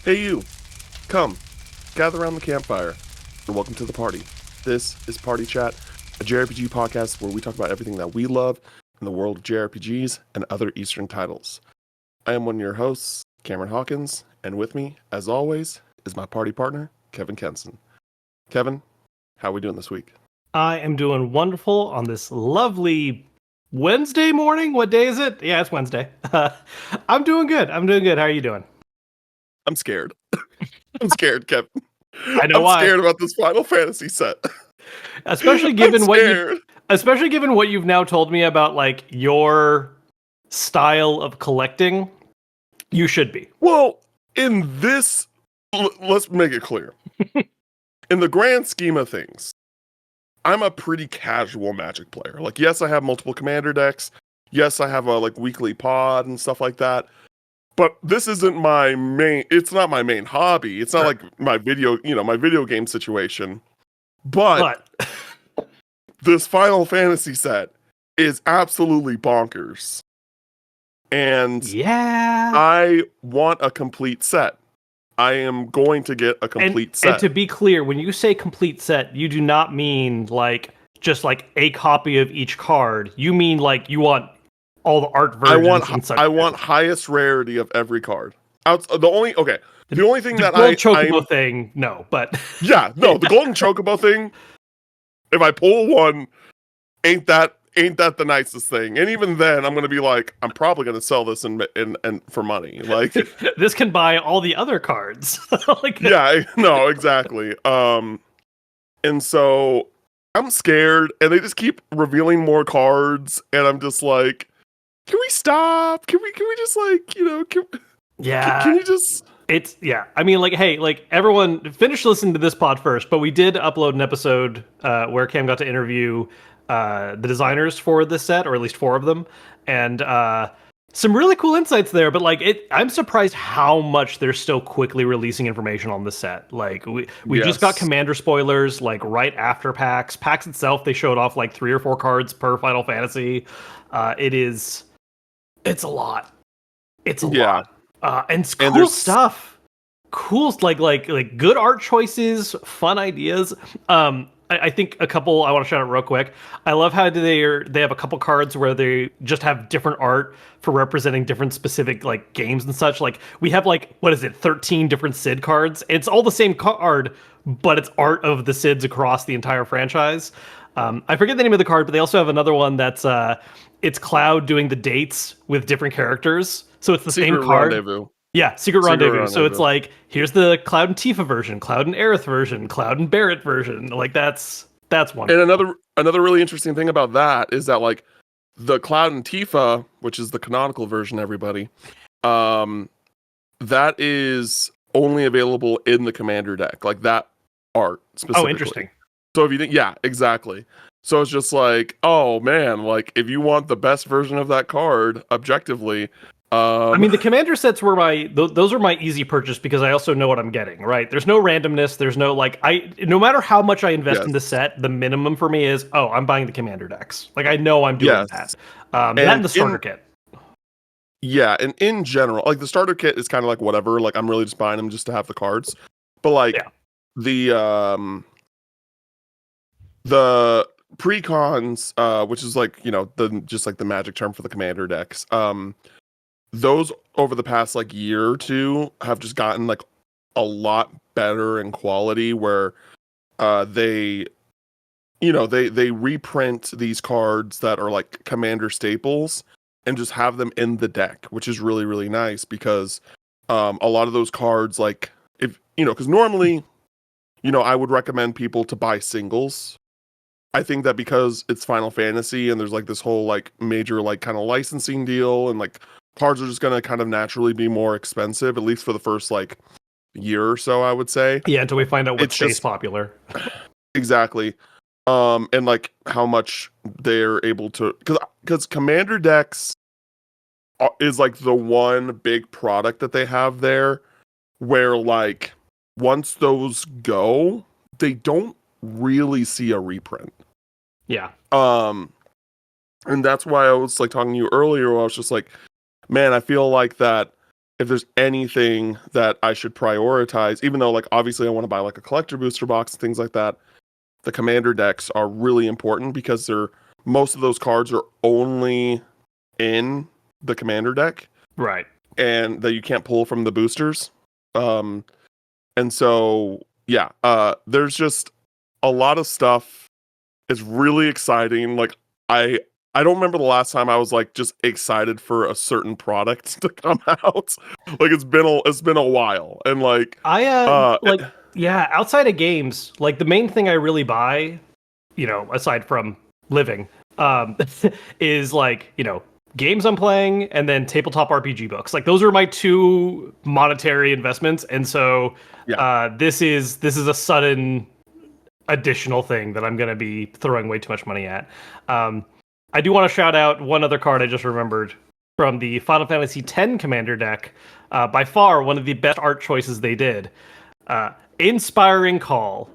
Hey you, come, gather around the campfire, and welcome to the party. This is Party Chat, a JRPG podcast where we talk about everything that we love in the world of JRPGs and other Eastern titles. I am one of your hosts, Cameron Hawkins, and with me, as always, is my party partner, Kevin Kenson. Kevin, how are we doing this week? I am doing wonderful on this lovely Wednesday morning. What day is it? Yeah, it's Wednesday. I'm doing good. I'm doing good. How are you doing? I'm scared. I'm scared, Kevin. I know I'm why. scared about this Final Fantasy set. Especially I'm given what you scared. especially given what you've now told me about like your style of collecting, you should be. Well, in this, let's make it clear. In the grand scheme of things, I'm a pretty casual Magic player. Like, yes, I have multiple commander decks. Yes, I have a like weekly pod and stuff like that. But this isn't my main. It's not my main hobby. It's not Sure. like my video game situation. But But this Final Fantasy set is absolutely bonkers, and yeah. I want a complete set. I am going to get a And complete and set. to be clear, when you say complete set, you do not mean like just like a copy of each card. You mean like you want all the art I want versions and such I too. want highest rarity of every card. The only thing The that gold I'm chocobo thing, no, but yeah, no, the golden chocobo thing, if I pull one, ain't that the nicest thing. And even then I'm going to be like, I'm probably going to sell this and for money. Like, this can buy all the other cards. Like, yeah, no, exactly. And so I'm scared and they just keep revealing more cards and I'm just like, can we stop? Can we just like, yeah, can you just it's yeah. I mean, like, hey, like everyone, finish listening to this pod first. But we did upload an episode where Cam got to interview the designers for this set, or at least four of them, and some really cool insights there. But like, I'm surprised how much they're still quickly releasing information on the set. Like, we just got yes. commander spoilers like right after PAX. PAX itself, they showed off like 3 or 4 cards per Final Fantasy. It's a lot. It's a Yeah. lot. And it's And cool there's stuff. Cool, like good art choices, fun ideas. I think a couple I want to shout out real quick. I love how they have a couple cards where they just have different art for representing different specific like games and such. Like we have like what is it, 13 different Sid cards. It's all the same card, but it's art of the Sids across the entire franchise. I forget the name of the card, but they also have another one that's it's Cloud doing the dates with different characters. So it's the same Secret card. Rendezvous. Yeah, Secret Secret Rendezvous. So it's Rendezvous. like here's the Cloud and Tifa version, Cloud and Aerith version, Cloud and Barrett version. Like that's And wonderful. another really interesting thing about that is that like the Cloud and Tifa, which is the canonical version, everybody, um, that is only available in the commander deck, like that art Oh, specifically. interesting. So if you think, yeah, exactly. So it's just like, oh man, like if you want the best version of that card, objectively, I um, mean, the commander sets were those are my easy purchase because I also know what I'm getting. Right? There's no randomness. There's no like I no matter how much I invest in the yes, set, the minimum for me is I'm buying the commander decks. Like I know I'm doing that. yes, That and and the starter in kit. yeah, and in general, like the starter kit is kind of like whatever. Like I'm really just buying them just to have the cards, but like Yeah. the the precons, which is like the just like the magic term for the commander decks, those over the past like year or two have just gotten like a lot better in quality. Where they they reprint these cards that are like commander staples and just have them in the deck, which is really really nice because a lot of those cards, like if because normally I would recommend people to buy singles. I think that because it's Final Fantasy and there's like this whole like major like kind of licensing deal, and like cards are just going to kind of naturally be more expensive, at least for the first like year or so, I would say. Yeah. Until we find out what It's stays just popular. exactly. And like how much they're able to, because commander decks is like the one big product that they have there, where like once those go, they don't really see a reprint. Yeah. Um, and that's why I was like talking to you earlier, where I was just like, man, I feel like that if there's anything that I should prioritize, even though like obviously I want to buy like a collector booster box and things like that, the commander decks are really important because most of those cards are only in the commander deck, Right. and that you can't pull from the boosters. Um, and so yeah, there's just a lot of stuff. It's really exciting. Like I I don't remember the last time I was like just excited for a certain product to come out. Like it's been a while, and like I uh like yeah, outside of games, like the main thing I really buy, aside from living, um is like, games I'm playing and then tabletop RPG books. Like those are my two monetary investments. And so yeah this is a sudden additional thing that I'm going to be throwing way too much money at. Um, I do want to shout out one other card I just remembered from the Final Fantasy X Commander deck. By far, one of the best art choices they did. Inspiring Call,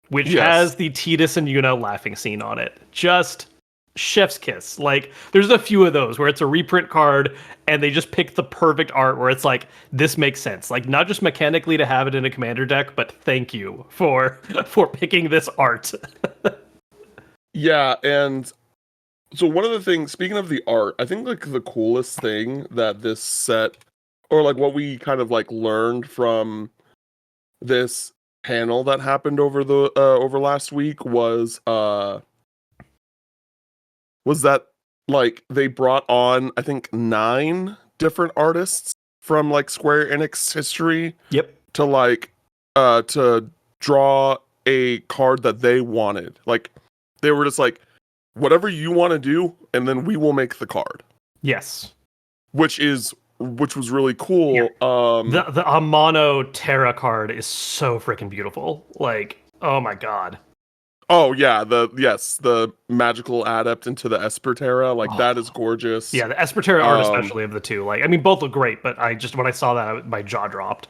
which yes has the Tidus and Yuna laughing scene on it. Just chef's kiss. Like, there's a few of those where it's a reprint card and they just pick the perfect art where it's like, this makes sense. Like, not just mechanically to have it in a commander deck, but thank you for picking this art. yeah. And so one of the things, speaking of the art, I think like the coolest thing that this set, or like what we kind of like learned from this panel that happened over last week was that like they brought on I think 9 different artists from like Square Enix history Yep. to to draw a card that they wanted. Like they were just like, whatever you want to do, and then we will make the card. Yes. Which was really cool. Yeah. The Amano Terra card is so freaking beautiful. Like, oh my god. Oh yeah, the magical adept into the Esper Terra, like that is gorgeous. Yeah, the Esper Terra art especially of the two. Like, I mean, both look great, but when I saw that, my jaw dropped.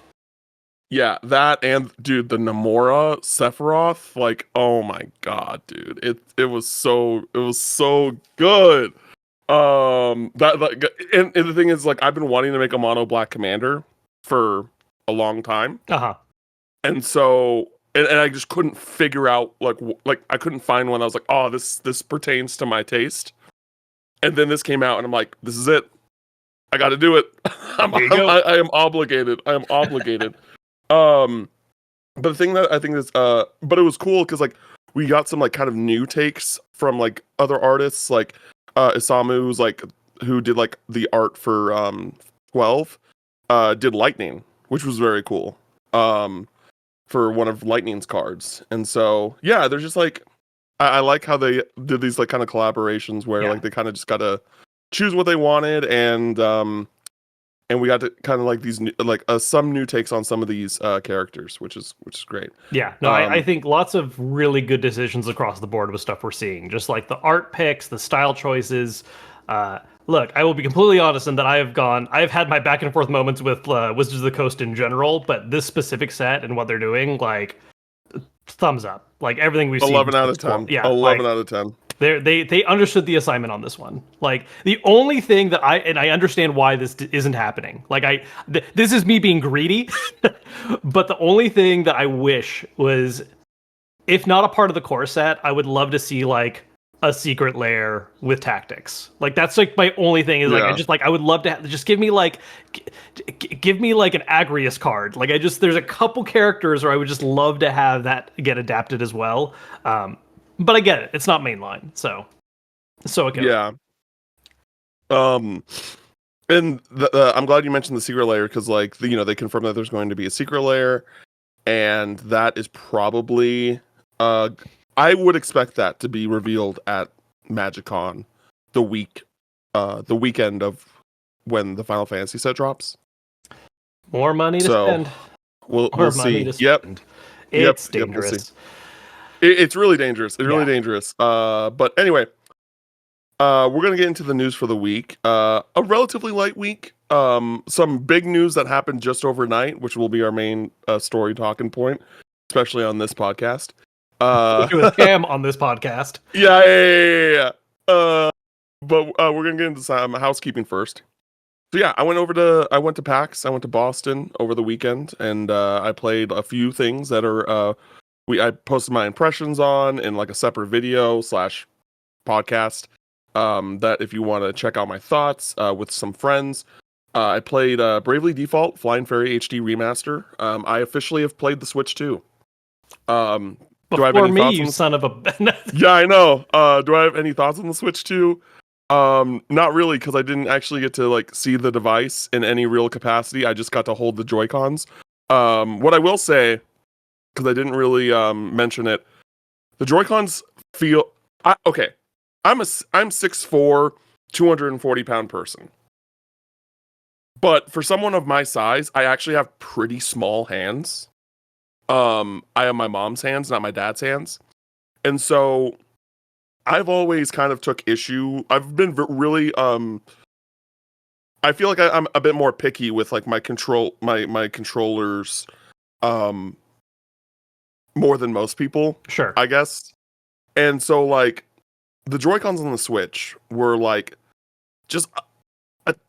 Yeah, that and dude, the Namora Sephiroth, like, oh my god, dude, it was so good. That like, and the thing is, like, I've been wanting to make a mono black commander for a long time, and so and I just couldn't figure out like I couldn't find one. I was like, oh, this pertains to my taste, and then this came out, and I'm like, this is it. I got to do it. I am obligated. I am obligated. But the thing that I think is, but it was cool because like we got some like kind of new takes from like other artists, like Isamu, who did like the art for 12, did Lightning, which was very cool. For one of Lightning's cards, and so yeah, there's just like I like how they did these like kind of collaborations where like they kind of just gotta choose what they wanted, and we got to kind of like these new, like some new takes on some of these characters, which is great. Yeah, no, I think lots of really good decisions across the board with stuff we're seeing. Just like the art picks, the style choices. Look, I will be completely honest in that I've had my back and forth moments with Wizards of the Coast in general, but this specific set and what they're doing, like, thumbs up. Like everything we've 11 seen. out of 10. Yeah, 11 out of 10. They understood the assignment on this one. Like the only thing that I understand why this isn't happening. Like this is me being greedy, but the only thing that I wish was, if not a part of the core set, I would love to see like a secret lair with tactics. Like that's like my only thing is like I would love to just give me like an Agrius card. Like there's a couple characters where I would just love to have that get adapted as well. But I get it. It's not mainline, so it goes. Yeah. And I'm glad you mentioned the secret layer because like they confirmed that there's going to be a secret layer, and that is probably I would expect that to be revealed at MagicCon the weekend of when the Final Fantasy set drops. More money to spend. We'll see. Spend. It's dangerous. We'll see. It's really dangerous. It's really dangerous. But anyway, we're gonna get into the news for the week. A relatively light week. Some big news that happened just overnight, which will be our main story talking point, especially on this podcast. With Cam on this podcast. Yeah. But we're gonna get into some housekeeping first. So yeah, I went to PAX, I went to Boston over the weekend, and I played a few things that are I posted my impressions on in like a separate video slash podcast. That if you want to check out my thoughts with some friends, I played Bravely Default Flying Fairy HD Remaster. I officially have played the Switch too. Do I have Before any me, thoughts on you this? son of a. Yeah, I know. Do I have any thoughts on the Switch too? Not really, because I didn't actually get to like see the device in any real capacity. I just got to hold the Joy-Cons. What I will say, because I didn't really mention it, the Joy-Cons feel okay. I'm 6'4", 240-pound person. But for someone of my size, I actually have pretty small hands. I have my mom's hands, not my dad's hands. And so I've always kind of took issue. I've been really I feel like I'm a bit more picky with like my controllers um more than most people, Sure. I guess. And so like the Joy-Cons on the Switch were just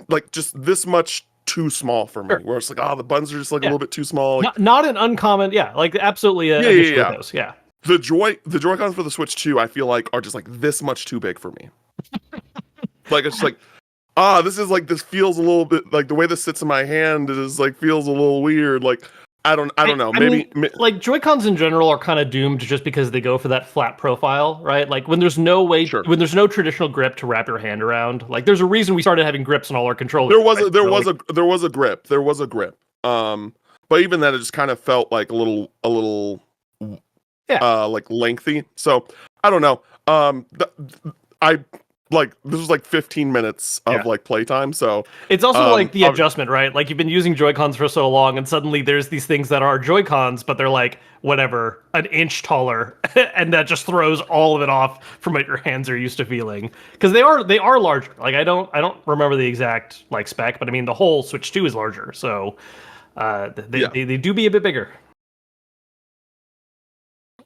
like just this much too small for me. Sure. Where it's like, oh, the buttons are just like a Yeah. little bit too small. Like, Not an uncommon, yeah, like absolutely yeah, an yeah, issue with yeah. those. Yeah. The Joy-Cons for the Switch 2, I feel like are just like this much too big for me. Like it's just like, this feels a little bit like the way this sits in my hand is like feels a little weird. Like I don't know. I Maybe mean, like Joy-Cons in general are kind of doomed just because they go for that flat profile, right? Like when there's no way, sure. when there's no traditional grip to wrap your hand around. Like there's a reason we started having grips on all our controllers. There was Right? a there So, was like, a there was a grip. There was a grip. But even then, it just kind of felt like a little yeah. like lengthy. So I don't know. I like this was like 15 minutes of Yeah. like playtime. So It's also like the ob- adjustment, right? Like you've been using Joy-Cons for so long, and suddenly there's these things that are Joy-Cons, but they're like whatever, an inch taller, and that just throws all of it off from what your hands are used to feeling. Because they are larger. Like I don't remember the exact like spec, but I mean the whole Switch 2 is larger, so they, yeah. they do be a bit bigger.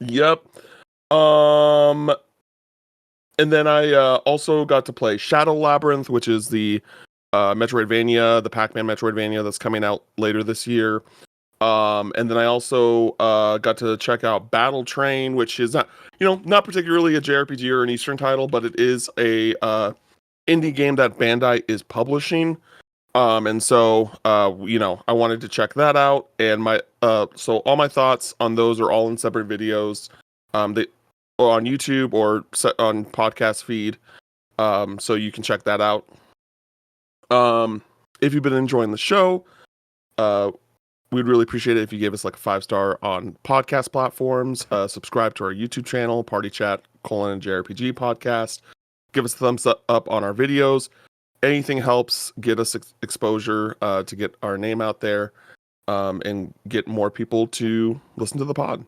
Yep. Um, and then I also got to play Shadow Labyrinth, which is the Metroidvania, the Pac-Man Metroidvania that's coming out later this year. And then I also got to check out Battle Train, which is not particularly a JRPG or an Eastern title, but it is a indie game that Bandai is publishing. And so I wanted to check that out, and so all my thoughts on those are all in separate videos. They or on YouTube or on podcast feed. So you can check that out. If you've been enjoying the show, we'd really appreciate it if you gave us like a 5-star on podcast platforms. Subscribe to our YouTube channel, Party Chat: JRPG podcast. Give us a thumbs up on our videos. Anything helps get us exposure to get our name out there and get more people to listen to the pod.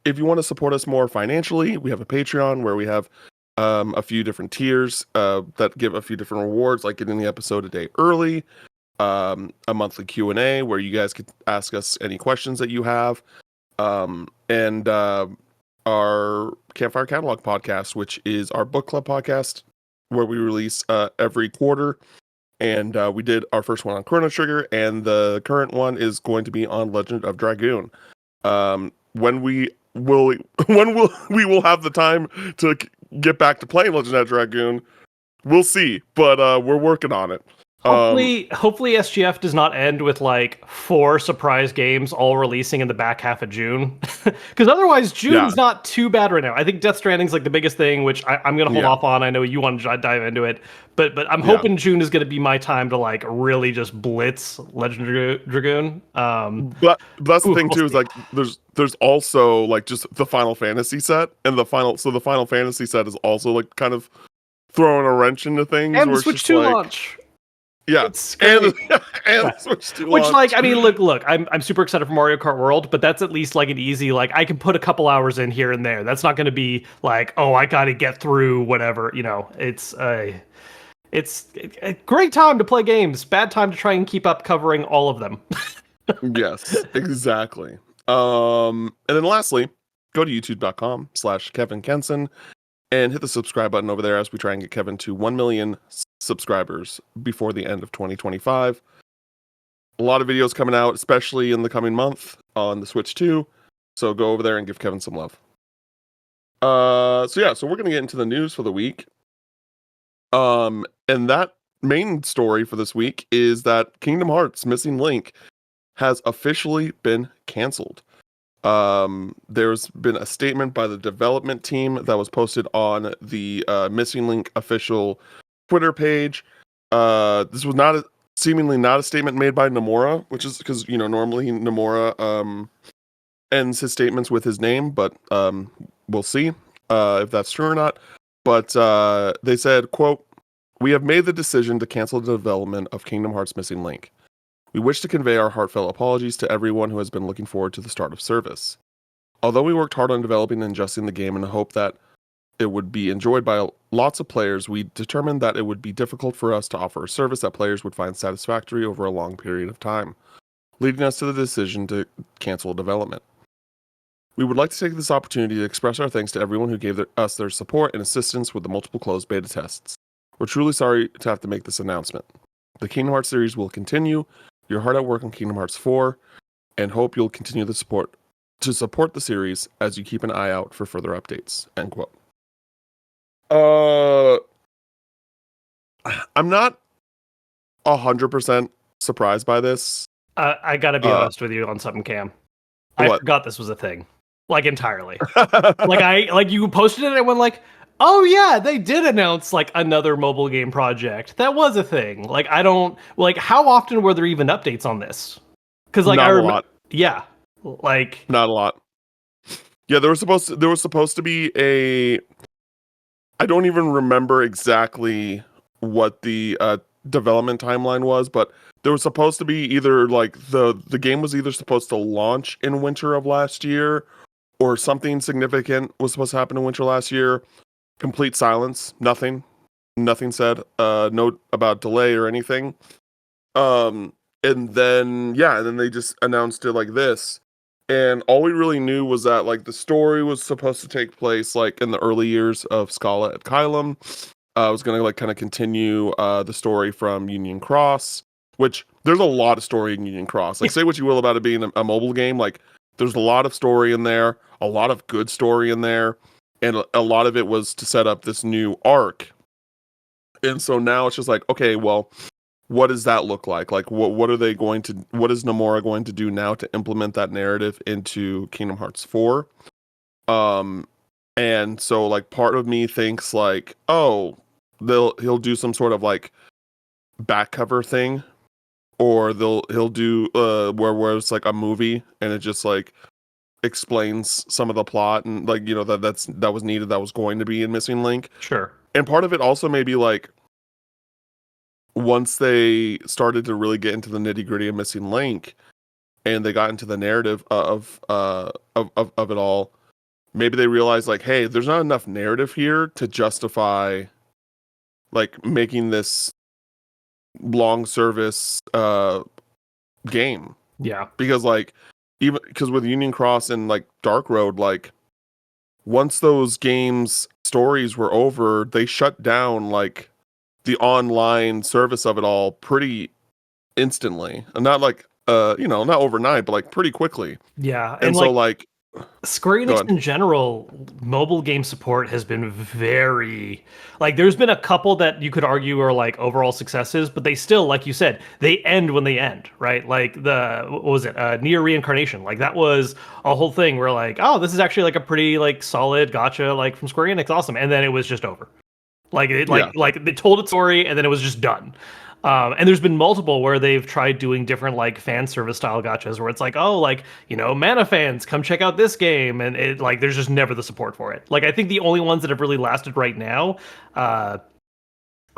If you want to support us more financially, we have a Patreon where we have a few different tiers that give a few different rewards, like getting the episode a day early, a monthly Q&A where you guys could ask us any questions that you have, and our Campfire Catalog podcast, which is our book club podcast where we release every quarter. And we did our first one on Chrono Trigger, and the current one is going to be on Legend of Dragoon. When we will we will have the time to get back to playing Legend of Dragoon, we'll see, but we're working on it. Hopefully SGF does not end with like 4 surprise games all releasing in the back half of June. Because otherwise Yeah, June's not too bad right now. I think Death Stranding's like the biggest thing, which I'm gonna hold yeah, off on. I know you want to dive into it, but I'm yeah. hoping June is gonna be my time to like really just blitz Legend of Dragoon. But that's the thing We'll too, is see. like there's also like just the Final Fantasy set, and the Final Fantasy set is also like kind of throwing a wrench into things And the where it's Switch just 2 like, launch. yeah, It's and great. and Yeah. the Switch 2 Which, like, launch. I mean, look, I'm super excited for Mario Kart World, but that's at least like an easy, like, I can put a couple hours in here and there. That's not going to be like, oh, I got to get through whatever. It's a great time to play games. Bad time to try and keep up covering all of them. Yes, exactly. And then lastly, go to youtube.com/Kevin Kenson and hit the subscribe button over there as we try and get Kevin to 1 million subscribers before the end of 2025. A lot of videos coming out, especially in the coming month on the Switch 2. So go over there and give Kevin some love. So we're gonna get into the news for the week. And that main story for this week is that Kingdom Hearts Missing Link has officially been canceled. There's been a statement by the development team that was posted on the Missing Link official Twitter page. This was seemingly not a statement made by Nomura, which is because normally Nomura ends his statements with his name, but we'll see if that's true or not. But they said, quote, "We have made the decision to cancel the development of Kingdom Hearts Missing Link. We wish to convey our heartfelt apologies to everyone who has been looking forward to the start of service. Although we worked hard on developing and adjusting the game in the hope that it would be enjoyed by lots of players, we determined that it would be difficult for us to offer a service that players would find satisfactory over a long period of time, leading us to the decision to cancel development. We would like to take this opportunity to express our thanks to everyone who gave us their support and assistance with the multiple closed beta tests. We're truly sorry to have to make this announcement. The Kingdom Hearts series will continue. You're hard at work on Kingdom Hearts 4, and hope you'll continue to support the series as you keep an eye out for further updates." End quote. I'm not 100% surprised by this. I gotta be honest with you on something, Cam. I forgot this was a thing, like entirely. like you posted it and I went like, oh yeah, they did announce like another mobile game project. That was a thing. Like I don't like how often were there even updates on this? Because like not a lot. Yeah, like not a lot. Yeah, there was supposed to be a. I don't even remember exactly what the development timeline was, but there was supposed to be either like the game was either supposed to launch in winter of last year, or something significant was supposed to happen in winter last year. Complete silence. Nothing said. Note about delay or anything. And then they just announced it like this. And all we really knew was that like the story was supposed to take place like in the early years of Scala at Kylum. I was gonna like kind of continue the story from Union Cross, which there's a lot of story in Union Cross. Like say what you will about it being a mobile game, like there's a lot of story in there, a lot of good story in there. And a lot of it was to set up this new arc. And so now it's just like, okay, well, what does that look like? Like, what is Nomura going to do now to implement that narrative into Kingdom Hearts 4? And so like part of me thinks like, oh, he'll do some sort of like back cover thing, or he'll do where it's like a movie and it just like explains some of the plot and like that was needed, that was going to be in Missing Link. Sure. And part of it also may be like once they started to really get into the nitty-gritty of Missing Link and they got into the narrative of it all, maybe they realized like, hey, there's not enough narrative here to justify like making this long service game. Yeah. Because like even because with Union Cross and like Dark Road, like once those games stories were over, they shut down like the online service of it all pretty instantly, and not like not overnight, but like pretty quickly. Yeah, and so like Square Enix in general, mobile game support has been very like there's been a couple that you could argue are like overall successes, but they still, like you said, they end when they end, right? Like what was it? Near Reincarnation. Like that was a whole thing where like, oh, this is actually like a pretty like solid gotcha like from Square Enix, awesome. And then it was just over. Like they told its story and then it was just done. And there's been multiple where they've tried doing different like fan service style gotchas where it's like, oh, like, Mana fans, come check out this game. And it like, there's just never the support for it. Like, I think the only ones that have really lasted right now, I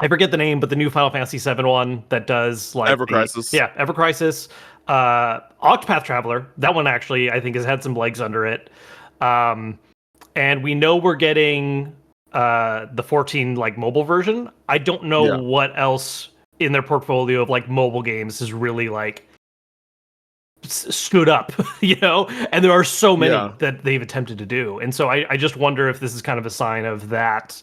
forget the name, but the new Final Fantasy VII one that does like Ever Crisis. Ever Crisis, Octopath Traveler. That one actually, I think, has had some legs under it. And we know we're getting the 14 like mobile version. I don't know what else in their portfolio of like mobile games has really like stood up, and there are so many that they've attempted to do. And so I just wonder if this is kind of a sign of that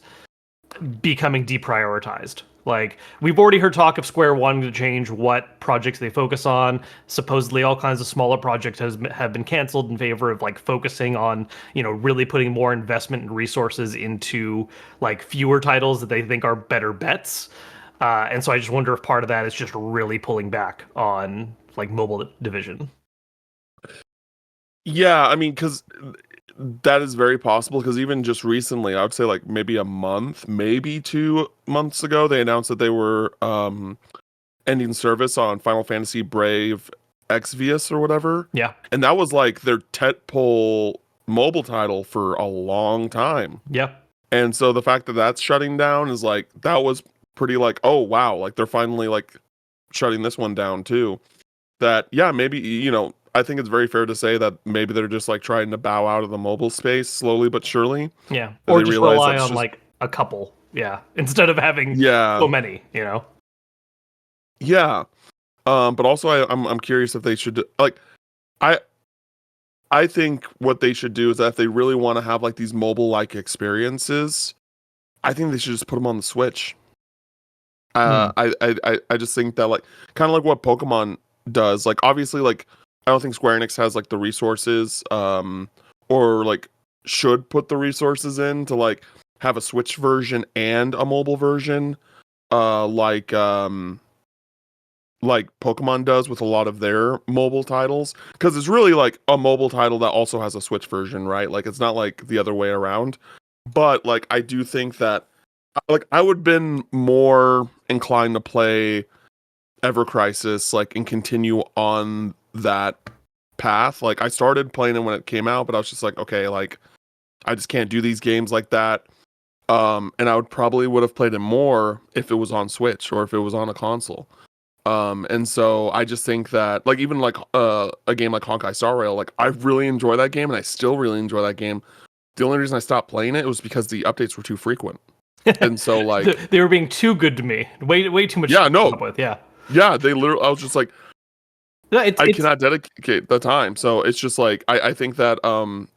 becoming deprioritized. Like, we've already heard talk of Square wanting to change what projects they focus on. Supposedly, all kinds of smaller projects have been canceled in favor of like focusing on, really putting more investment and resources into like fewer titles that they think are better bets. And so I just wonder if part of that is just really pulling back on like mobile division. Yeah, I mean, because that is very possible. Because even just recently, I would say like maybe a month, maybe 2 months ago, they announced that they were ending service on Final Fantasy Brave Exvius or whatever, Yeah. and that was like their tentpole mobile title for a long time. Yeah. And so the fact that that's shutting down is like that was pretty like, oh wow, like they're finally like shutting this one down too. That yeah, maybe I think it's very fair to say that maybe they're just like trying to bow out of the mobile space slowly but surely. Yeah. And Or they just realize rely that's on just like a couple. Yeah. Instead of having yeah, so many. yeah. But also I'm curious if they should like I I think what they should do is that if they really want to have like these mobile like experiences, I think they should just put them on the Switch. Hmm. I just think that like kind of like what Pokemon does. Like obviously like I don't think Square Enix has like the resources or like should put the resources in to like have a Switch version and a mobile version uh like um like Pokemon does with a lot of their mobile titles because it's really like a mobile title that also has a Switch version, right? Like it's not like the other way around. But like I do think that like I would have been more inclined to play Ever Crisis like and continue on that path. Like I started playing it when it came out, but I was just like, okay, like I just can't do these games like that. And I would have played it more if it was on Switch or if it was on a console. And so I just think that like even like a game like Honkai Star Rail, like I really enjoy that game and I still really enjoy that game. The only reason I stopped playing it was because the updates were too frequent. And so like They were being too good to me. Way too much yeah, to keep no. up with. Yeah. Yeah, they literally I was just like No, it's I it's cannot dedicate the time. So it's just like I think that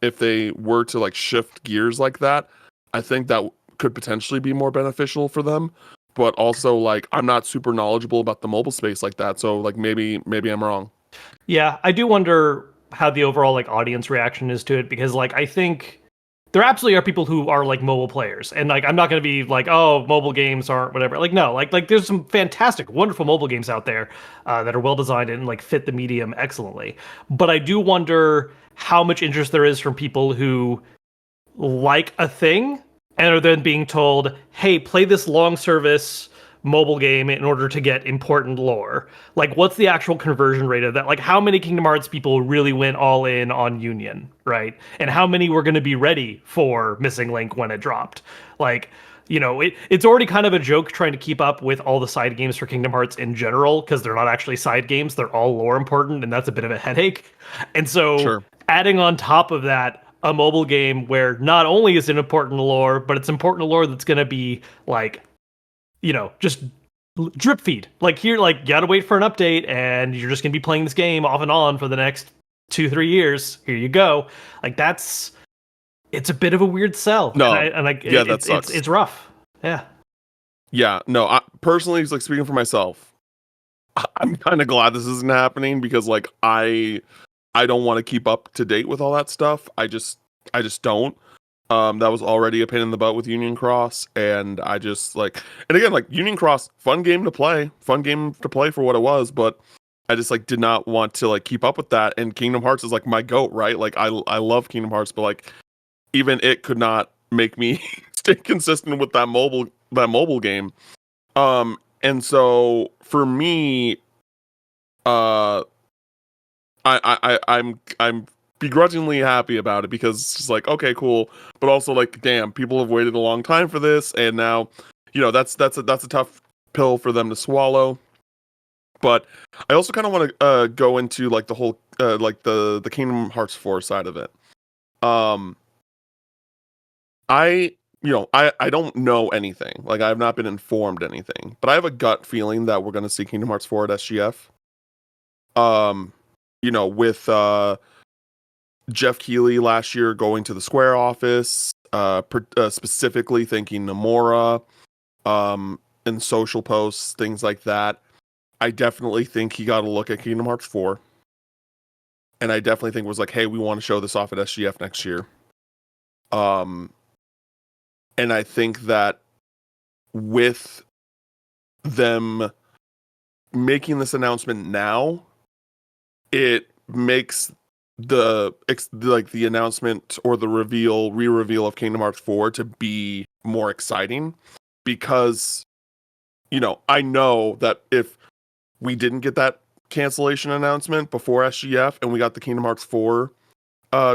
if they were to like shift gears like that, I think that could potentially be more beneficial for them. But also like I'm not super knowledgeable about the mobile space like that. So like maybe I'm wrong. Yeah, I do wonder how the overall like audience reaction is to it because like I think there absolutely are people who are like mobile players and like I'm not going to be like, oh, mobile games aren't whatever. Like no, like there's some fantastic wonderful mobile games out there that are well designed and like fit the medium excellently. But I do wonder how much interest there is from people who like a thing and are then being told, hey, play this long service mobile game in order to get important lore. Like, what's the actual conversion rate of that? Like, how many Kingdom Hearts people really went all in on Union, right? And how many were going to be ready for Missing Link when it dropped? Like, it's already kind of a joke trying to keep up with all the side games for Kingdom Hearts in general because they're not actually side games; they're all lore important, and that's a bit of a headache. And so, Sure. adding on top of that a mobile game where not only is it important lore, but it's important lore that's going to be like, just drip feed. Like here, like you gotta wait for an update, and you're just gonna be playing this game off and on for the next 2-3 years. Here you go. Like it's a bit of a weird sell, No. and I Yeah, that sucks. it's rough. Yeah. Yeah, no, I personally like speaking for myself, I'm kind of glad this isn't happening because like I don't want to keep up to date with all that stuff. I just don't. That was already a pain in the butt with Union Cross, and I just like, and again, like Union Cross, fun game to play for what it was, but I just like did not want to like keep up with that. And Kingdom Hearts is like my goat, right? Like I love Kingdom Hearts, but like even it could not make me stay consistent with that mobile game. And so for me, uh, I'm begrudgingly happy about it because it's just like okay, cool, but also like damn, people have waited a long time for this, and now that's a tough pill for them to swallow. But I also kind of want to go into like the whole like the Kingdom Hearts 4 side of it. Um, I I don't know anything. Like I have not been informed anything, but I have a gut feeling that we're going to see Kingdom Hearts 4 at SGF. Um, with Jeff Keighley last year going to the Square office, specifically thanking Nomura, in social posts, things like that. I definitely think he got a look at Kingdom Hearts 4. And I definitely think it was like, hey, we want to show this off at SGF next year. And I think that with them making this announcement now, it makes the announcement or the re-reveal of Kingdom Hearts 4 to be more exciting, because I know that if we didn't get that cancellation announcement before SGF and we got the Kingdom Hearts 4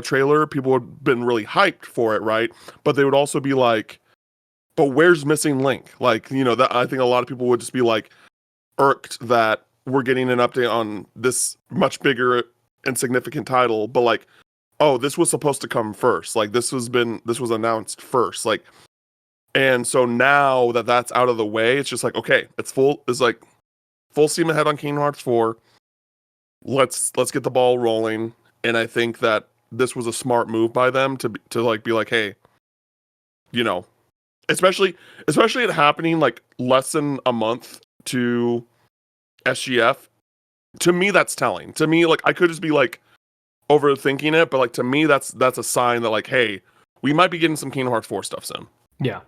trailer, people would have been really hyped for it, right? But they would also be like, but where's Missing Link? Like, that I think a lot of people would just be like irked that we're getting an update on this much bigger and significant title, but like, oh, this was supposed to come first. Like, this was announced first. Like, and so now that that's out of the way, it's just like, okay, it's like full steam ahead on Kingdom Hearts 4. Let's get the ball rolling. And I think that this was a smart move by them to like be like, hey, especially it happening like less than a month to SGF. To me, that's telling. To me, like, I could just be like overthinking it, but like, to me, that's a sign that like, hey, we might be getting some Kingdom Hearts 4 stuff soon. Yeah,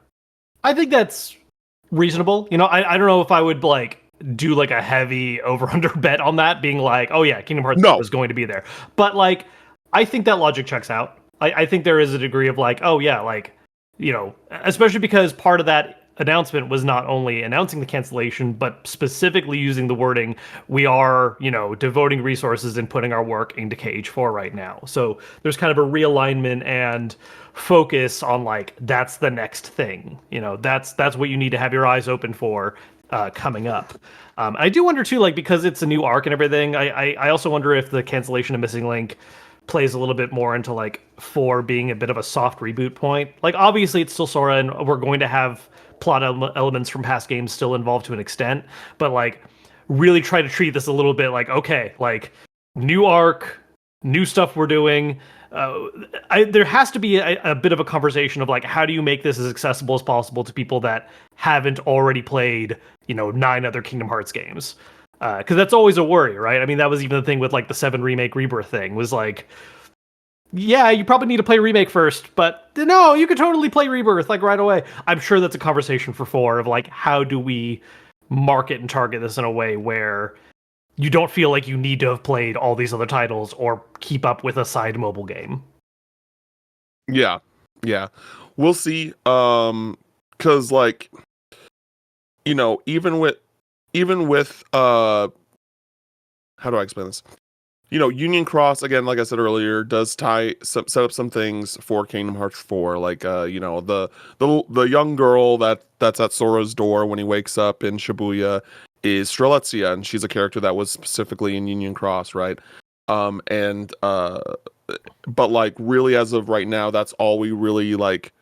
I think that's reasonable. I don't know if I would like do like a heavy over under bet on that being like, oh yeah, Kingdom Hearts is going to be there. But like, I think that logic checks out. I think there is a degree of like, oh yeah, like, especially because part of that announcement was not only announcing the cancellation, but specifically using the wording, we are, devoting resources and putting our work into KH4 right now. So there's kind of a realignment and focus on like, that's the next thing. That's what you need to have your eyes open for coming up. I do wonder too, like, because it's a new arc and everything, I also wonder if the cancellation of Missing Link plays a little bit more into like 4 being a bit of a soft reboot point. Like, obviously it's still Sora and we're going to have plot elements from past games still involved to an extent, but like really try to treat this a little bit like, okay, like new arc, new stuff we're doing. There has to be a bit of a conversation of like, how do you make this as accessible as possible to people that haven't already played 9 other Kingdom Hearts games? Because that's always a worry, right? I mean, that was even the thing with like the 7 remake Rebirth thing, was like, yeah, you probably need to play Remake first, but no, you could totally play Rebirth like right away. I'm sure that's a conversation for 4 of like, how do we market and target this in a way where you don't feel like you need to have played all these other titles or keep up with a side mobile game. Yeah. We'll see. 'Cause like, even with how do I explain this? Union Cross, again, like I said earlier, does set up some things for Kingdom Hearts 4, like the young girl that's at Sora's door when he wakes up in Shibuya is Strelitzia, and she's a character that was specifically in Union Cross, right? But like, really, as of right now, that's all we really like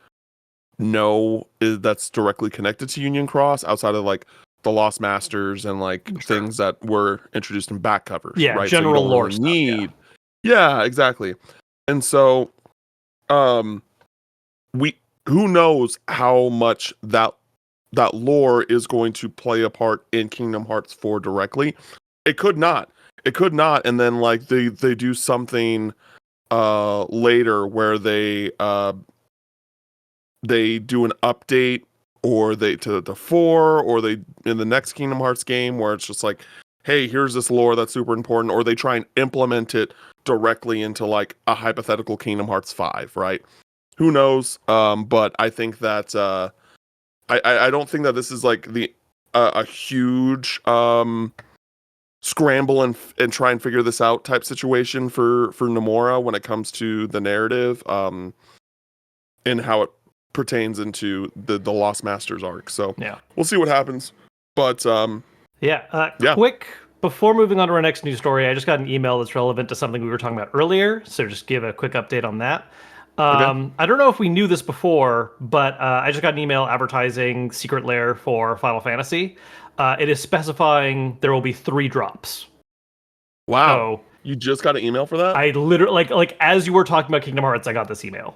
know that's directly connected to Union Cross, outside of like the Lost Masters and like things that were introduced in back covers. Yeah, right? general so lore stuff. Yeah, exactly. And so, who knows how much that lore is going to play a part in Kingdom Hearts 4 directly. It could not. And then like they do something later where they do an update, or they to the 4, or they in the next Kingdom Hearts game where it's just like, hey, here's this lore that's super important, or they try and implement it directly into like a hypothetical Kingdom Hearts 5, right? Who knows? But I think that I don't think that this is like a huge scramble and try and figure this out type situation for Nomura when it comes to the narrative and how it pertains into the Lost Masters arc. So yeah, we'll see what happens. But quick, before moving on to our next news story, I just got an email that's relevant to something we were talking about earlier, so just give a quick update on that. Okay. I don't know if we knew this before, but I just got an email advertising Secret Lair for Final Fantasy. It is specifying there will be 3 drops. Wow. So, you just got an email for that? I literally, like as you were talking about Kingdom Hearts, I got this email.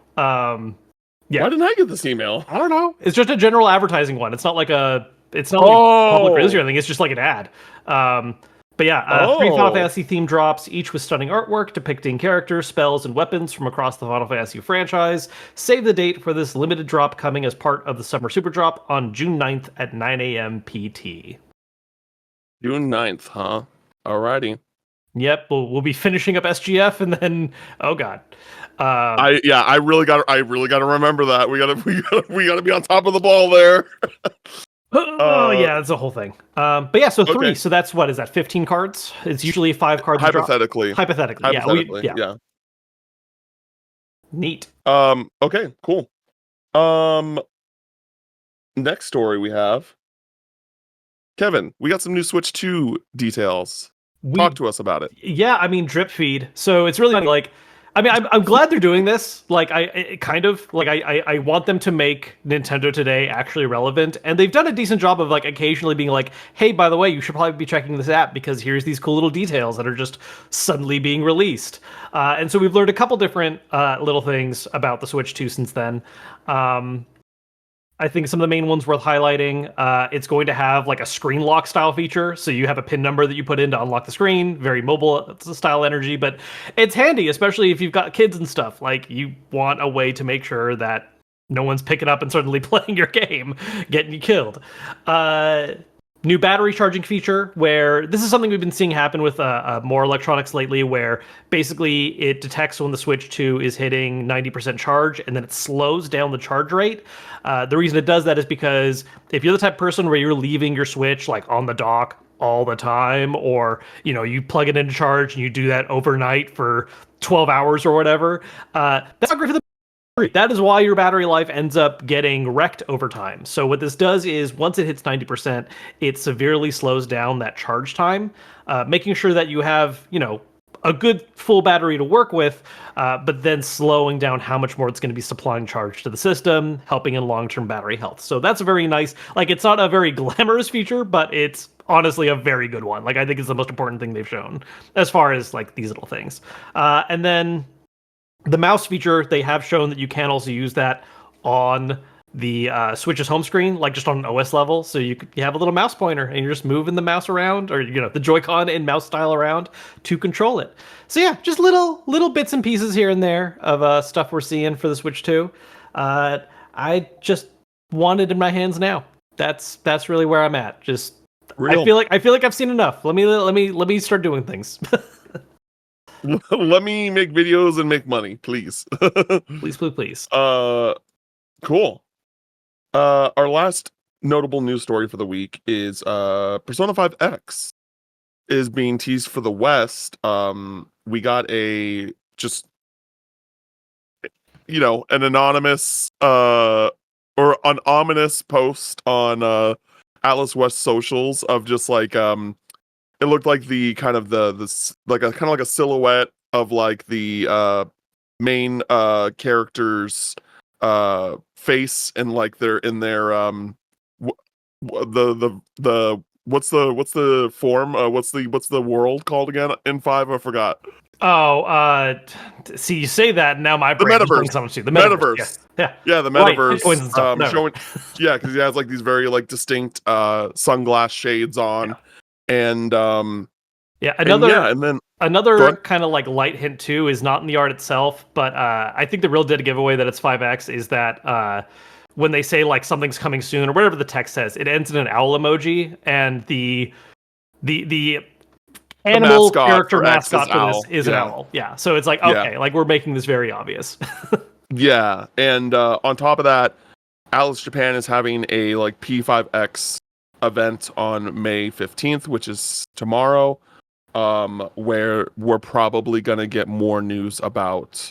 Yeah. Why didn't I get this email? I don't know. It's just a general advertising one. It's not like a It's not like public release or Oh, anything. It's just like an ad. Um, but yeah, three Final oh, Fantasy theme drops, each with stunning artwork depicting characters, spells, and weapons from across the Final Fantasy franchise. Save the date for this limited drop coming as part of the Summer Super Drop on June 9th at 9 a.m. PT. June 9th, huh? Alrighty. Yep, we'll be finishing up SGF and then oh god. Um, I really got to remember that. We got to be on top of the ball there. oh Uh, yeah, it's a whole thing. But yeah, so three. okay. So that's what is that? 15 cards. It's usually 5 cards a drop. Hypothetically, Hypothetically, yeah. We yeah. yeah. Neat. Okay, cool. Um, Next story we have Kevin. We got some new Switch 2 details. Talk We to us about it. yeah, I mean drip feed. So it's really funny, like I mean I'm glad they're doing this. Like I kind of like I want them to make Nintendo Today actually relevant, and they've done a decent job of like occasionally being like, hey, by the way, you should probably be checking this app because here's these cool little details that are just suddenly being released. And so we've learned a couple different little things about the Switch 2 since then. Um, I think some of the main ones worth highlighting. It's going to have like a screen lock style feature, so you have a pin number that you put in to unlock the screen. Very mobile style energy, but it's handy, especially if you've got kids and stuff. Like you want a way to make sure that no one's picking up and suddenly playing your game, getting you killed. New battery charging feature, where this is something we've been seeing happen with more electronics lately, where basically it detects when the Switch 2 is hitting 90% charge and then it slows down the charge rate. The reason it does that is because if you're the type of person where you're leaving your Switch like on the dock all the time, or you plug it into charge and you do that overnight for 12 hours or whatever, that's not great for the. That is why your battery life ends up getting wrecked over time. So what this does is once it hits 90%, it severely slows down that charge time, making sure that you have, a good full battery to work with, but then slowing down how much more it's going to be supplying charge to the system, helping in long-term battery health. So that's a very nice, like it's not a very glamorous feature, but it's honestly a very good one. Like I think it's the most important thing they've shown as far as like these little things. And then the mouse feature, they have shown that you can also use that on the Switch's home screen, like just on an OS level. So you have a little mouse pointer and you're just moving the mouse around, or the Joy-Con and mouse style around to control it. So yeah, just little bits and pieces here and there of stuff we're seeing for the Switch 2. I just want it in my hands now. That's really where I'm at. Just Real. I feel like I've seen enough. Let me start doing things. Let me make videos and make money, please. Please, please, please. Cool. Our last notable news story for the week is Persona 5 X is being teased for the West. We got a just an anonymous or an ominous post on Atlas West socials of just like it looked like the kind of like a silhouette of like the main character's face, and like they're in their the what's the form, what's the world called again in 5? I forgot. Oh, see, you say that and now my The brain is doing metaverse. something too. The metaverse, yeah, The right. metaverse. Bitcoins and stuff. Showing, yeah, because he has like these very like distinct sunglass shades on, and yeah. and then Another kind of like light hint too is not in the art itself, but I think the real data giveaway that it's 5X is that when they say like something's coming soon or whatever the text says, it ends in an owl emoji, and the animal character mascot for this is an owl. Yeah, so it's like okay, like we're making this very obvious. Yeah, and on top of that, Atlas Japan is having a like P5X event on May 15th, which is tomorrow, where we're probably gonna get more news about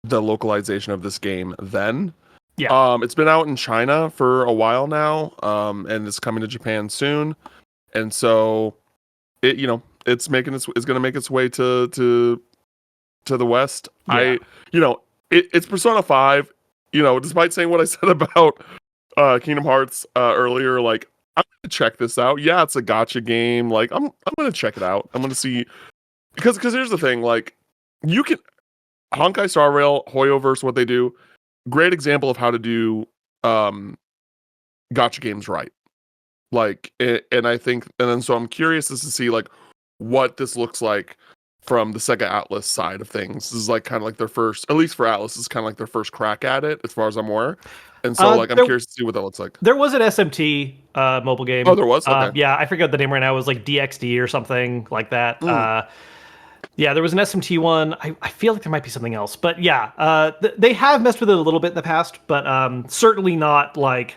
the localization of this game then. Yeah. It's been out in China for a while now, and it's coming to Japan soon, and so it's gonna make its way to the West. Yeah. It's Persona 5. Despite saying what I said about Kingdom Hearts earlier, like I'm gonna check this out. Yeah, it's a gacha game. Like I'm gonna check it out. I'm gonna see, because here's the thing. Like you can Honkai Star Rail, Hoyoverse, what they do. Great example of how to do gacha games right. Like, and I think, and then so I'm curious as to see like what this looks like from the Sega Atlas side of things. This is like kind of like their first, at least for Atlas, this is kind of like their first crack at it, as far as I'm aware. And so like I'm There curious to see what that looks like. there was an SMT mobile Oh, game. there was? Okay. Yeah, I forget the name right now. It was like DXD or something like that. Mm, Yeah, there was an SMT one. I feel like there might be something else, but yeah, they have messed with it a little bit in the past, but certainly not like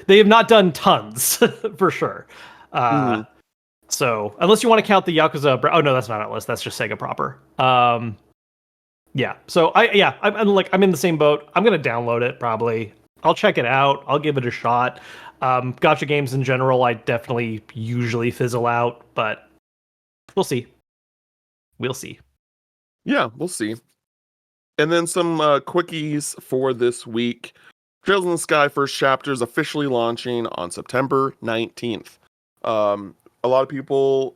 they have not done tons for sure. Uh, mm, so unless you want to count the Yakuza, oh no, that's not Atlas. That's just Sega proper. Yeah. So I'm in the same boat. I'm gonna download it probably. I'll check it out. I'll give it a shot. Gotcha games in general, I definitely usually fizzle out, but we'll see. We'll see. yeah, we'll see. And then some quickies for this week. Trails in the Sky first chapter is officially launching on September 19th. A lot of people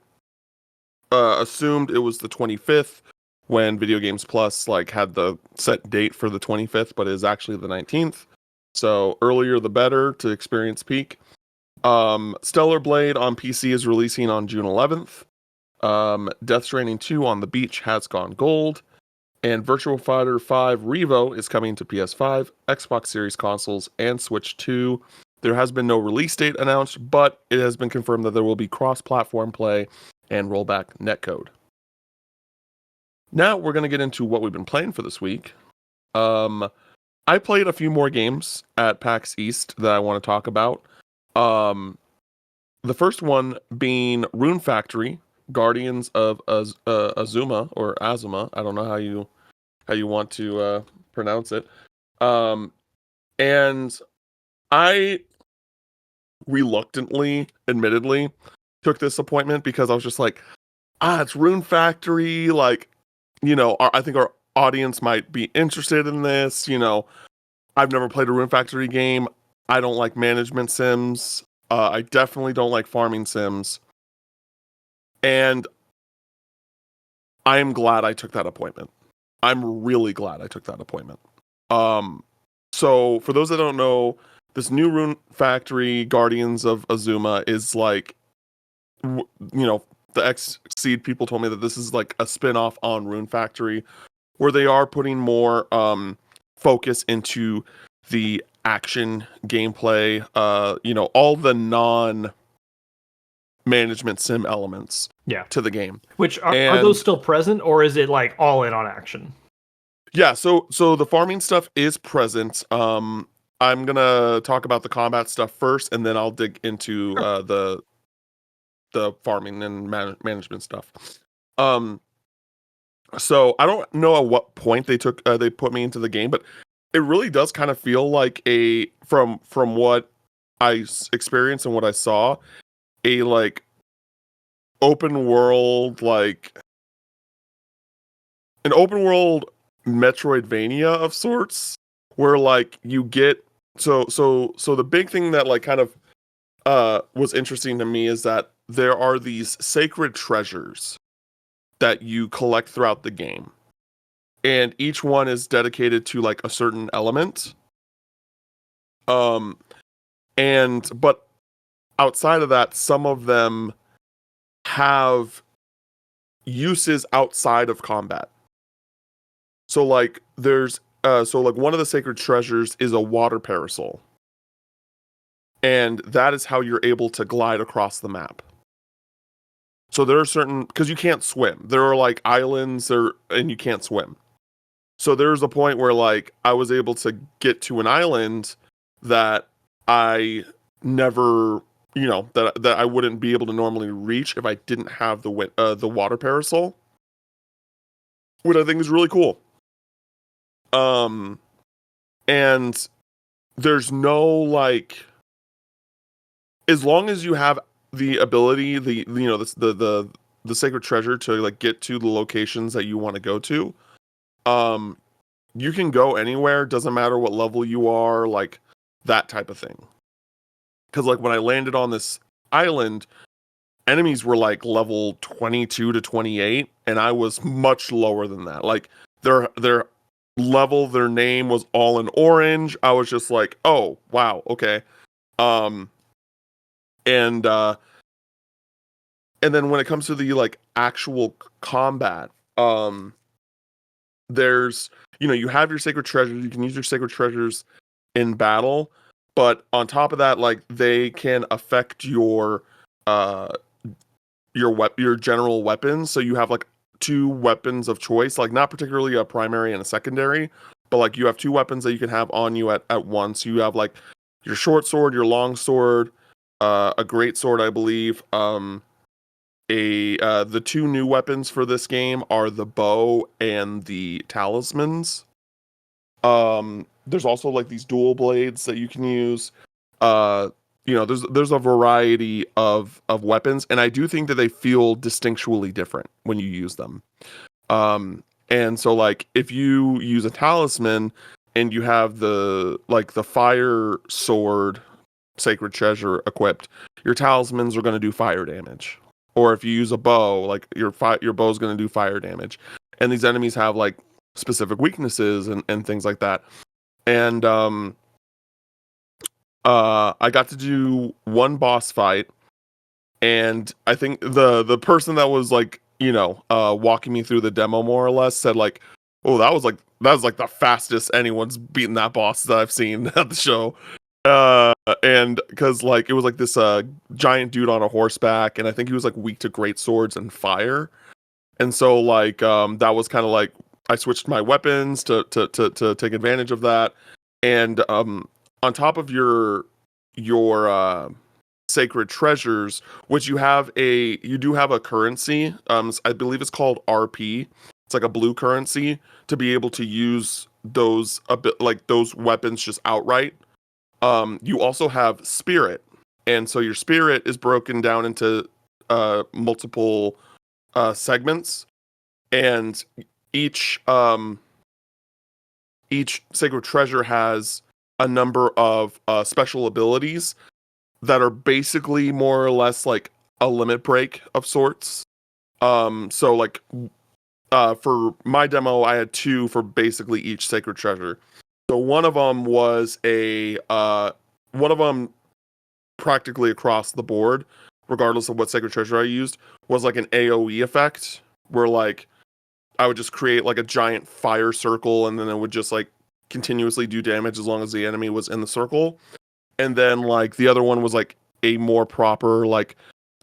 assumed it was the 25th when Video Games Plus like had the set date for the 25th, but it is actually the 19th. So earlier the better to experience peak. Stellar Blade on PC is releasing on June 11th. Death Stranding 2 on the Beach has gone gold. And Virtual Fighter 5 Revo is coming to PS5, Xbox Series consoles, and Switch 2. There has been no release date announced, but it has been confirmed that there will be cross-platform play and rollback netcode. Now we're going to get into what we've been playing for this week. I played a few more games at PAX East that I want to talk about. The first one being Rune Factory, Guardians of Azuma or Azuma. I don't know how you want to pronounce it. And I reluctantly, admittedly, took this appointment because I was just like, it's Rune Factory. Like, I think our audience might be interested in this. I've never played a Rune Factory game. I don't like management sims. I definitely don't like farming sims. And I am glad I took that appointment. I'm really glad I took that appointment. So for those that don't know, this new Rune Factory Guardians of Azuma is like, the X-Seed people told me that this is like a spin-off on Rune Factory, where they are putting more focus into the action gameplay, all the non-management sim elements Yeah. to the game. Which are And those still present, or is it like all in on action? yeah, so the farming stuff is present. I'm gonna talk about the combat stuff first, and then I'll dig into Sure. the farming and management stuff. So I don't know at what point they put me into the game, but it really does kind of feel like from what I experienced and what I saw, a like open world, like an open world Metroidvania of sorts, where like you get so the big thing that like kind of was interesting to me is that there are these sacred treasures that you collect throughout the game, and each one is dedicated to like a certain element. um but outside of that, some of them have uses outside of combat. So like there's so like one of the sacred treasures is a water parasol. And that is how you're able to glide across the map. So there are certain, because you can't swim. There are like islands there and you can't swim. So there's a point where like I was able to get to an island that I never, that I wouldn't be able to normally reach if I didn't have the water parasol, which I think is really cool. And there's no like, as long as you have the ability, the sacred treasure to like get to the locations that you want to go to, you can go anywhere. Doesn't matter what level you are, like that type of thing. Because like when I landed on this island, enemies were like level 22 to 28, and I was much lower than that. Like their level, their name was all in orange. I was just like, oh wow, okay. and then when it comes to the like actual combat, there's you have your sacred treasures. You can use your sacred treasures in battle, but on top of that, like they can affect uh your general weapons. So you have like two weapons of choice, like not particularly a primary and a secondary, but like you have two weapons that you can have on you at once. You have like your short sword, your long sword, a great sword, I believe. The two new weapons for this game are the bow and the talismans. There's also like these dual blades that you can use. Uh, there's a variety of weapons, and I do think that they feel distinctually different when you use them. And so like if you use a talisman and you have the fire sword sacred treasure equipped, your talismans are going to do fire damage. Or if you use a bow, like your bow is going to do fire damage. And these enemies have like specific weaknesses and things like that. And I got to do one boss fight, and I think the person that was like walking me through the demo more or less said like, oh, that was like the fastest anyone's beaten that boss that I've seen at the show. And because like it was like this giant dude on a horseback, and I think he was like weak to great swords and fire. And so like that was kind of like I switched my weapons to take advantage of that. And on top of your sacred treasures, which you do have a currency. I believe it's called RP. It's like a blue currency to be able to use those a bit like those weapons just outright. You also have spirit, and so your spirit is broken down into multiple segments, and each each sacred treasure has a number of special abilities that are basically more or less like a limit break of sorts. So like for my demo, I had two for basically each sacred treasure. So one of them was one of them practically across the board, regardless of what sacred treasure I used, was like an AoE effect where like I would just create like a giant fire circle, and then it would just like continuously do damage as long as the enemy was in the circle. And then like the other one was like a more proper like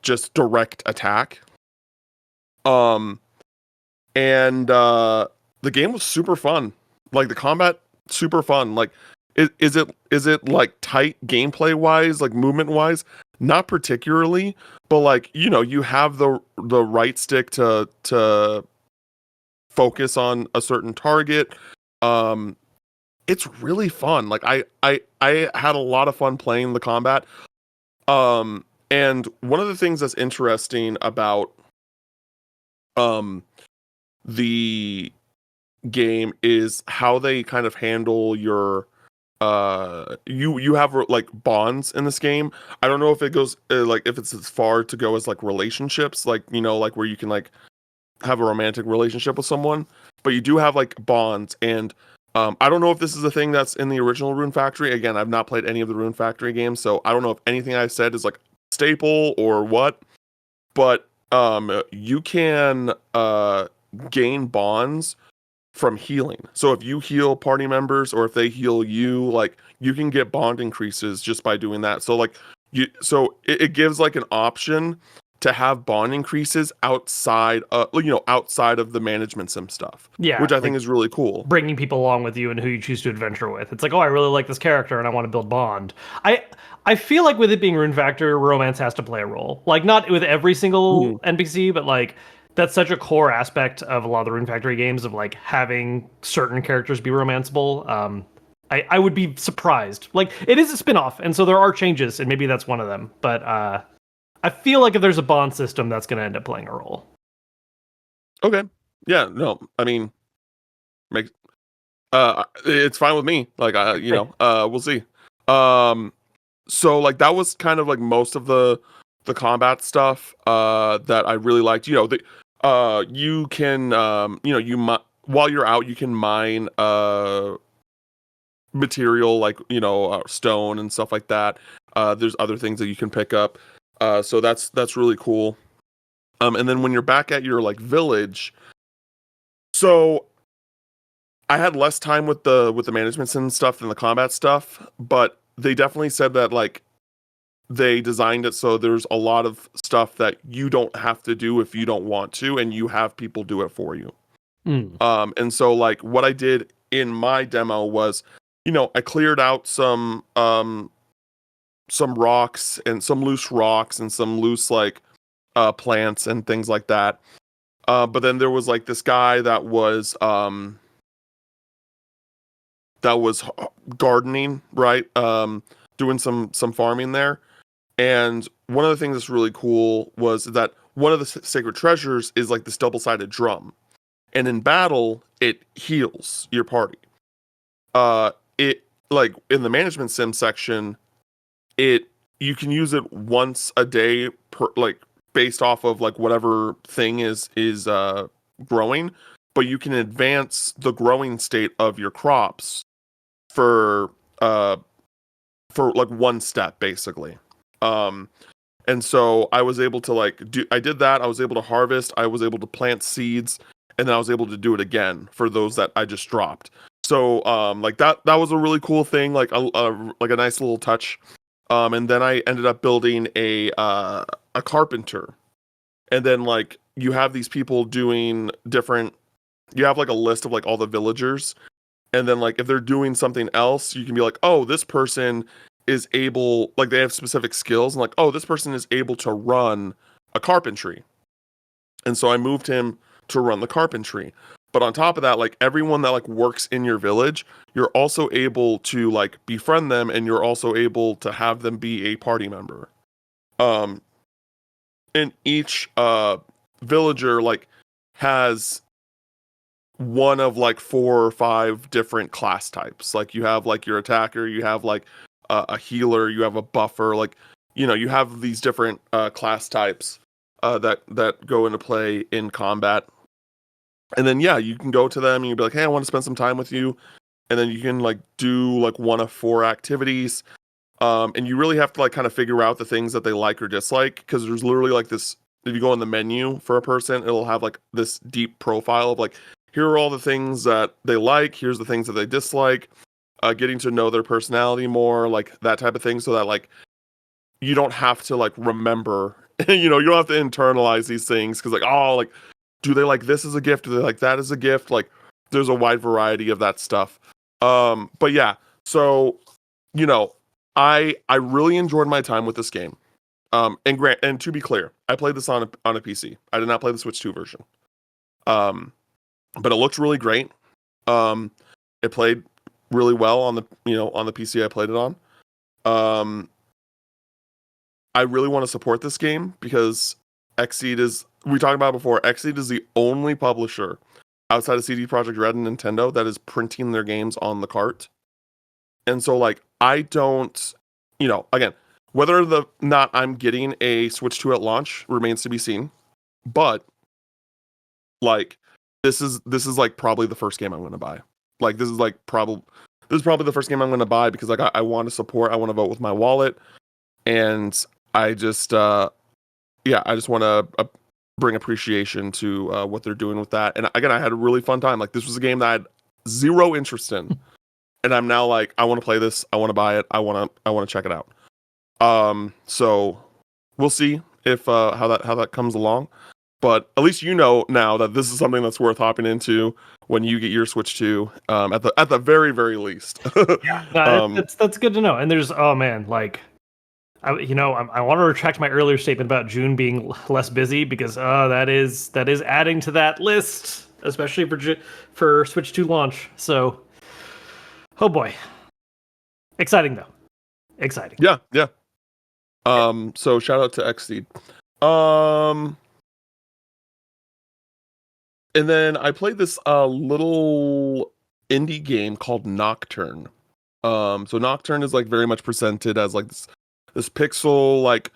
just direct attack. Um and the game was super fun. Like the combat super fun. Like is it like tight gameplay wise, like movement wise? Not particularly, but like you have the right stick to focus on a certain target. Um it's really fun. Like I had a lot of fun playing the combat. And one of the things that's interesting about um the game is how they kind of handle your you have like bonds in this game. I don't know if it goes like if it's as far to go as like relationships, like like where you can like have a romantic relationship with someone, but you do have like bonds. And I don't know if this is a thing that's in the original Rune Factory. Again, I've not played any of the Rune Factory games, so I don't know if anything I said is like staple or what. But you can gain bonds from healing. So if you heal party members or if they heal you, like you can get bond increases just by doing that. So like it gives like an option to have bond increases outside outside of the management sim stuff. Yeah, Which I like think is really cool. bringing people along with you and who you choose to adventure with. It's like, oh, I really like this character and I want to build bond. I feel like with it being Rune Factor, romance has to play a role. Like not with every single Mhm. NPC, but like that's such a core aspect of a lot of the Rune Factory games of like having certain characters be romanceable. I would be surprised. Like it is a spin-off, and so there are changes, and maybe that's one of them. But I feel like if there's a bond system, that's going to end up playing a role. Okay. Yeah, no. I mean, make it's fine with me. Like we'll see. Um so like that was kind of like most of the combat stuff that I really liked. You can while you're out you can mine material like stone and stuff like that, There's other things that you can pick up. So that's really cool. And then when you're back at your like village, so I had less time with the management and stuff than the combat stuff, but they definitely said that like they designed it so there's a lot of stuff that you don't have to do if you don't want to, and you have people do it for you. Mm. And so like what I did in my demo was, I cleared out some rocks and some loose rocks and some loose like plants and things like that. But then there was like this guy that was gardening, right? Doing some farming there. And one of the things that's really cool was that one of the sacred treasures is like this double-sided drum. And in battle, it heals your party. It like in the management sim section, you can use it once a day per like based off of like whatever thing is growing, but you can advance the growing state of your crops for uh for like one step basically. Um and so I was able to I did that. I was able to harvest, I was able to plant seeds, and then I was able to do it again for those that I just dropped. So like that was a really cool thing, like a nice little touch. And then I ended up building a carpenter. And then like you have these people doing different, you have like a list of like all the villagers, and then like if they're doing something else, you can be like, oh, this person is able, like they have specific skills, and like, oh, this person is able to run a carpentry. And so I moved him to run the carpentry. But on top of that, like everyone that like works in your village, you're also able to like befriend them, and you're also able to have them be a party member. Um and each villager like has one of like 4 or 5 different class types. Like you have like your attacker, you have like a healer, you have a buffer, like you have these different class types that go into play in combat. And then yeah, you can go to them and you'd be like, hey, I want to spend some time with you. And then you can like do like one of 4 activities. And you really have to like kind of figure out the things that they like or dislike, because there's literally like this, if you go in the menu for a person, it'll have like this deep profile of like, here are all the things that they like, here's the things that they dislike, getting to know their personality more, like that type of thing, so that like you don't have to like remember, you don't have to internalize these things, because like, oh, like, do they like this as a gift? Do they like that as a gift? Like, there's a wide variety of that stuff. But yeah, so you know, I really enjoyed my time with this game. And to be clear, I played this on a PC. I did not play the Switch 2 version. Um, but it looked really great. It played really well on the PC I played it on. Um, I really want to support this game because Xseed is, we talked about it before, Xseed is the only publisher outside of CD Projekt Red and Nintendo that is printing their games on the cart. And so like I don't, again, whether the not I'm getting a Switch 2 at launch remains to be seen. But like this is like probably the first game I'm going to buy. Like this is probably the first game I'm going to buy, because like I want to support, I want to vote with my wallet, and I just I just want to bring appreciation to what they're doing with that. And again, I had a really fun time. Like this was a game that I had zero interest in, and I'm now like, I want to play this, I want to buy it, I want to check it out. So we'll see if how that comes along. But at least now that this is something that's worth hopping into when you get your Switch 2, at the very very least. Yeah, no, that's good to know. And there's, oh man, like I want to retract my earlier statement about June being less busy, because that is adding to that list, especially for Switch 2 launch. So, oh boy, exciting though, exciting. Yeah, yeah. So shout out to Xseed. And then I played this little indie game called Nocturne. So Nocturne is like very much presented as like this pixel like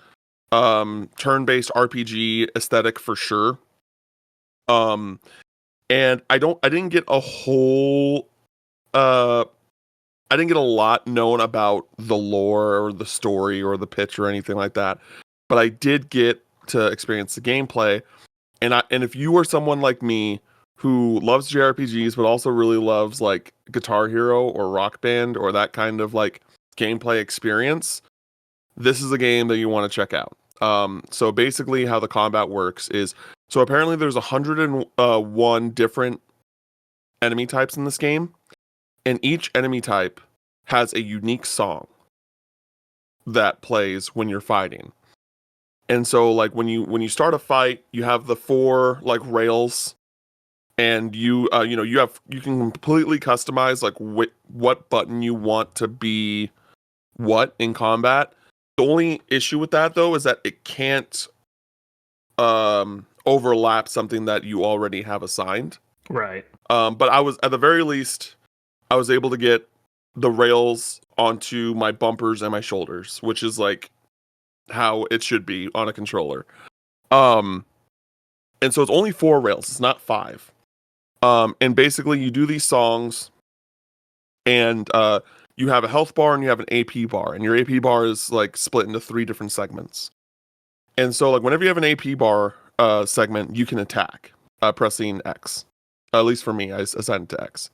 turn-based RPG aesthetic for sure. And I didn't get a whole I didn't get a lot known about the lore or the story or the pitch or anything like that, but I did get to experience the gameplay. And if you are someone like me who loves JRPGs but also really loves like Guitar Hero or Rock Band or that kind of like gameplay experience, this is a game that you want to check out. So basically how the combat works is, so apparently there's 101 different enemy types in this game, and each enemy type has a unique song that plays when you're fighting. And so like when you start a fight, you have the 4 like rails, and you can completely customize like what button you want to be what in combat. The only issue with that though is that it can't overlap something that you already have assigned. Right. But I was, at the very least, I was able to get the rails onto my bumpers and my shoulders, which is like how it should be on a controller. And so it's only 4 rails, it's not 5. And basically you do these songs, and you have a health bar and you have an AP bar, and your AP bar is like split into 3 different segments. And so like whenever you have an AP bar segment, you can attack pressing X. At least for me, I assigned it to X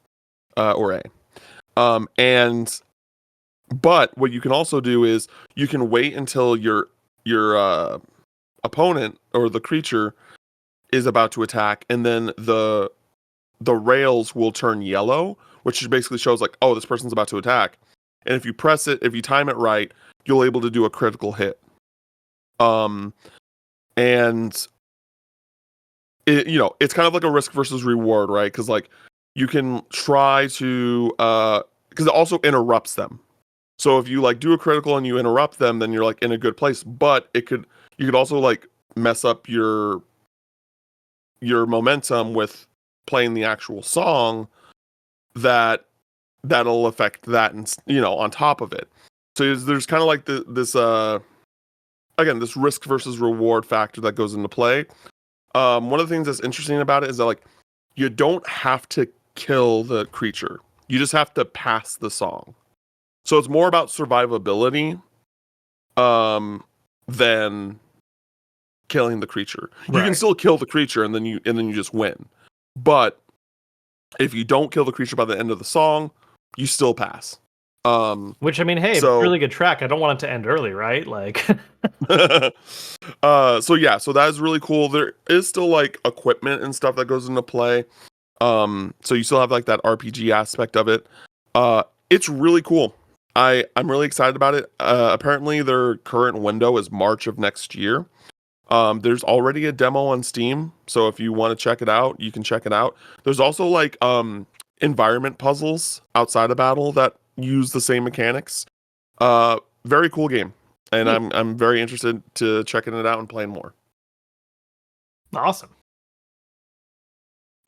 or A. But what you can also do is you can wait until your opponent or the creature is about to attack, and then the rails will turn yellow, which basically shows like, oh, this person's about to attack. And if you press it, if you time it right, you'll able to do a critical hit. And it's kind of like a risk versus reward, right? Because like you can try to because it also interrupts them. So if you like do a critical and you interrupt them, then you're like in a good place. But you could also like mess up your momentum with playing the actual song that'll affect that, and on top of it. So there's kind of like this risk versus reward factor that goes into play. One of the things that's interesting about it is that like you don't have to kill the creature. You just have to pass the song. So it's more about survivability than killing the creature. You can still kill the creature and then you just win. But if you don't kill the creature by the end of the song, you still pass. Which, I mean, hey, so, really good track. I don't want it to end early, right? Like so that is really cool. There is still like equipment and stuff that goes into play. So you still have like that RPG aspect of it. It's really cool. I'm really excited about it. Apparently their current window is March of next year. There's already a demo on Steam, so if you want to check it out, you can check it out. There's also like environment puzzles outside of battle that use the same mechanics. Very cool game, and I'm very interested to checking it out and playing more. Awesome.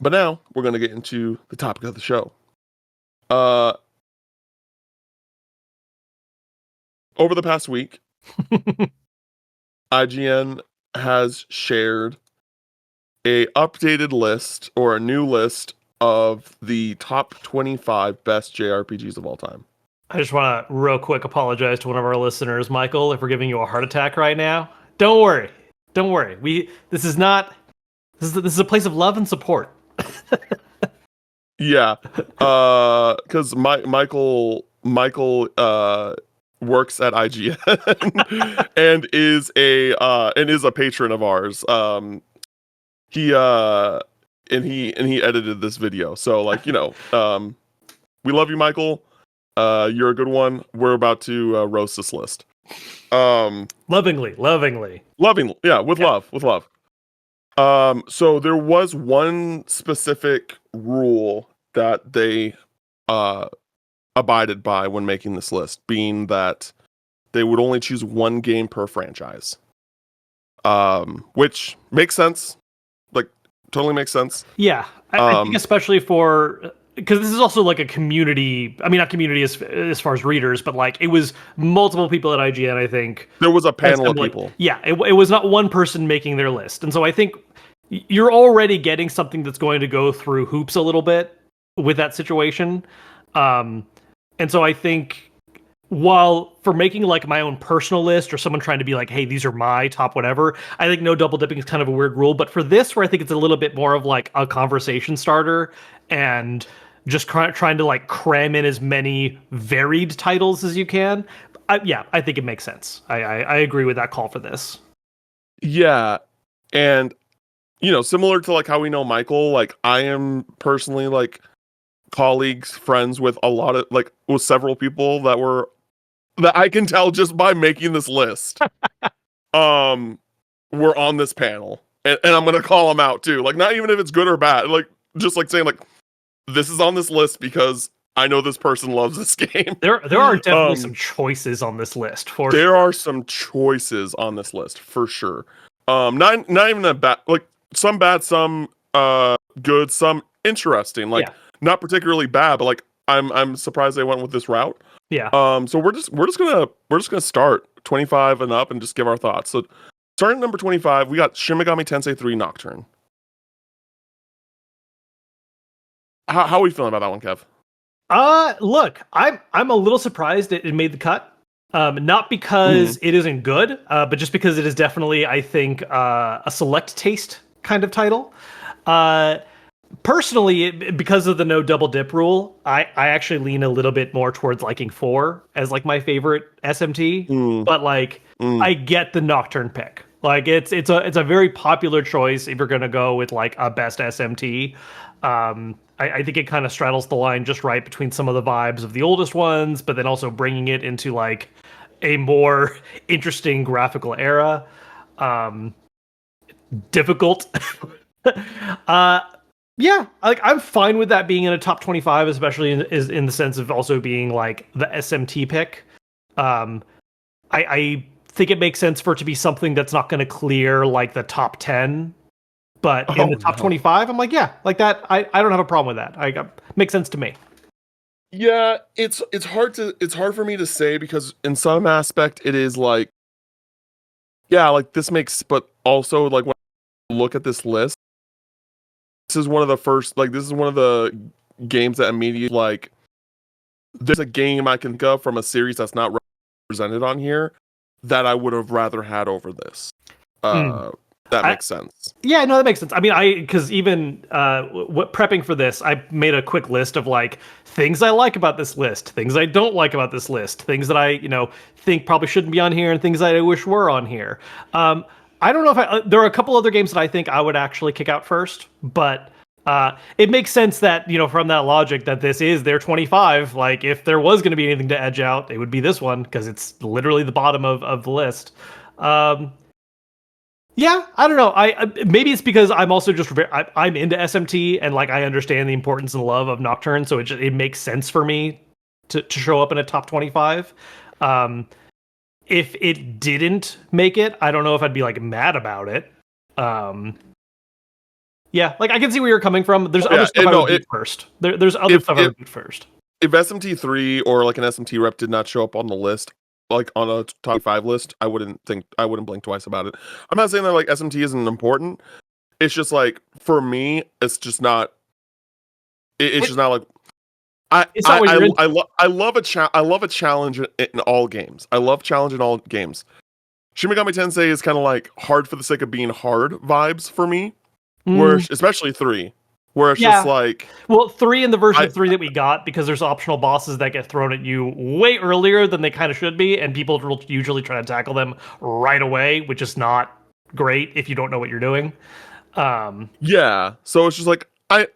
But now we're going to get into the topic of the show. Over the past week, IGN has shared a updated list or a new list of the top 25 best JRPGs of all time. I just want to real quick apologize to one of our listeners, Michael, if we're giving you a heart attack right now. Don't worry. This is a place of love and support. Yeah. Cuz Michael works at IGN and is a patron of ours. He edited this video. So like, we love you, Michael. You're a good one. We're about to roast this list. Lovingly. Yeah, with love. So there was one specific rule that they abided by when making this list, being that they would only choose one game per franchise. Which makes sense. Like, totally makes sense. Yeah, I think especially because this is also like a community. I mean, not community as far as readers, but like it was multiple people at IGN. I think there was a panel of people. Yeah, it was not one person making their list, and so I think you're already getting something that's going to go through hoops a little bit with that situation. And so I think while for making like my own personal list or someone trying to be like, hey, these are my top whatever, I think no double dipping is kind of a weird rule. But for this, where I think it's a little bit more of like a conversation starter and just trying to like cram in as many varied titles as you can, yeah, I think it makes sense. I agree with that call for this. Yeah, and similar to like how we know Michael, like I am personally like colleagues, friends with a lot of like with several people that I can tell just by making this list. We're on this panel, and I'm gonna call them out too. Like not even if it's good or bad, like just like saying like this is on this list because I know this person loves this game. There are definitely some choices on this list for there sure. are some choices on this list for sure. Not even a bad, like some bad, some good, some interesting. Like Yeah. not particularly bad, but like I'm surprised they went with this route. Yeah. So we're just gonna start 25 and up and just give our thoughts. So starting at number 25, we got Shin Megami Tensei 3 Nocturne. How are we feeling about that one, Kev? Look, I'm a little surprised it made the cut. Not because it isn't good, but just because it is definitely, I think, a select taste kind of title. Personally, because of the no double dip rule, I actually lean a little bit more towards liking 4 as like my favorite SMT. But like, I get the Nocturne pick. Like it's a very popular choice if you're gonna go with like a best SMT. I think it kind of straddles the line just right between some of the vibes of the oldest ones, but then also bringing it into like a more interesting graphical era. Difficult. uh, yeah, like I'm fine with that being in a top 25, especially in the sense of also being like the SMT pick. I think it makes sense for it to be something that's not going to clear like the top 10, but in the top 25, I'm like, yeah, like that. I don't have a problem with that. Makes sense to me. Yeah, it's hard for me to say because in some aspect it is like, yeah, like this makes, but also like when I look at this list, this is one of the games that immediately like there's a game I can think of from a series that's not represented on here that I would have rather had over this. That makes sense. Yeah, no, that makes sense. I mean, because even prepping for this, I made a quick list of like things I like about this list, things I don't like about this list, things that I think probably shouldn't be on here, and things that I wish were on here. I don't know if there are a couple other games that I think I would actually kick out first, but it makes sense that from that logic that this is their 25. Like if there was going to be anything to edge out, it would be this one because it's literally the bottom of the list. Yeah, I don't know. Maybe it's because I'm also just I'm into SMT and like I understand the importance and love of Nocturne, so it makes sense for me to show up in a top 25. If it didn't make it, I don't know if I'd be like mad about it. Yeah, like I can see where you're coming from. There's other stuff I would beat first. There's other stuff I would beat first. If SMT3 or like an SMT rep did not show up on the list, like on a top 5 list, I wouldn't blink twice about it. I'm not saying that like SMT isn't important. It's just like for me, it's just not. It's just not like I love a challenge in all games. I love challenge in all games. Shin Megami Tensei is kind of like hard for the sake of being hard vibes for me, where especially 3. Where it's just like... Well, 3 in the version of 3 that we got, because there's optional bosses that get thrown at you way earlier than they kind of should be, and people will usually try to tackle them right away, which is not great if you don't know what you're doing. Yeah, so it's just like, I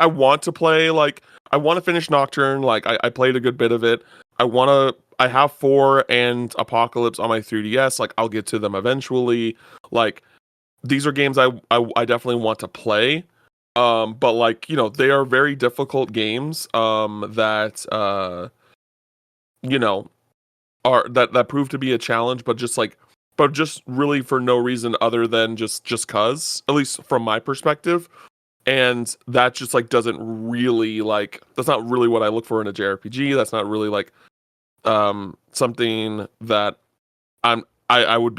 want to play, like, I want to finish Nocturne, like, I played a good bit of it. I have 4 and Apocalypse on my 3DS, like, I'll get to them eventually. Like, these are games I definitely want to play. But like, they are very difficult games that are that prove to be a challenge, but just really for no reason other than just cuz, at least from my perspective. And that just like doesn't really like, that's not really what I look for in a JRPG. That's not really like something that I'd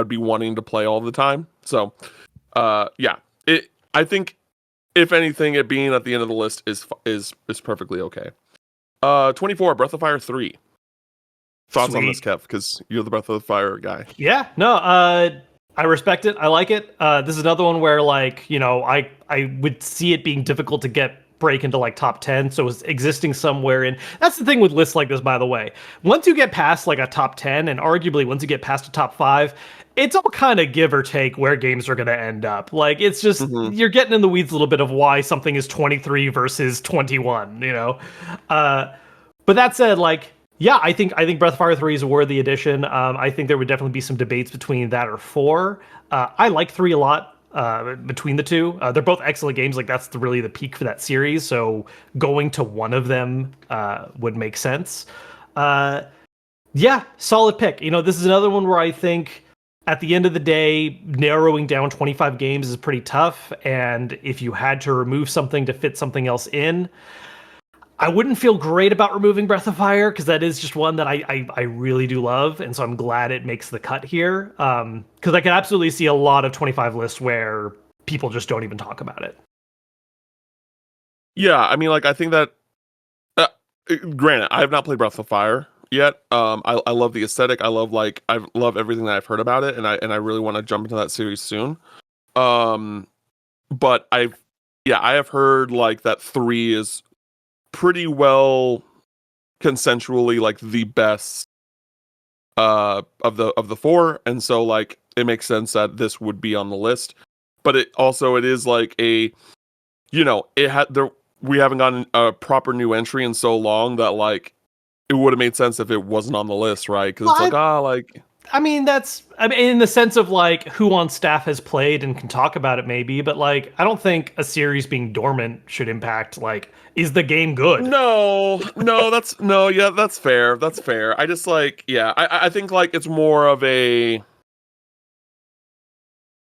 be wanting to play all the time. So yeah, I think if anything, it being at the end of the list is perfectly okay. 24, Breath of Fire 3. Thoughts on this, Sweet. Kev? Because you're the Breath of the Fire guy. Yeah, no, I respect it. I like it. This is another one where, like, I would see it being difficult to break into like top 10, so it's existing somewhere in. That's the thing with lists like this, by the way. Once you get past like a top 10, and arguably once you get past a top 5, it's all kind of give or take where games are going to end up. Like, it's just Mm-hmm. you're getting in the weeds a little bit of why something is 23 versus 21, but that said, like, yeah, I think Breath of Fire 3 is a worthy addition. I think there would definitely be some debates between that or 4. I like 3 a lot between the two. They're both excellent games. Like, that's really the peak for that series. So going to one of them would make sense. Yeah, solid pick. This is another one where I think at the end of the day, narrowing down 25 games is pretty tough. And if you had to remove something to fit something else in, I wouldn't feel great about removing Breath of Fire because that is just one that I really do love, and so I'm glad it makes the cut here. Because I can absolutely see a lot of 25 lists where people just don't even talk about it. Yeah, I mean, like, I think that. Granted, I have not played Breath of Fire yet. I love the aesthetic. I love everything that I've heard about it, and I really want to jump into that series soon. But I have heard like that 3 is pretty well consensually like the best of the 4, and so like it makes sense that this would be on the list. But it is like a, it had there we haven't gotten a proper new entry in so long that like it would have made sense if it wasn't on the list, right? Because it's like, I mean, in the sense of like who on staff has played and can talk about it, maybe. But like, I don't think a series being dormant should impact like, is the game good? No, that's fair. That's fair. I just like, yeah, I think like it's more of a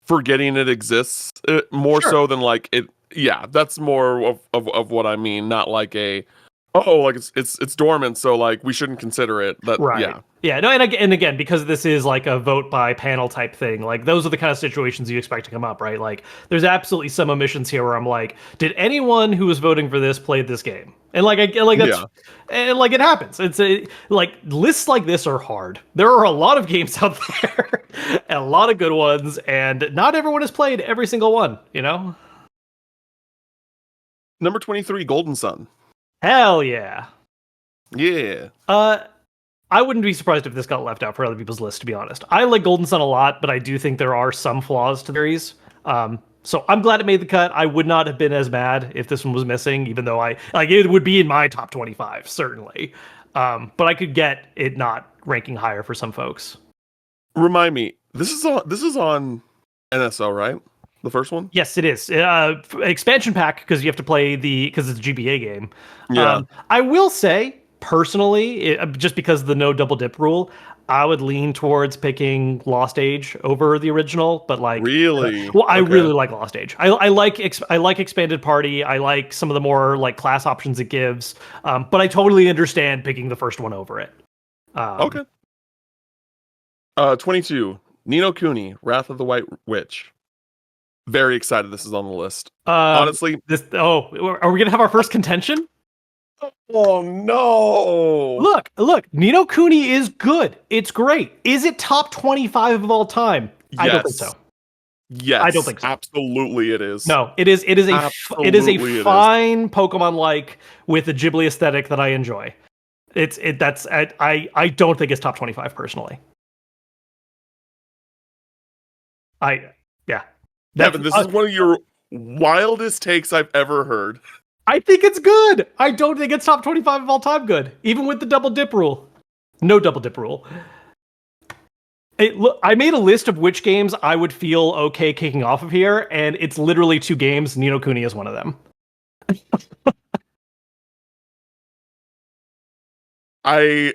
forgetting it exists more Sure. so than like it. Yeah, that's more of what I mean. Not like like it's dormant, so like we shouldn't consider it. Right. Yeah. Yeah. No, and again, because this is like a vote by panel type thing, like those are the kind of situations you expect to come up, right? Like, there's absolutely some omissions here where I'm like, did anyone who was voting for this play this game? And like, that's, Yeah. and like it happens. Like lists like this are hard. There are a lot of games out there, and a lot of good ones, and not everyone has played every single one. Number 23, Golden Sun. Hell yeah. Yeah. I wouldn't be surprised if this got left out for other people's list, to be honest. I like Golden Sun a lot, but I do think there are some flaws to the series. So I'm glad it made the cut. I would not have been as mad if this one was missing, even though it would be in my top 25, certainly. But I could get it not ranking higher for some folks. Remind me, this is on NSO, right? The first one? Yes, it is. Expansion pack, because you have to play because it's a GBA game. Yeah. I will say, personally, just because of the no double dip rule, I would lean towards picking Lost Age over the original. But like, Really? I Okay. really like Lost Age. I like Expanded Party. I like some of the more like class options it gives. But I totally understand picking the first one over it. Okay. 22, Ni no Kuni, Wrath of the White Witch. Very excited this is on the list. Honestly, are we gonna have our first contention? oh no! Look, Ni no Kuni is good. It's great. Is it top 25 of all time? Yes. I don't think so. Yes, I don't think so. Absolutely, it is. No, it is a fine Pokemon like with a Ghibli aesthetic that I enjoy. I don't think it's top 25 personally. Kevin, this is one of your wildest takes I've ever heard. I think it's good. I don't think it's top 25 of all time good, even with the double dip rule. No double dip rule. Look, I made a list of which games I would feel okay kicking off of here, and it's literally 2 games. Ni no Kuni is one of them. I'm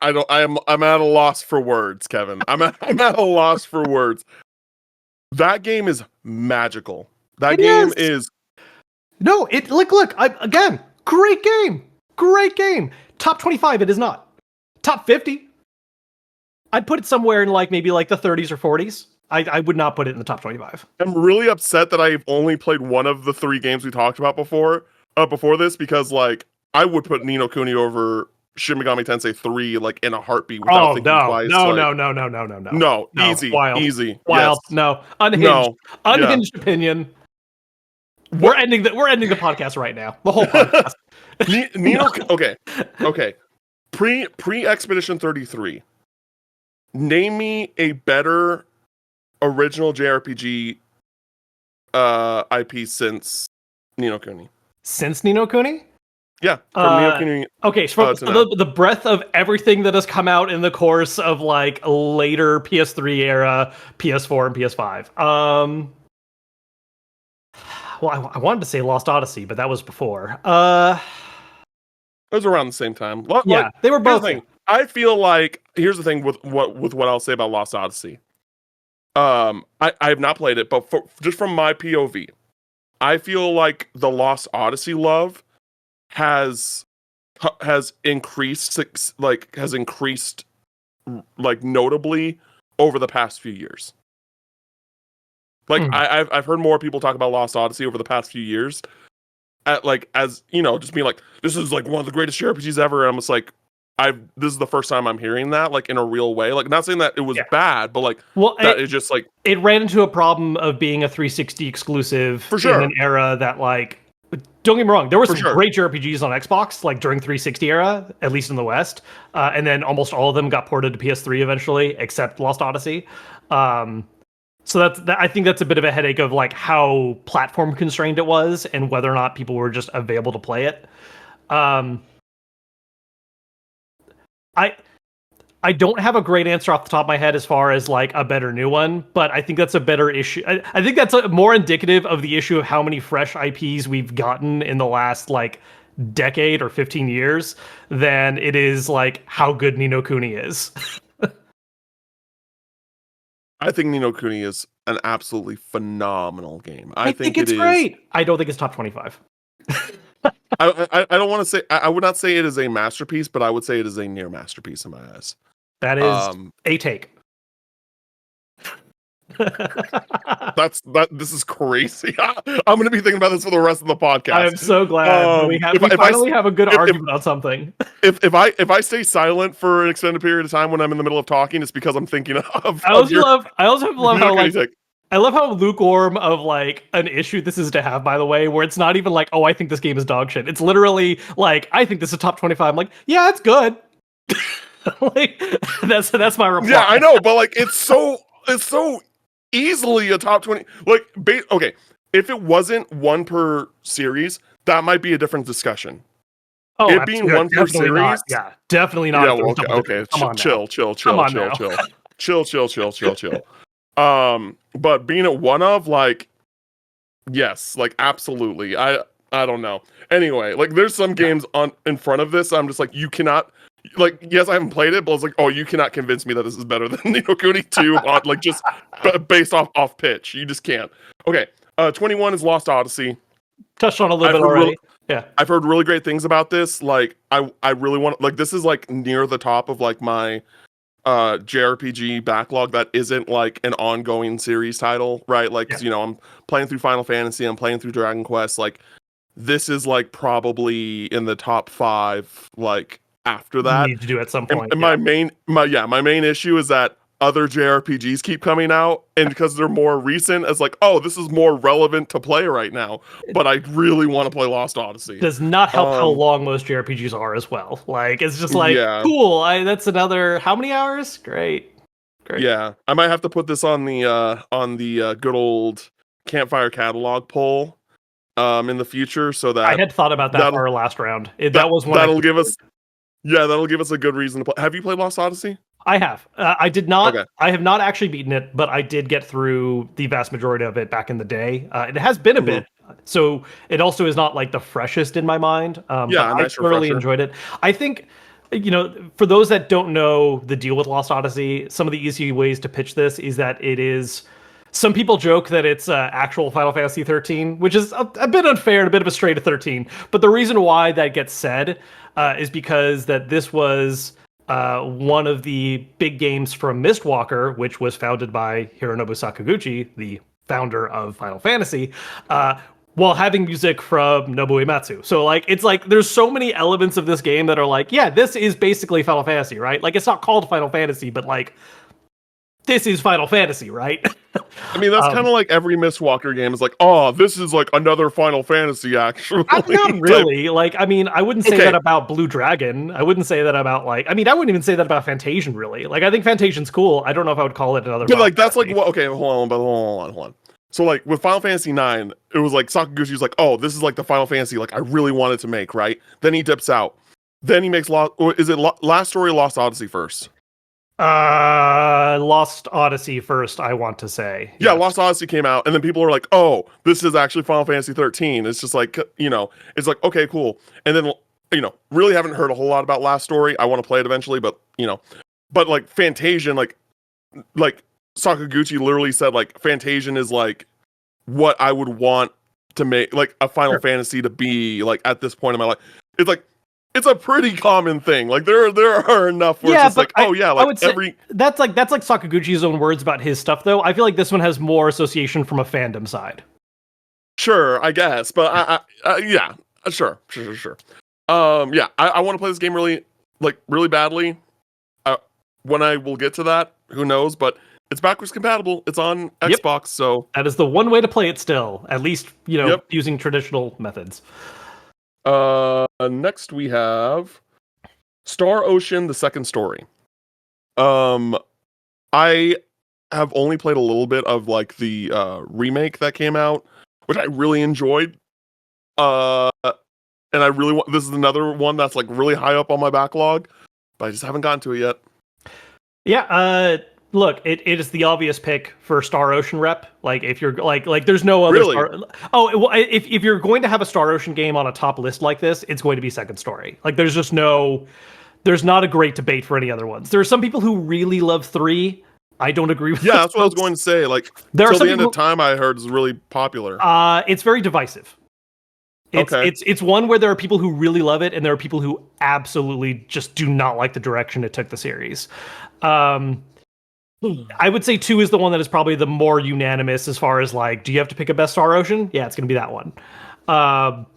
at a loss for words, Kevin. I'm at a loss for words. That game is magical. That game is. No, again, great game. Great game. Top 25, it is not. Top 50. I'd put it somewhere in like maybe like the 30s or 40s. I would not put it in the top 25. I'm really upset that I've only played one of the 3 games we talked about before, before this because like I would put Ni no Kuni over Shin Megami Tensei 3 like in a heartbeat without Oh thinking no, twice. no, Like no, no, no, no, no, no, no, no! easy, Wild, easy. Yes. wild. No, unhinged, No. Yeah. unhinged opinion. We're What ending the podcast right now. The whole podcast. Nino okay. Okay. Pre Expedition 33. Name me a better original JRPG IP since Ni no Kuni. Since Ni no Kuni? Yeah, from Ni no Kuni Okay, so to now. the breadth of everything that has come out in the course of like later PS3 era, PS4 and PS5. Well, I wanted to say Lost Odyssey, but that was before. It was around the same time. Yeah, they were Here's both. the thing. I feel like here's the thing with what I'll say about Lost Odyssey. I have not played it, but just from my POV, I feel like the Lost Odyssey love has increased like notably over the past few years. Like I've heard more people talk about Lost Odyssey over the past few years, as you know, just being like, this is like one of the greatest JRPGs ever. And I'm just like, this is the first time I'm hearing that like in a real way. Like not saying that it was bad, but like that is just like it ran into a problem of being a 360 exclusive for sure in an era that like. Don't get me wrong, there were some great JRPGs on Xbox, like during 360 era, at least in the West, and then almost all of them got ported to PS3 eventually, except Lost Odyssey. So I think that's a bit of a headache of like how platform constrained it was and whether or not people were just available to play it. I don't have a great answer off the top of my head as far as like a better new one, but I think that's a better issue. I think that's more indicative of the issue of how many fresh IPs we've gotten in the last like decade or 15 years than it is like how good Ni no Kuni is. I think Ni no Kuni is an absolutely phenomenal game. I think it's it is great. I don't think it's top 25. I don't want to say I would not say it is a masterpiece, but I would say it is a near masterpiece in my eyes. That is a take. This is crazy. I'm going to be thinking about this for the rest of the podcast. I am so glad we finally have a good argument on something. If I stay silent for an extended period of time when I'm in the middle of talking, it's because I'm thinking of. I also love how like take. I love how lukewarm of like an issue this is to have, by the way, where it's not even like, oh, I think this game is dog shit. It's literally like, I think this is top 25. I'm like, yeah, it's good. Like that's my reply. Yeah, I know, but like it's so easily a top 20. Like, okay, if it wasn't one per series, that might be a different discussion. Oh, it being one per series, definitely not. Yeah, well, okay. Chill. But being at one of, like, yes, like absolutely. I don't know. Anyway, like there's some games in front of this. I'm just like, you cannot. Like, yes, I haven't played it, but I was like, oh, you cannot convince me that this is better than Ni no Kuni 2 on like just based off pitch. You just can't. Okay, 21 is Lost Odyssey. Touched on a little bit already. Yeah, I've heard really great things about this. Like, I really want, like, this is like near the top of like my JRPG backlog that isn't like an ongoing series title, right? Like, 'cause, you know, I'm playing through Final Fantasy, I'm playing through Dragon Quest. Like, this is like probably in the top 5. Like after that, you need to do at some point. And my main issue is that other JRPGs keep coming out, and because they're more recent, it's like, oh, this is more relevant to play right now. But I really want to play Lost Odyssey. Does not help how long most JRPGs are as well. Like it's just like cool. That's another how many hours? Great. Yeah, I might have to put this on the good old Campfire catalog poll in the future, so that I had thought about that for our last round. That was one that'll give us a good reason to play. Have you played Lost Odyssey? I have. I did not. Okay. I have not actually beaten it, but I did get through the vast majority of it back in the day. It has been a bit, so it also is not like the freshest in my mind. But I thoroughly enjoyed it. I think, you know, for those that don't know the deal with Lost Odyssey, some of the easy ways to pitch this is that it is. Some people joke that it's actual Final Fantasy 13, which is a bit unfair and a bit of a stray to 13. But the reason why that gets said is because that this was one of the big games from Mistwalker, which was founded by Hironobu Sakaguchi, the founder of Final Fantasy, while having music from Nobuo Uematsu. So like it's like there's so many elements of this game that are like, yeah, this is basically Final Fantasy, right? Like it's not called Final Fantasy, but like this is Final Fantasy, right? I mean, that's kind of like every Mistwalker game is like, oh, this is like another Final Fantasy, actually. Not really. Like, I mean, I wouldn't say that about Blue Dragon. I wouldn't say that about like. I mean, I wouldn't even say that about Fantasian. Really, like, I think Fantasian's cool. I don't know if I would call it another. But like, that's like what? Okay, hold on. So like with Final Fantasy 9, it was like Sakaguchi's like, oh, this is like the Final Fantasy like I really wanted to make, right? Then he dips out. Then he makes Last Story, Lost Odyssey first? Lost Odyssey first, I want to say. Yeah, Lost Odyssey came out, and then people are like, oh, this is actually Final Fantasy 13. It's just like, it's like, okay, cool. And then, really haven't heard a whole lot about Last Story. I want to play it eventually, but like Fantasian, like Sakaguchi literally said, like, Fantasian is like what I would want to make, like, a Final Fantasy to be, like, at this point in my life. It's like, it's a pretty common thing. Like there are enough where it's just like, oh yeah, like I would say that's like Sakaguchi's own words about his stuff though. I feel like this one has more association from a fandom side. Sure, I guess, but yeah, sure. Yeah, I want to play this game really badly. When I will get to that, who knows? But it's backwards compatible. It's on Xbox, so that is the one way to play it still. At least using traditional methods. Next we have Star Ocean: The Second Story. I have only played a little bit of like the remake that came out, which I really enjoyed. And I really want. This is another one that's like really high up on my backlog, but I just haven't gotten to it yet. Yeah. Look, it is the obvious pick for Star Ocean rep. Like if you're like there's no other if you're going to have a Star Ocean game on a top list like this, it's going to be Second Story. Like there's not a great debate for any other ones. There are some people who really love 3. I don't agree with. Yeah, that's what I was going to say. Like till the end of time, I heard is really popular. It's very divisive. It's one where there are people who really love it, and there are people who absolutely just do not like the direction it took the series. I would say 2 is the one that is probably the more unanimous as far as like, do you have to pick a best Star Ocean? Yeah, it's going to be that one. I'm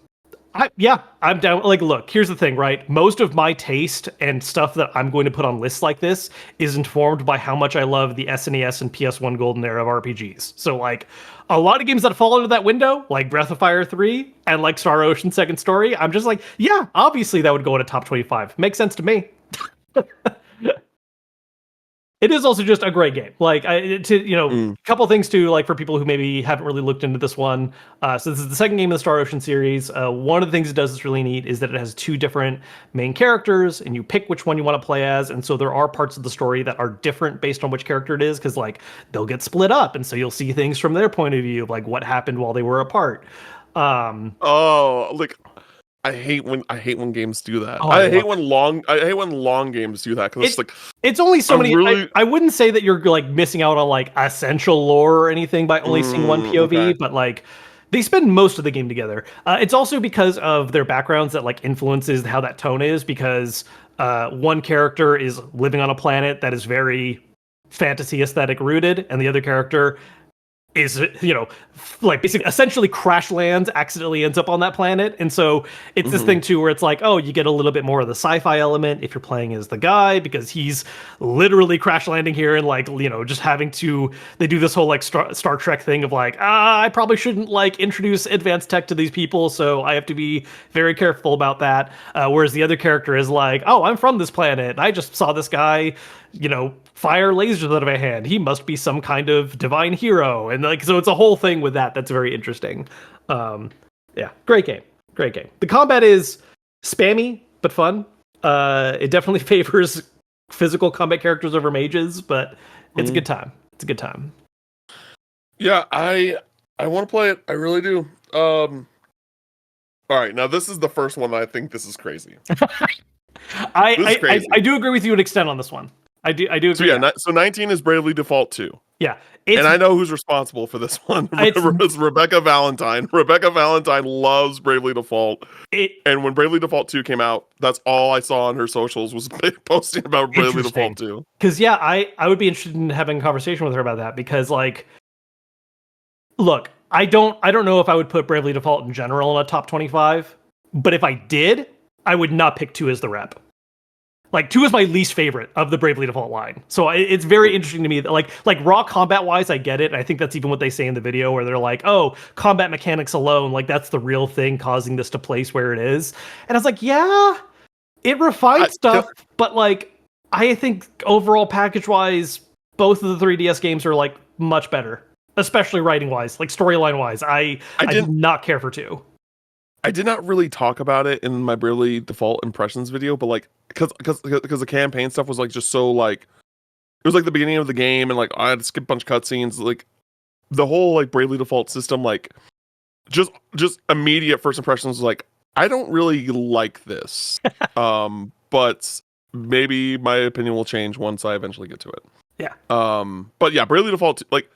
down. Like, look, here's the thing, right? Most of my taste and stuff that I'm going to put on lists like this is informed by how much I love the SNES and PS1 golden era of RPGs. So like a lot of games that fall into that window, like Breath of Fire 3 and like Star Ocean Second Story, I'm just like, yeah, obviously that would go in a top 25. Makes sense to me. It is also just a great game. Like, a couple things too, like for people who maybe haven't really looked into this one. So this is the second game in the Star Ocean series. One of the things it does that's really neat is that it has 2 different main characters, and you pick which one you want to play as. And so there are parts of the story that are different based on which character it is, because like they'll get split up, and so you'll see things from their point of view, like what happened while they were apart. I hate when games do that. I hate when long games do that, because it's only so many. Really... I wouldn't say that you're like missing out on like essential lore or anything by only seeing one POV, but like they spend most of the game together. It's also because of their backgrounds that like influences how that tone is, because one character is living on a planet that is very fantasy aesthetic rooted, and the other character is, like basically essentially crash lands, accidentally ends up on that planet. And so it's this thing too where it's like, oh, you get a little bit more of the sci-fi element if you're playing as the guy, because he's literally crash landing here and like, just having to, they do this whole like Star Trek thing of like, I probably shouldn't like introduce advanced tech to these people, so I have to be very careful about that. Whereas the other character is like, oh, I'm from this planet. I just saw this guy, fire lasers out of a hand. He must be some kind of divine hero. And like, so it's a whole thing with that's very interesting. Yeah, great game. The combat is spammy, but fun. It definitely favors physical combat characters over mages, but it's a good time. Yeah, I want to play it. I really do. All right, now this is the first one that I think this is crazy. I do agree with you to an extent on this one. I do agree. So yeah, so 19 is Bravely Default 2. Yeah. And I know who's responsible for this one. It's Rebecca Valentine. Rebecca Valentine loves Bravely Default. And when Bravely Default 2 came out, that's all I saw on her socials was posting about Bravely Default 2. Because yeah, I would be interested in having a conversation with her about that, because like, look, I don't know if I would put Bravely Default in general in a top 25, but if I did, I would not pick 2 as the rep. Like 2 is my least favorite of the Bravely Default line. So it's very interesting to me that like raw combat wise, I get it. And I think that's even what they say in the video where they're like, oh, combat mechanics alone, like that's the real thing causing this to place where it is. And I was like, yeah, it refined stuff, but like I think overall package wise, both of the 3DS games are like much better, especially writing wise, like storyline wise. I did not care for 2. I did not really talk about it in my Bravely Default impressions video, but like because the campaign stuff was like just so like it was like the beginning of the game and like I had to skip a bunch of cutscenes. Like the whole like Bravely Default system, like just immediate first impressions was like I don't really like this. But maybe my opinion will change once I eventually get to it. Yeah. But yeah, Bravely Default like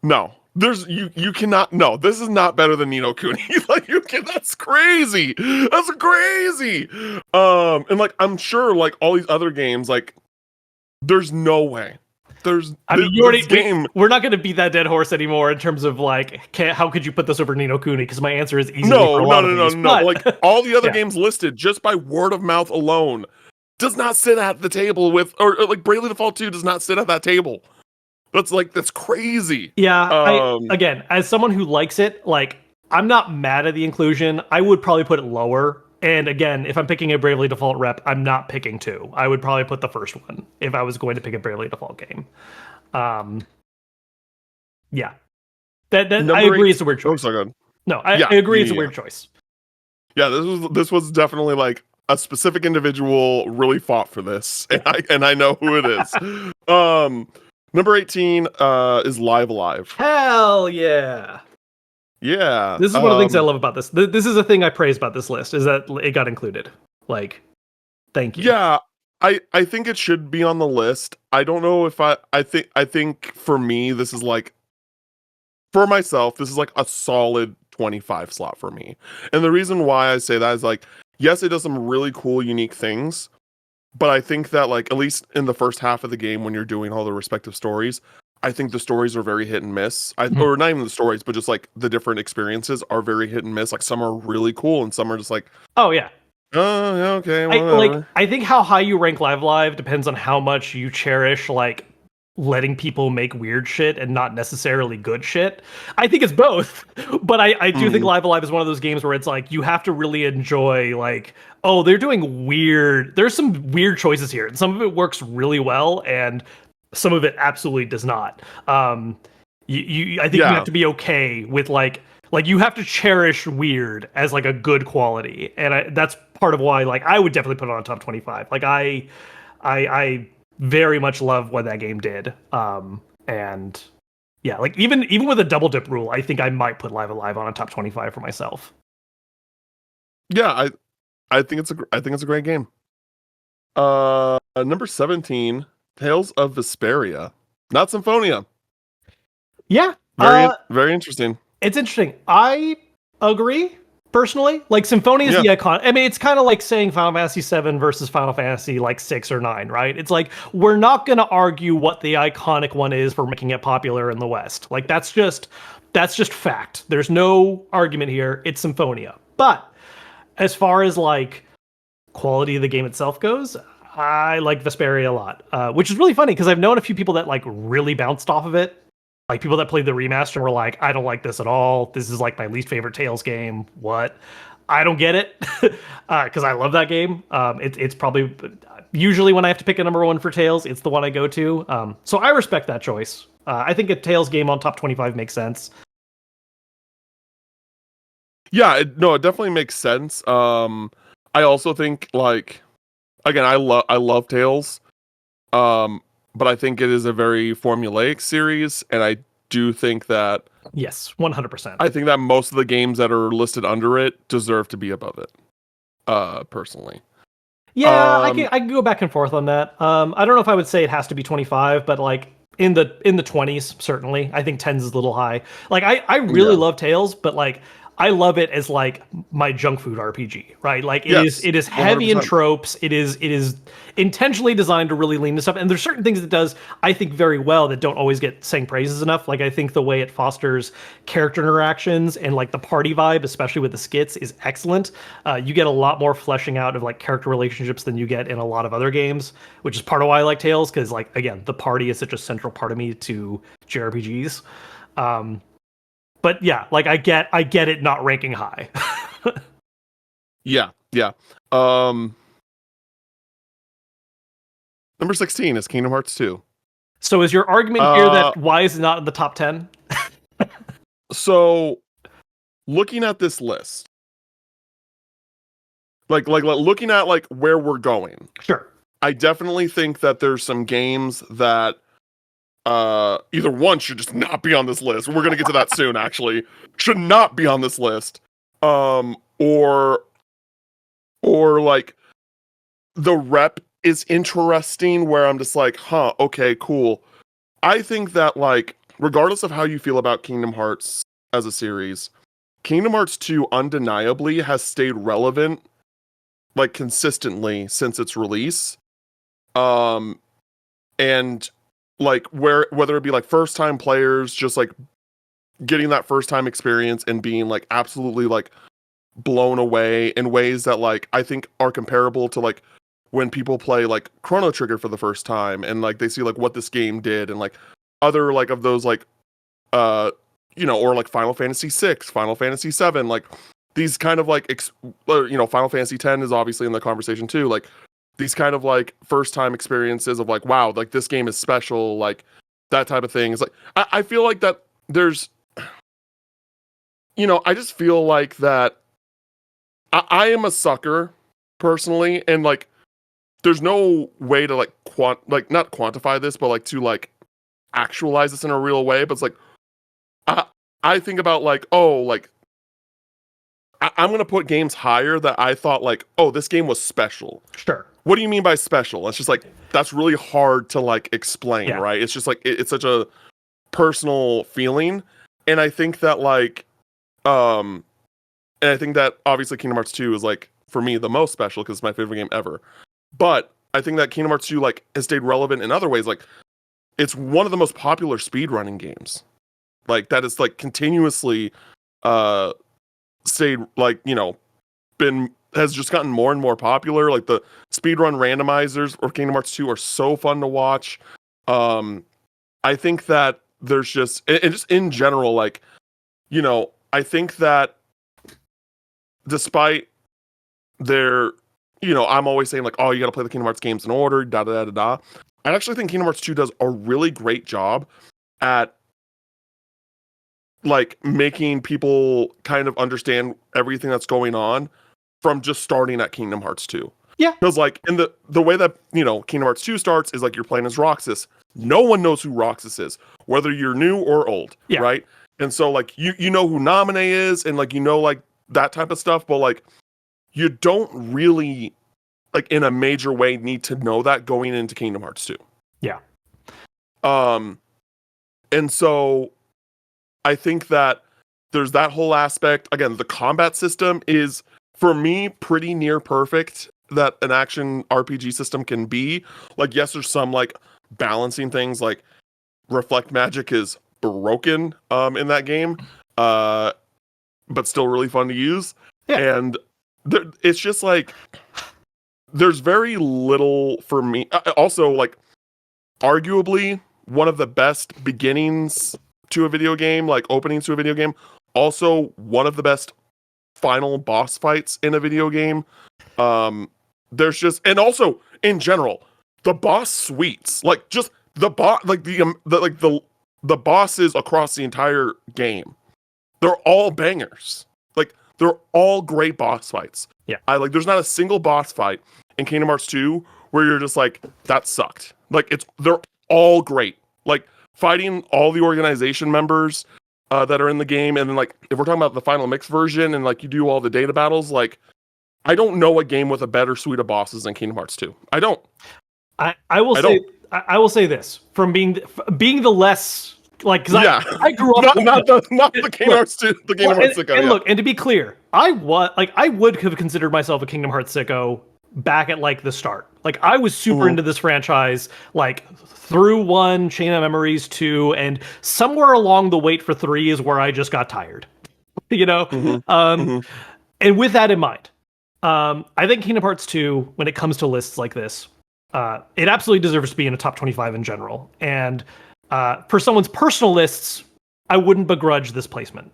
no. There's you cannot no, this is not better than Ni no Kuni. Like that's crazy. That's crazy. And like I'm sure like all these other games, like there's no way. We're not going to beat that dead horse anymore in terms of like how could you put this over Ni no Kuni? Because my answer is easy. No. Like all the other games listed just by word of mouth alone does not sit at the table with or like Bravely Default 2 does not sit at that table. That's crazy. Yeah. Again, as someone who likes it, like I'm not mad at the inclusion. I would probably put it lower. And again, if I'm picking a Bravely Default rep, I'm not picking 2. I would probably put the first one if I was going to pick a Bravely Default game. Yeah. That I agree it's a weird choice. Oh, so good. No, I agree it's a weird choice. Yeah, this was definitely like a specific individual really fought for this, and I know who it is. Number 18 is Live Alive. Hell yeah. Yeah. This is one of the things I love about this. This is a thing I praise about this list, is that it got included. Like, thank you. Yeah, I think it should be on the list. I don't know if I think for me, this is like, for myself, this is like a solid 25 slot for me. And the reason why I say that is like, yes, it does some really cool, unique things. But I think that, like, at least in the first half of the game, when you're doing all the respective stories, I think the stories are very hit and miss. Or not even the stories, but just like the different experiences are very hit and miss. Like some are really cool, and some are just like, oh yeah, yeah, okay, whatever. I think how high you rank Live depends on how much you cherish like letting people make weird shit and not necessarily good shit. I think it's both, but I do think Live Alive is one of those games where it's like you have to really enjoy like, oh, they're doing weird. There's some weird choices here, and some of it works really well, and some of it absolutely does not. I think you have to be okay with like you have to cherish weird as like a good quality, and that's part of why like I would definitely put it on top 25. Like I very much love what that game did. And yeah, like even with a double dip rule, I think I might put Live Alive on a top 25 for myself. Yeah, I think it's a great game. Number 17, Tales of Vesperia, not Symphonia. Yeah, very interesting. It's interesting. I agree. Personally, like Symphonia is the icon. I mean, it's kind of like saying Final Fantasy 7 versus Final Fantasy like 6 or 9, right? It's like we're not going to argue what the iconic one is for making it popular in the West. Like that's just fact. There's no argument here. It's Symphonia. But as far as like quality of the game itself goes, I like Vesperia a lot, which is really funny because I've known a few people that like really bounced off of it. Like people that played the remaster were like, I don't like this at all. This is like my least favorite Tales game. What? I don't get it because I love that game. It's probably usually when I have to pick a number one for Tales, it's the one I go to. So I respect that choice. I think a Tales game on top 25 makes sense. Yeah, it definitely makes sense. I also think like, again, I love Tales. But I think it is a very formulaic series, and I do think that... Yes, 100%. I think that most of the games that are listed under it deserve to be above it, personally. Yeah, I can go back and forth on that. I don't know if I would say it has to be 25, but like in the 20s, certainly. I think 10s is a little high. Like I really love Tales, but like I love it as like my junk food RPG, right? Like Yes, it is heavy in 100%. tropes. It is intentionally designed to really lean to stuff. And there's certain things it does, I think, very well that don't always get sang praises enough. Like I think the way it fosters character interactions and like the party vibe, especially with the skits, is excellent. You get a lot more fleshing out of like character relationships than you get in a lot of other games, which is part of why I like Tales, because like again, the party is such a central part of me to JRPGs. But yeah, like I get it not ranking high. Yeah. Number 16 is Kingdom Hearts 2. So is your argument here that why is it not in the top 10? So looking at this list, like looking at like where we're going, Sure. I definitely think that there's some games that either one should just not be on this list. We're gonna get to that soon, actually. Should not be on this list. Or like the rep is interesting where I'm just like, huh, okay, cool. I think that like, regardless of how you feel about Kingdom Hearts as a series, Kingdom Hearts 2 undeniably has stayed relevant like consistently since its release. And like whether it be like first time players just like getting that first time experience and being like absolutely like blown away in ways that like I think are comparable to like when people play like Chrono Trigger for the first time and like they see like what this game did and like other like of those like or like Final Fantasy 6, Final Fantasy 7, like these kind of like Final Fantasy 10 is obviously in the conversation too, like these kind of like first time experiences of like, wow, like this game is special, like that type of thing. It's like I feel like that there's I just feel like that I am a sucker personally, and like there's no way to like not quantify this, but like to like actualize this in a real way. But it's like I think about like, oh, like I'm gonna put games higher that I thought like, oh, this game was special. Sure. What do you mean by special? It's just like that's really hard to like explain, Yeah. right? It's just like it's such a personal feeling, and I think that like, and I think that obviously Kingdom Hearts 2 is like for me the most special because it's my favorite game ever. But I think that Kingdom Hearts 2 like has stayed relevant in other ways. Like it's one of the most popular speedrunning games. Like that is like continuously stayed like, has just gotten more and more popular. Like the speedrun randomizers for Kingdom Hearts 2 are so fun to watch. I think that there's just and just in general, like, I think that despite their, I'm always saying like, oh, you got to play the Kingdom Hearts games in order, da da da da da. I actually think Kingdom Hearts 2 does a really great job at like making people kind of understand everything that's going on from just starting at Kingdom Hearts 2. Yeah. Because like in the way that, Kingdom Hearts 2 starts is like you're playing as Roxas. No one knows who Roxas is, whether you're new or old, Yeah. right? And so like you know who Naminé is and like like that type of stuff, but like you don't really like in a major way need to know that going into Kingdom Hearts 2. Yeah. And so I think that there's that whole aspect. Again, the combat system is for me pretty near perfect that an action RPG system can be. Like, yes, there's some like balancing things, like reflect magic is broken in that game, but still really fun to use. Yeah. And it's just like there's very little for me. Also, like arguably one of the best beginnings to a video game, like openings to a video game. Also, one of the best final boss fights in a video game. There's just, and also in general, the boss suites, like just the boss, like the bosses across the entire game, they're all bangers. Like they're all great boss fights. Yeah, there's not a single boss fight in Kingdom Hearts 2 where you're just like that sucked. Like they're all great. Like fighting all the organization members that are in the game, and then like if we're talking about the final mix version and like you do all the data battles, like I don't know a game with a better suite of bosses than Kingdom Hearts 2. I don't. I will say this from being the less Like, because Yeah, I grew up not the Kingdom Hearts 2, the Kingdom Hearts sicko. And look, and to be clear, I would have considered myself a Kingdom Hearts sicko back at like the start. Like, I was super into this franchise, like through 1, Chain of Memories 2, and somewhere along the wait for 3 is where I just got tired. You know, and with that in mind, I think Kingdom Hearts 2, when it comes to lists like this, it absolutely deserves to be in a top 25 in general. And for someone's personal lists, I wouldn't begrudge this placement.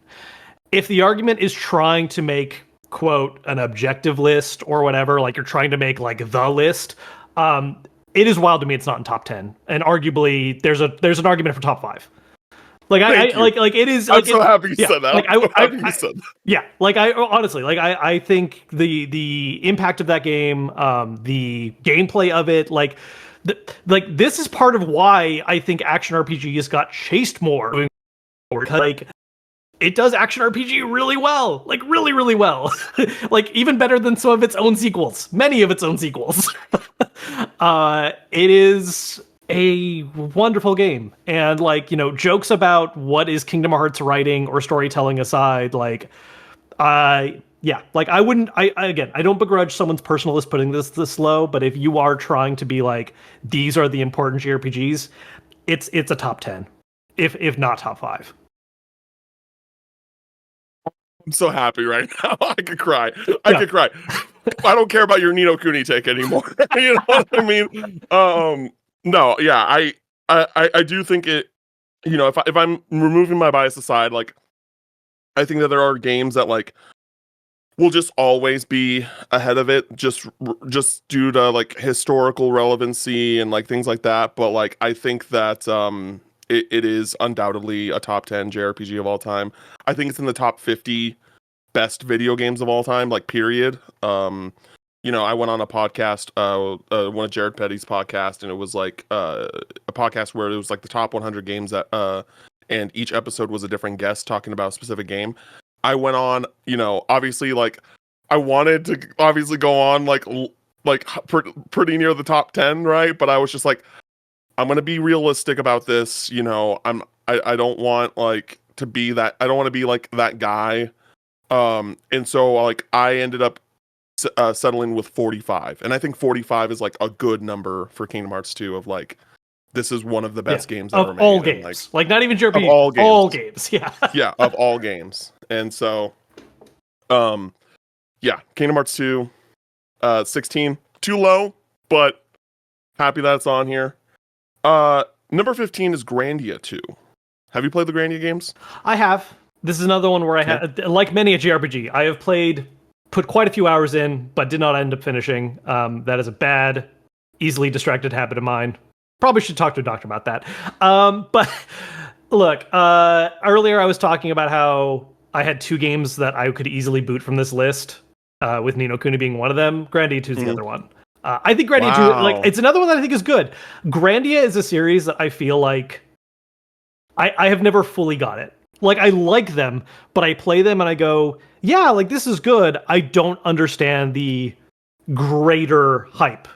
If the argument is trying to make, quote, an objective list or whatever, like you're trying to make like the list, it is wild to me it's not in top 10. And arguably, there's an argument for top 5. Like like it is. I'm so happy you said that. Like you said that. Yeah, like I honestly, like I think the impact of that game, the gameplay of it, like this is part of why I think action RPGs got chased more. Like, it does action RPG really well, like really well, like even better than some of its own sequels, many of its own sequels. It is a wonderful game, and like, you know, jokes about what is Kingdom Hearts writing or storytelling aside, like yeah, like I wouldn't, again, I don't begrudge someone's personal list putting this low, but if you are trying to be like, these are the important JRPGs, it's a top 10, if not top 5. I'm so happy right now. I could cry. I don't care about your Nino Kuni take anymore. You know what I mean? No, yeah, I do think it. You know, if I'm removing my bias aside, like, I think that there are games that like will just always be ahead of it, just due to like historical relevancy and like things like that. But like, I think that it is undoubtedly a top 10 JRPG of all time. I think it's in the top 50 best video games of all time, like, period. You know, I went on a podcast, one of Jared Petty's podcast, and it was like a podcast where it was like the top 100 games that, and each episode was a different guest talking about a specific game. I went on, you know, obviously, like, I wanted to obviously go on like pretty near the top 10, right? But I was just like, I'm gonna be realistic about this. You know, I don't want like to be that. I don't want to be like that guy. And so like I ended up settling with 45, and I think 45 is like a good number for Kingdom Hearts 2. Of like, this is one of the best games ever of made. All games, like not even JRPG, of all games. Yeah. Yeah, of all games. And so, yeah, Kingdom Hearts 2, 16, too low, but happy that it's on here. Number 15 is Grandia 2. Have you played the Grandia games? I have. This is another one where I had, like many a JRPG, I have put quite a few hours in, but did not end up finishing. That is a bad, easily distracted habit of mine. Probably should talk to a doctor about that. But look, earlier I was talking about how I had 2 games that I could easily boot from this list, with Ni no Kuni being one of them. Grandia 2 is the other one. I think Grandia 2, like, it's another one that I think is good. Grandia is a series that I feel like I have never fully got it. Like, I like them, but I play them and I go, yeah, like, this is good. I don't understand the greater hype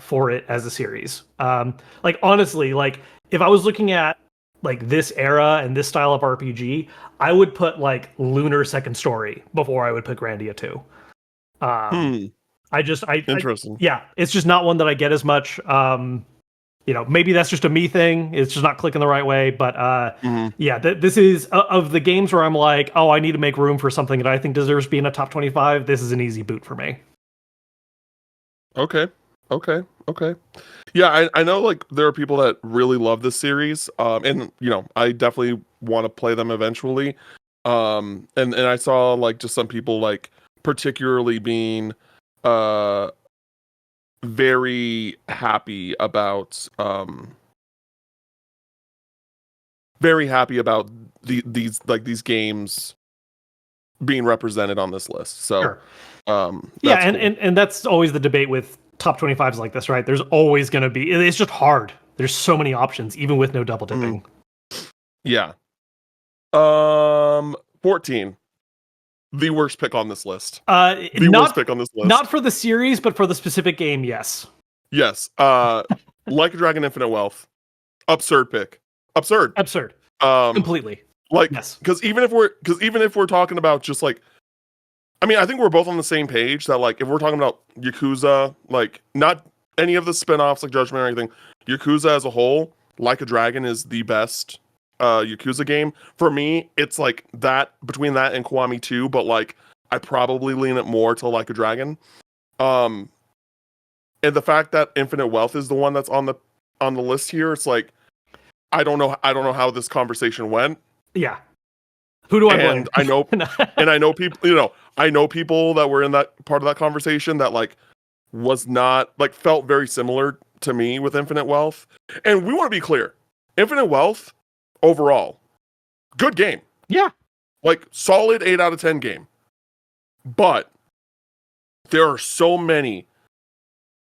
for it as a series. Like, honestly, like, if I was looking at like this era and this style of RPG, I would put like Lunar Second Story before I would put Grandia 2. Interesting. Yeah, it's just not one that I get as much. You know, maybe that's just a me thing. It's just not clicking the right way. But yeah, this is of the games where I'm like, oh, I need to make room for something that I think deserves to be in a top 25. This is an easy boot for me. Okay. Yeah, I know like there are people that really love this series. And you know, I definitely want to play them eventually. And I saw like just some people like particularly being very happy about these games being represented on this list. So sure. Yeah, cool. and that's always the debate with top 25s like this, right? There's always going to be, it's just hard. There's so many options, even with no double dipping. Yeah. 14. The worst pick on this list. Worst pick on this list. Not for the series, but for the specific game, yes. Yes. Like a Dragon Infinite Wealth. Absurd pick. Absurd. Completely. Like, Yes. because even if we're talking about just like, I mean, I think we're both on the same page that like if we're talking about Yakuza, like not any of the spin-offs like Judgment or anything, Yakuza as a whole, Like a Dragon is the best Yakuza game. For me, it's like that between that and Kiwami 2, but like I probably lean it more to Like a Dragon. Um and the fact that Infinite Wealth is the one that's on the list here, it's like I don't know how this conversation went. Yeah. Who do I blame? And I know people, I know people that were in that part of that conversation that like was not like felt very similar to me with Infinite Wealth. And we want to be clear. Infinite Wealth overall, good game. Yeah. Like solid 8 out of 10 game. But there are so many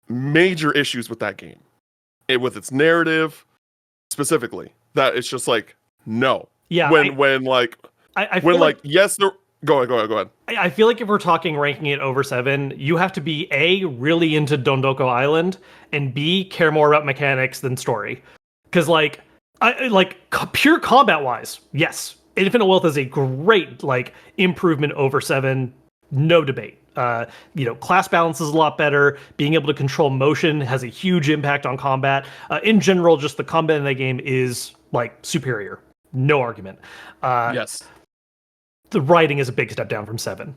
major issues with that game. With its narrative specifically that it's just like no. Yeah. When like I when feel like yes, there. Go ahead. I feel like if we're talking ranking it over 7, you have to be A, really into Dondoko Island, and B, care more about mechanics than story. Because pure combat wise, yes, Infinite Wealth is a great like improvement over 7, no debate. Class balance is a lot better. Being able to control motion has a huge impact on combat. In general, just the combat in that game is like superior, no argument. Yes. The writing is a big step down from 7.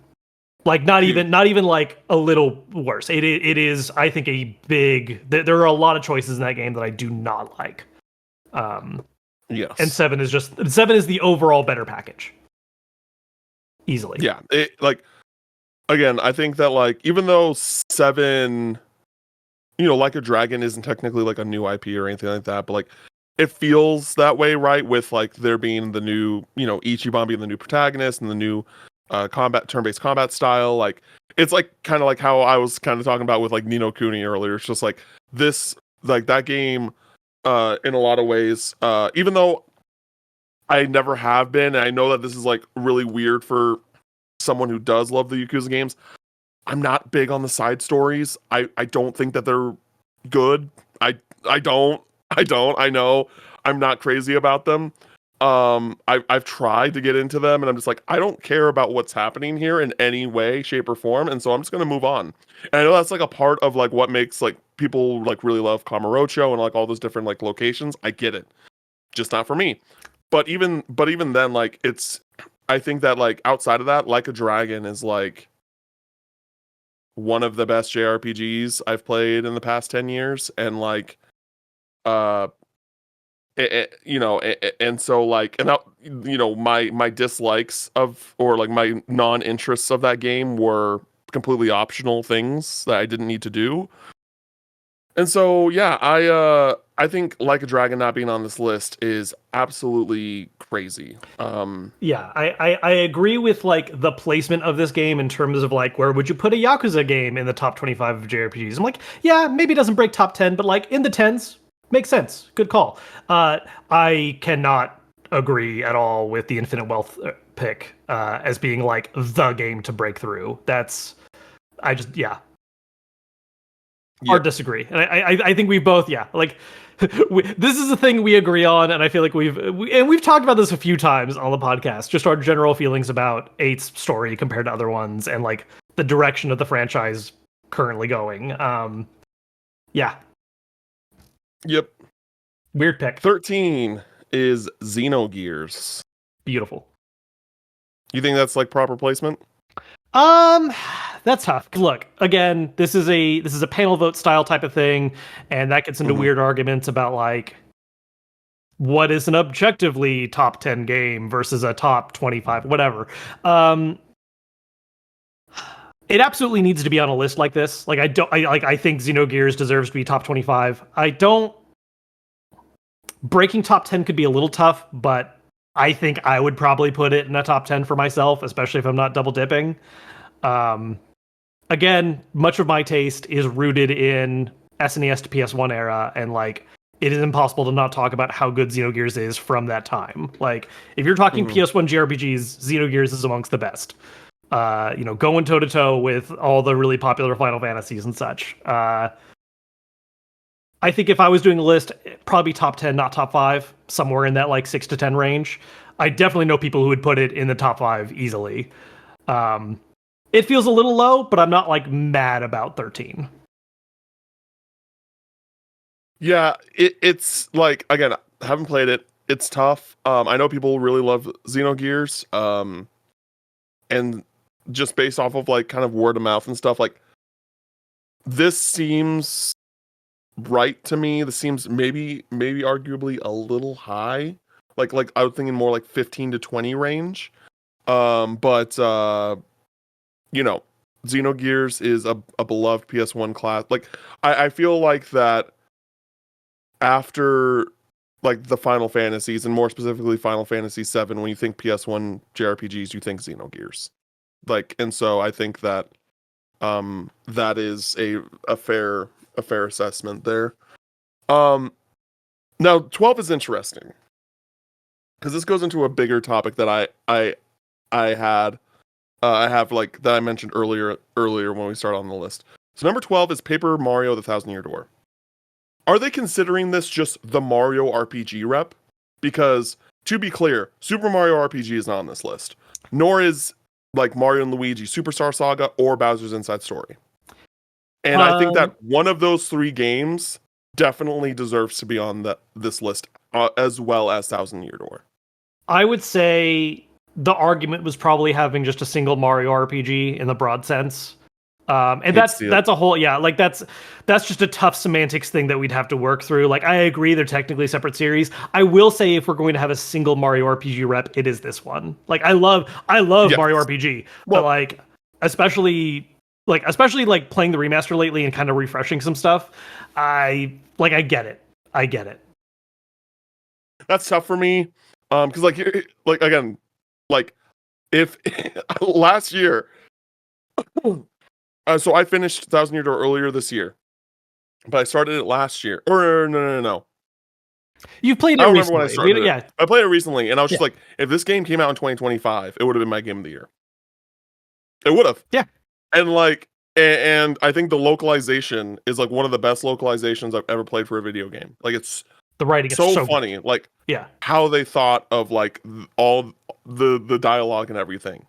Like not even like a little worse. It is I think a big. There are a lot of choices in that game that I do not like. Yes. And 7 is the overall better package. Easily. Yeah. It like again, I think that like even though 7, Like a Dragon isn't technically like a new IP or anything like that, but like it feels that way, right? With like there being the new, Ichiban being the new protagonist and the new turn-based combat style. Like it's like kind of like how I was kind of talking about with like Ni no Kuni earlier. It's just like this, like that game, in a lot of ways. Even though I never have been, and I know that this is like really weird for someone who does love the Yakuza games. I'm not big on the side stories. I don't think that they're good. I don't. I know I'm not crazy about them. I've tried to get into them and I'm just like, I don't care about what's happening here in any way, shape, or form. And so I'm just gonna move on. And I know that's like a part of like what makes like people like really love Kamurocho and like all those different like locations. I get it. Just not for me. But even then, like I think that like outside of that, Like a Dragon is like one of the best JRPGs I've played in the past 10 years. And like uh and so like and my dislikes of or like my non-interests of that game were completely optional things that I didn't need to do. And so yeah, I think Like a Dragon not being on this list is absolutely crazy. Yeah, I agree with like the placement of this game in terms of like where would you put a Yakuza game in the top 25 of JRPGs? I'm like, yeah, maybe it doesn't break top 10, but like in the tens, makes sense. Good call. I cannot agree at all with the Infinite Wealth pick as being like the game to break through. Yeah. Hard disagree, and I think we both like this is a thing we agree on, and I feel like we've talked about this a few times on the podcast. Just our general feelings about 8's story compared to other ones, and like the direction of the franchise currently going. Yeah. Yep. Weird pick. 13 is Xenogears. Beautiful. You think that's like proper placement? That's tough. Look, again, this is a panel vote style type of thing, and that gets into weird arguments about like what is an objectively top 10 game versus a top 25, whatever. It absolutely needs to be on a list like this. Like I think Xenogears deserves to be top 25. I don't breaking top 10 could be a little tough, but I think I would probably put it in a top 10 for myself, especially if I'm not double dipping. Again, much of my taste is rooted in SNES to PS1 era, and like it is impossible to not talk about how good Xenogears is from that time. Like if you're talking PS1 JRPGs, Xenogears is amongst the best. Going toe to toe with all the really popular Final Fantasies and such. I I think if I was doing a list, probably top 10, not top 5, somewhere in that like 6 to 10 range. I definitely know people who would put it in the top 5 easily. Um, it feels a little low, but I'm not like mad about 13. Yeah, it's like, again, I haven't played it. It's tough. I know people really love Xenogears. And just based off of like kind of word of mouth and stuff, like this seems right to me. This seems maybe arguably a little high. Like I was thinking more like 15 to 20 range. But you know, Xenogears is a beloved PS1 class. Like I feel like that after like the Final Fantasies and more specifically Final Fantasy 7, when you think PS1 JRPGs, you think Xenogears. Like, and so I think that that is a fair assessment there. Um Now 12 is interesting because this goes into a bigger topic that I had I have like that I mentioned earlier when we started on the list. So number 12 is Paper Mario: The Thousand Year Door. Are they considering this just the Mario RPG rep? Because to be clear, Super Mario RPG is not on this list, nor is like Mario and Luigi Superstar Saga or Bowser's Inside Story. And I think that one of those three games definitely deserves to be on this list, as well as Thousand Year Door. I would say the argument was probably having just a single Mario RPG in the broad sense. And that's a whole, yeah, like that's just a tough semantics thing that we'd have to work through. Like I agree they're technically separate series. I will say if we're going to have a single Mario RPG rep, it is this one. Like I love Yes. Mario RPG, Well, but like especially like playing the remaster lately and kind of refreshing some stuff. I get it. I get it. that's tough for me. Because like again, like if last year, so I finished Thousand Year Door earlier this year, but I started it last year. Or no. You've played it I don't remember recently. when I started it. Yeah. I played it recently, and I was just like, if this game came out in 2025, it would have been my game of the year. It would have. Yeah. And like, and I think the localization is like one of the best localizations I've ever played for a video game. Like it's The writing is so funny. good. Like Yeah. how they thought of like all the dialogue and everything.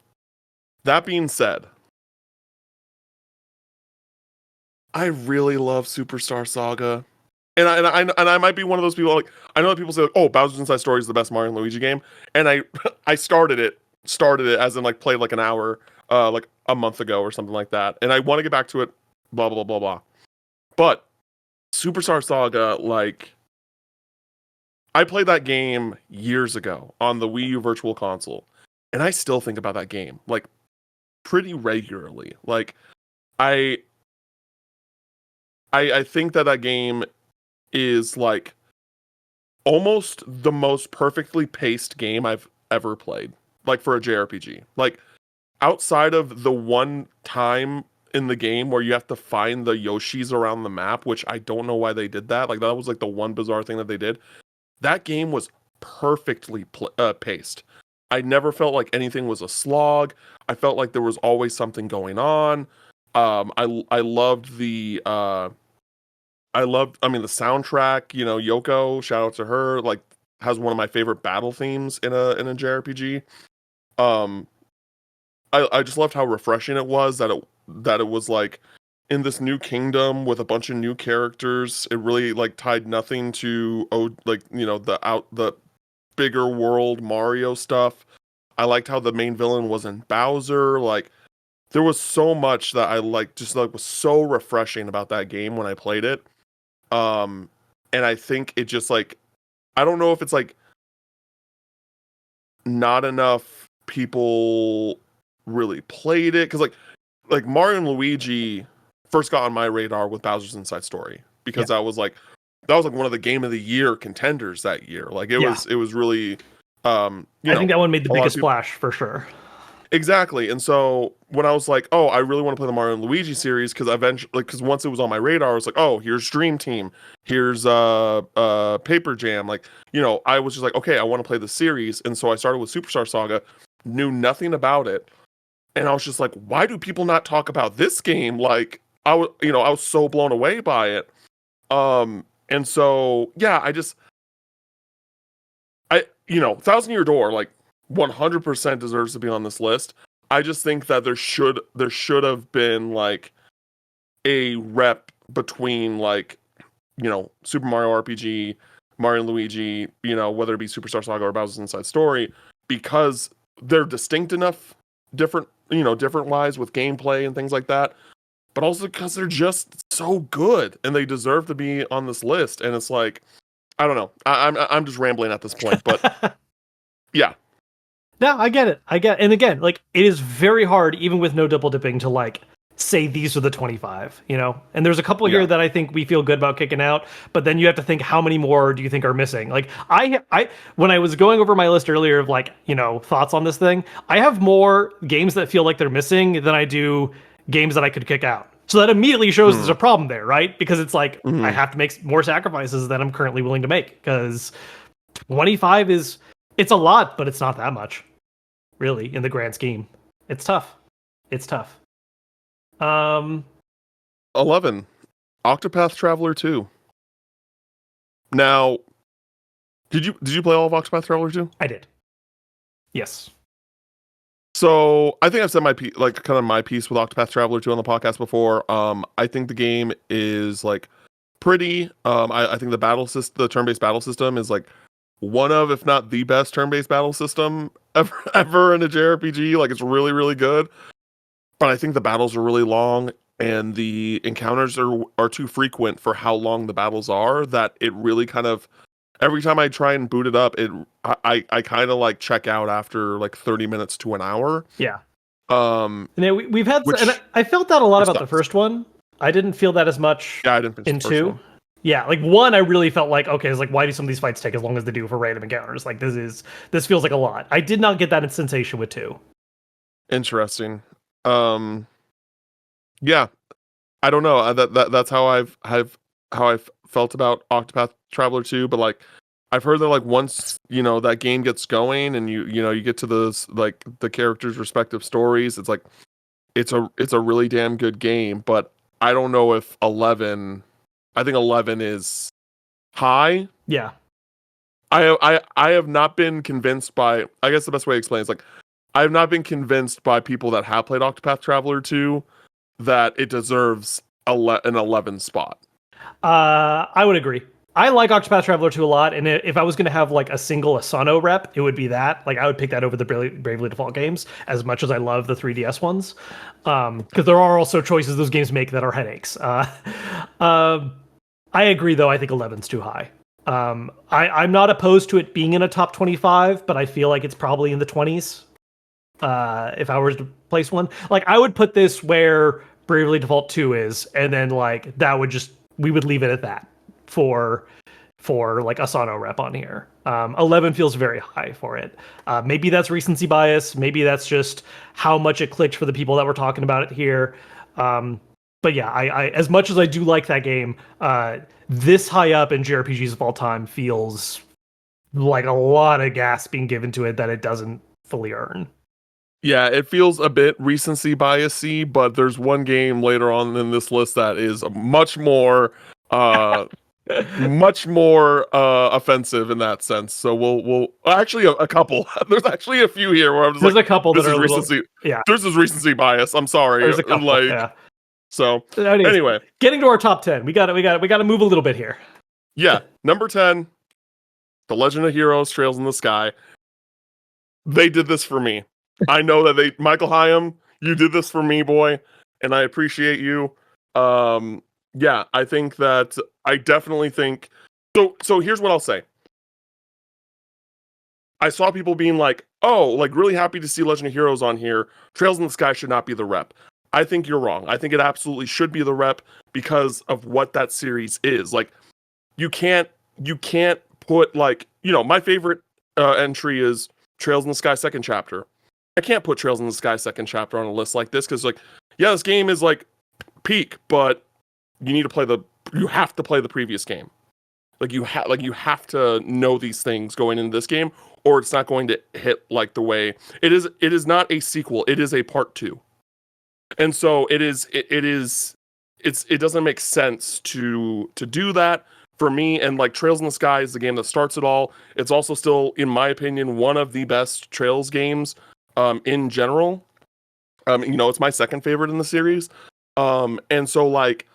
That being said, I really love Superstar Saga. And I might be one of those people, like I know that people say like, oh, Bowser's Inside Story is the best Mario and Luigi game, and I started it as in like played like an hour like a month ago or something like that, and I want to get back to it, blah blah blah blah. But Superstar Saga, like I played that game years ago on the Wii U Virtual Console, and I still think about that game like pretty regularly. Like I I think that game is like almost the most perfectly paced game I've ever played, like for a JRPG. Like outside of the one time in the game where you have to find the Yoshis around the map, which I don't know why they did that. Like that was like the one bizarre thing that they did. That game was perfectly paced. I never felt like anything was a slog. I felt like there was always something going on. I loved I mean, the soundtrack, you know, Yoko, shout out to her, like has one of my favorite battle themes in a JRPG. Um, I just loved how refreshing it was that it was like in this new kingdom with a bunch of new characters. It really like tied nothing to like, you know, the bigger world Mario stuff. I liked how the main villain wasn't Bowser. Like there was so much that I like just like was so refreshing about that game when I played it. And I think it just like I don't know if it's like not enough people really played it because like Mario and Luigi first got on my radar with Bowser's Inside Story because that was like one of the game of the year contenders that year. Like it was really I think that one made the biggest splash for sure. Exactly. And so when I was like, oh, I really want to play the Mario and Luigi series because eventually, like, because once it was on my radar, I was like, oh, here's Dream Team, here's Paper Jam. Like, you know, I was just like, okay, I want to play the series. And so I started with Superstar Saga, knew nothing about it. And I was just like, why do people not talk about this game? Like, I was so blown away by it. And so, yeah, Thousand Year Door, like 100% deserves to be on this list. I just think that there should have been like a rep between like, Super Mario RPG, Mario and Luigi, whether it be Superstar Saga or Bowser's Inside Story, because they're distinct enough, different wise with gameplay and things like that, but also because they're just so good and they deserve to be on this list. And it's like, I don't know. I'm just rambling at this point, but yeah. No, I get it. And again, like it is very hard, even with no double dipping, to like say these are the 25, And there's a couple here Yeah. that I think we feel good about kicking out, but then you have to think how many more do you think are missing? Like I when I was going over my list earlier of like, thoughts on this thing, I have more games that feel like they're missing than I do games that I could kick out. So that immediately shows there's a problem there, right? Because it's like I have to make more sacrifices than I'm currently willing to make, because 25 it's a lot, but it's not that much, really, in the grand scheme. It's tough. 11, Octopath Traveler 2. Now, did you play all of Octopath Traveler 2? I did. Yes. So I think I've said my piece with Octopath Traveler 2 on the podcast before. I think the game is like pretty. I think the turn-based battle system is like one of, if not the best turn-based battle system ever in a JRPG. Like, it's really, really good. But I think the battles are really long, and the encounters are too frequent for how long the battles are, that it really kind of, every time I try and boot it up, I kind of like check out after like 30 minutes to an hour. Yeah. And we've had, and I felt that a lot about the first one. I didn't feel that as much. Yeah, I didn't finish in the first 2. one. Yeah, like 1, I really felt like, okay, it's like, why do some of these fights take as long as they do for random encounters? Like, this feels like a lot. I did not get that sensation with 2. Interesting. Yeah, I don't know. That's how I've felt about Octopath Traveler 2. But like, I've heard that like once that game gets going and you get to those like the characters' respective stories, it's like it's a really damn good game. But I don't know if 11. I think 11 is high. Yeah. I have not been convinced by. I guess the best way to explain is like, I have not been convinced by people that have played Octopath Traveler 2 that it deserves an 11 spot. I would agree. I like Octopath Traveler 2 a lot, and if I was going to have like a single Asano rep, it would be that. Like, I would pick that over the Bravely Default games, as much as I love the 3DS ones, because there are also choices those games make that are headaches. I agree, though. I think 11's too high. I'm not opposed to it being in a top 25, but I feel like it's probably in the 20s. If I were to place one, like, I would put this where Bravely Default 2 is, and then like we would leave it at that for like Asano rep on here. 11 feels very high for it. Maybe that's recency bias. Maybe that's just how much it clicked for the people that were talking about it here. But yeah, I as much as I do like that game, this high up in JRPGs of all time feels like a lot of gas being given to it that it doesn't fully earn. Yeah, it feels a bit recency biasy, but there's one game later on in this list that is much more offensive in that sense. So we'll actually a couple. There's actually a few here where I'm just there's like, a couple this that is are recency. Yeah, this is recency bias. I'm sorry. There's a couple. Like, yeah. So Anyways, anyway, getting to our top 10, we got to move a little bit here. Yeah, number 10, The Legend of Heroes: Trails in the Sky. They did this for me. I know that Michael Hyam, you did this for me, boy, and I appreciate you. Yeah, I think that I definitely think so here's what I'll say. I saw people being like, "Oh, like really happy to see Legend of Heroes on here. Trails in the Sky should not be the rep." I think you're wrong. I think it absolutely should be the rep because of what that series is. Like, you can't put like, my favorite entry is Trails in the Sky second chapter. I can't put Trails in the Sky second chapter on a list like this because, like, yeah, this game is like peak, but you have to play the previous game. Like, you have to know these things going into this game, or it's not going to hit like the way it is. It is not a sequel. It is a part 2, and so it doesn't make sense to do that. for me, and like Trails in the Sky is the game that starts it all. It's also still, in my opinion, one of the best Trails games in general. It's my second favorite in the series. And so like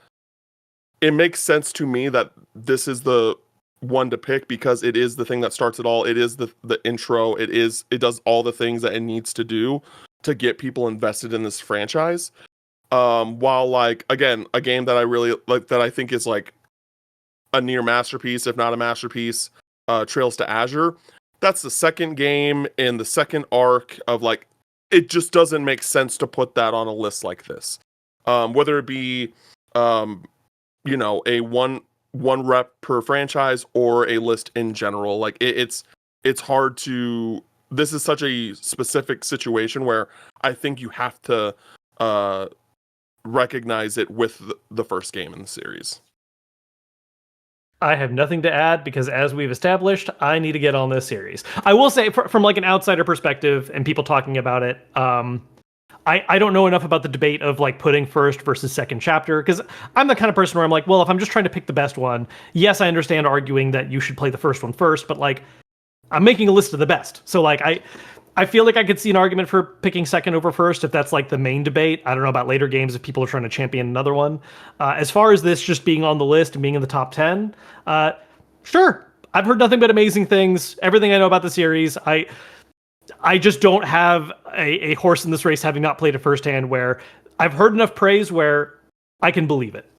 it makes sense to me that this is the one to pick because it is the thing that starts it all. It is the intro. It does all the things that it needs to do to get people invested in this franchise. While like again, a game that I really like that I think is like a near masterpiece, if not a masterpiece, Trails to Azure. That's the second game in the second arc of like it just doesn't make sense to put that on a list like this. Whether it be a one rep per franchise or a list in general. Like it's hard to. This is such a specific situation where I think you have to recognize it with the first game in the series. I have nothing to add because, as we've established, I need to get on this series. I will say, from like an outsider perspective and people talking about it, I don't know enough about the debate of like putting first versus second chapter, because I'm the kind of person where I'm like, well, if I'm just trying to pick the best one, yes, I understand arguing that you should play the first one first, but like I'm making a list of the best. So like I feel like I could see an argument for picking second over first if that's like the main debate. I don't know about later games if people are trying to champion another one. As far as this just being on the list and being in the top 10, sure. I've heard nothing but amazing things. Everything I know about the series, I just don't have a horse in this race, having not played it firsthand, where I've heard enough praise where I can believe it.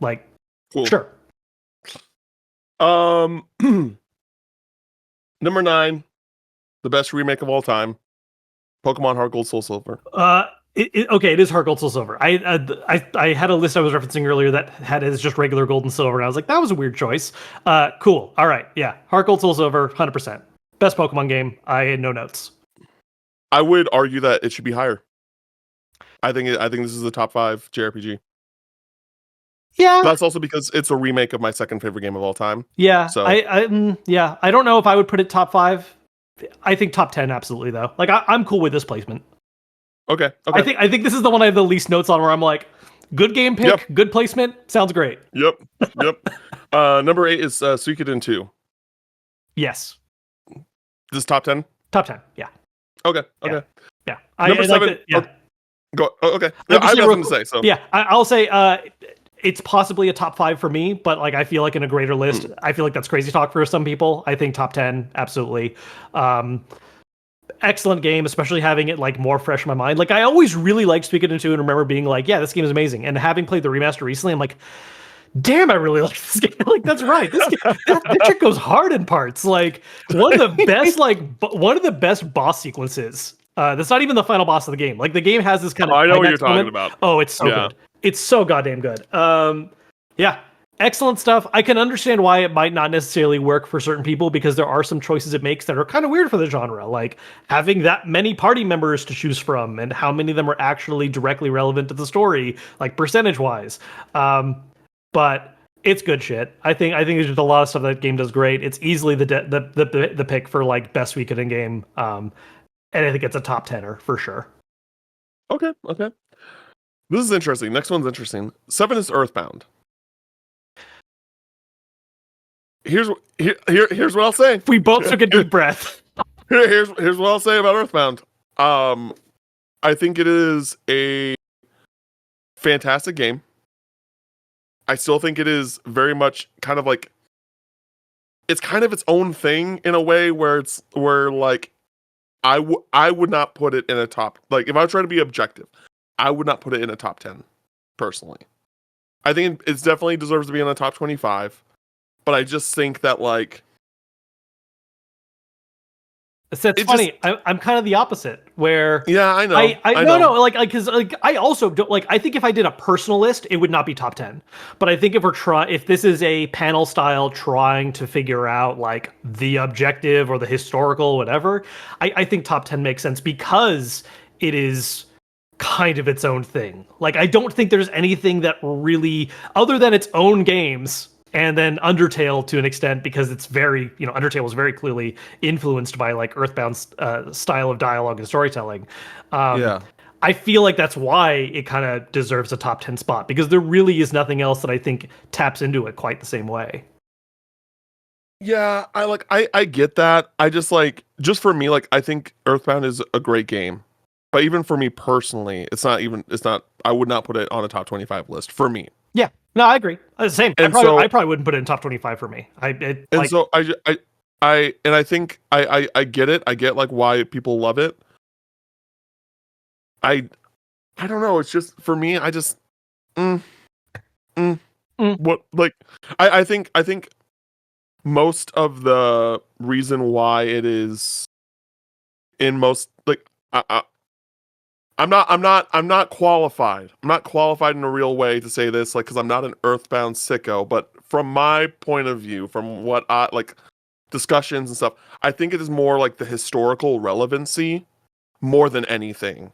Like, cool. Sure. Number 9, the best remake of all time, Pokemon Heart Gold Soul Silver. Okay, it is Heart Gold Soul Silver. I had a list I was referencing earlier that had it as just regular Gold and Silver, and I was like, that was a weird choice. Cool. All right, yeah, Heart Gold Soul Silver, 100%. Best Pokemon game. I had no notes. I would argue that it should be higher. I think this is the top 5 JRPG. Yeah, but that's also because it's a remake of my second favorite game of all time. Yeah, so I don't know if I would put it top 5. I think top 10 absolutely though. Like I'm cool with this placement. Okay. I think this is the one I have the least notes on, where I'm like, good game pick, good placement, sounds great. Yep. Number 8 is Suikoden 2. Yes. This is top 10? Top 10, yeah. Okay. Yeah. Number 7. Go. Okay. No, I have nothing to say. So yeah, I'll say it's possibly a top 5 for me, but like I feel like in a greater list, I feel like that's crazy talk for some people. I think top 10, absolutely. Excellent game, especially having it like more fresh in my mind. Like I always really liked Suikoden 2 and remember being like, yeah, this game is amazing. And having played the remaster recently, I'm like, damn, I really like this game. Like that's right. This game, that shit goes hard in parts. Like one of the best boss sequences. That's not even the final boss of the game. Like the game has this kind of. I know what you're talking about. Oh, it's so good. It's so goddamn good. Yeah, excellent stuff. I can understand why it might not necessarily work for certain people, because there are some choices it makes that are kind of weird for the genre, like having that many party members to choose from and how many of them are actually directly relevant to the story, like percentage wise. But it's good shit. I think there's just a lot of stuff that game does great. It's easily the pick for like best Suikoden game. And I think it's a top 10er for sure. Okay. This is interesting. Next one's interesting. 7 is Earthbound. Here's what I'll say. We both took a deep breath. Here's what I'll say about Earthbound. I think it is a fantastic game. I still think it is very much kind of like it's kind of its own thing in a way where like I would not put it in a top, like if I was trying to be objective, I would not put it in a top 10 personally. I think it definitely deserves to be in the top 25, but I just think that like it's funny. I'm kind of the opposite. Where I know. I know. Like because like I also don't like. I think if I did a personal list, it would not be top 10. But I think if this is a panel style trying to figure out like the objective or the historical whatever, I think top 10 makes sense because it is kind of its own thing. Like I don't think there's anything that really, other than its own games. And then Undertale to an extent, because it's very, Undertale was very clearly influenced by like Earthbound's style of dialogue and storytelling. I feel like that's why it kind of deserves a top 10 spot, because there really is nothing else that I think taps into it quite the same way. Yeah, I get that. I just just for me, I think Earthbound is a great game. But even for me personally, it's not I would not put it on a top 25 list for me. Yeah, no, I agree. Same. And I so probably wouldn't put it in top 25 for me. and so I think I get it. I get why people love it. I I don't know. It's just for me. I just mm, mm, Mm. what I think most of the reason why it is in most I'm not qualified. I'm not qualified in a real way to say this because I'm not an Earthbound sicko. But from my point of view, from what I discussions and stuff, I think it is more the historical relevancy more than anything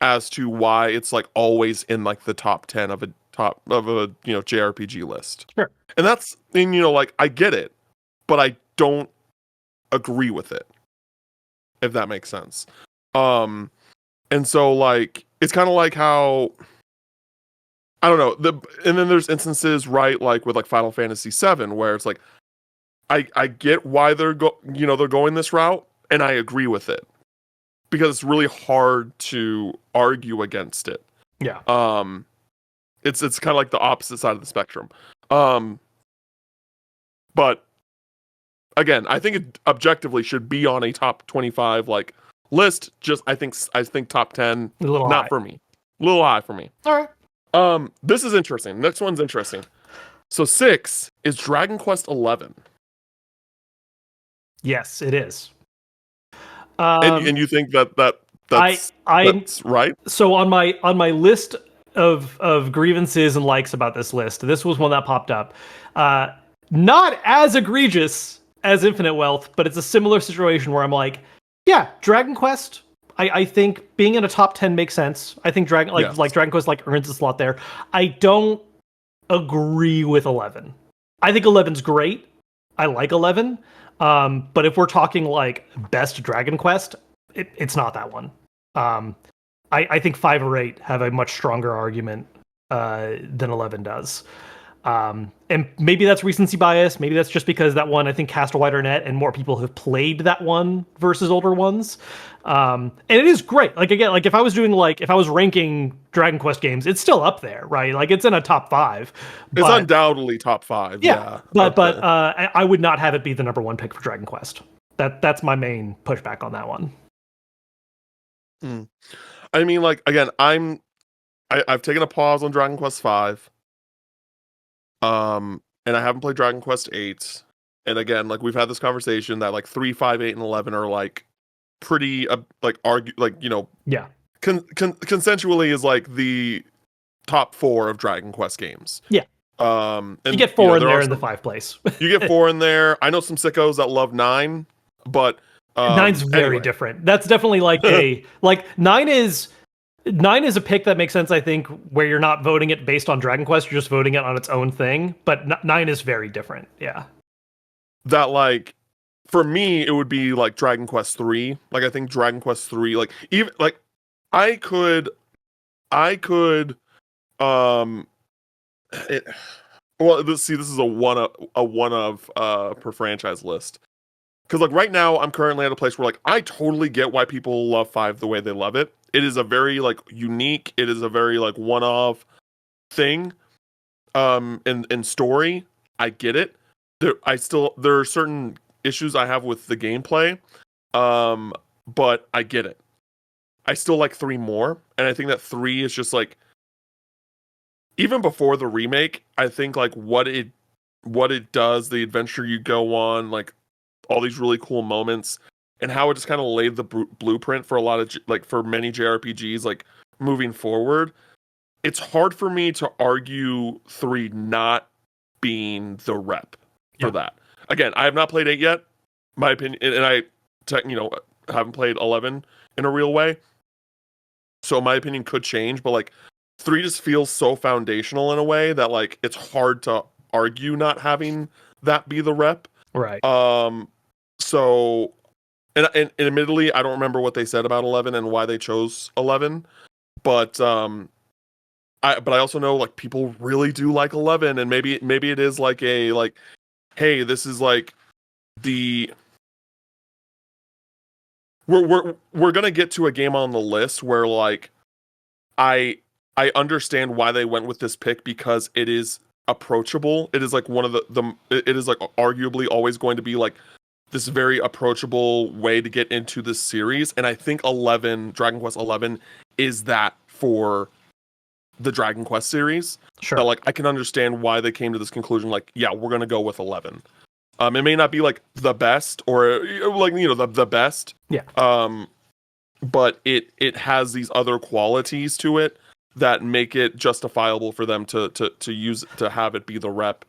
as to why it's always in the top 10 of a JRPG list. Sure. And that's and I get it, but I don't agree with it, if that makes sense. And so it's kind of like how I don't know, and then there's instances right with Final Fantasy 7 where it's I get why they're going this route and I agree with it because it's really hard to argue against it. Yeah. It's kind of like the opposite side of the spectrum. But again, I think it objectively should be on a top 25 list. Just I think top 10 A little not high. for me. A little high for me. All right. This is interesting. Next one's interesting. So 6 is Dragon Quest 11. Yes, it is. And you think that's right? So on my list of grievances and likes about this list, this was one that popped up. Not as egregious as Infinite Wealth, but it's a similar situation where I'm like, yeah, Dragon Quest. I think being in a top 10 makes sense. I think Dragon Quest earns a slot there. I don't agree with 11. I think 11's great. I like 11. But if we're talking best Dragon Quest, it's not that one. I think 5 or 8 have a much stronger argument than 11 does. And maybe that's recency bias. Maybe that's just because that one I think cast a wider net and more people have played that one versus older ones. And it is great. Again, if I was doing if I was ranking Dragon Quest games, it's still up there, right? It's in a top 5. It's undoubtedly top 5. Yeah. But I would not have it be the number 1 pick for Dragon Quest. That's my main pushback on that one. I mean, again, I've taken a pause on Dragon Quest 5. And I haven't played Dragon Quest 8. And again, we've had this conversation that 3, 5, 8, and 11 are pretty argue yeah. Consensually is the top 4 of Dragon Quest games. Yeah. And you get 4 in there in the 5 place. You get 4 in there. I know some sickos that love 9, but 9's very different. That's definitely a 9 is a pick that makes sense, I think, where you're not voting it based on Dragon Quest, you're just voting it on its own thing. But 9 is very different. Yeah. That for me, it would be Dragon Quest 3. I think Dragon Quest 3, even I could this is a one of per franchise list. Because right now I'm currently at a place where I totally get why people love 5 the way they love it. It is a very unique, it is a very one-off thing. In story, I get it. There are certain issues I have with the gameplay. But I get it. I still like 3 more, and I think that 3 is just even before the remake, I think what it does, the adventure you go on, all these really cool moments, and how it just kind of laid the blueprint for a lot of for many JRPGs moving forward. It's hard for me to argue 3 not being the rep for that. Again, I have not played 8 yet. My opinion, and I haven't played 11 in a real way. So my opinion could change, but 3 just feels so foundational in a way that it's hard to argue not having that be the rep. Right. So and admittedly, I don't remember what they said about 11 and why they chose 11, but I also know people really do like 11, and maybe it is hey, this is the we're gonna get to a game on the list where like I understand why they went with this pick because it is approachable. It is like one of it is like arguably always going to be like this very approachable way to get into this series, and I think Dragon Quest 11 is that for the Dragon Quest series. Sure. So like I can understand why they came to this conclusion. Like, yeah, we're gonna go with 11. It may not be like the best or like the best. Yeah. But it has these other qualities to it that make it justifiable for them to use to have it be the rep,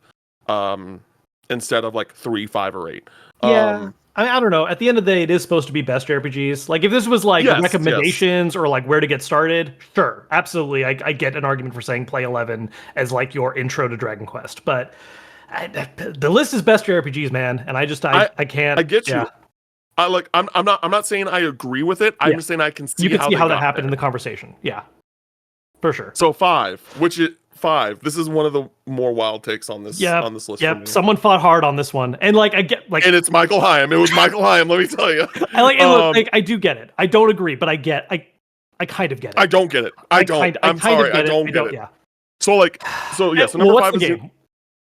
instead of like 3, 5, or 8. Yeah. I don't know. At the end of the day, it is supposed to be best JRPGs. Like, if this was like recommendations or like where to get started, sure, absolutely. I get an argument for saying play 11 as like your intro to Dragon Quest, but the list is best JRPGs, man, and I can't. I get you. I'm not saying I agree with it. I'm just saying I can see how that happened in the conversation. Yeah, for sure. So 5, which is 5. This is one of the more wild takes on this list. Yeah, someone fought hard on this one, and like I get like, and it's Michael Higham. It was Michael Higham. Let me tell you. I do get it. I don't agree, but I kind of get it. I don't get it. I don't. I'm sorry. I don't get it. Yeah. So so number 5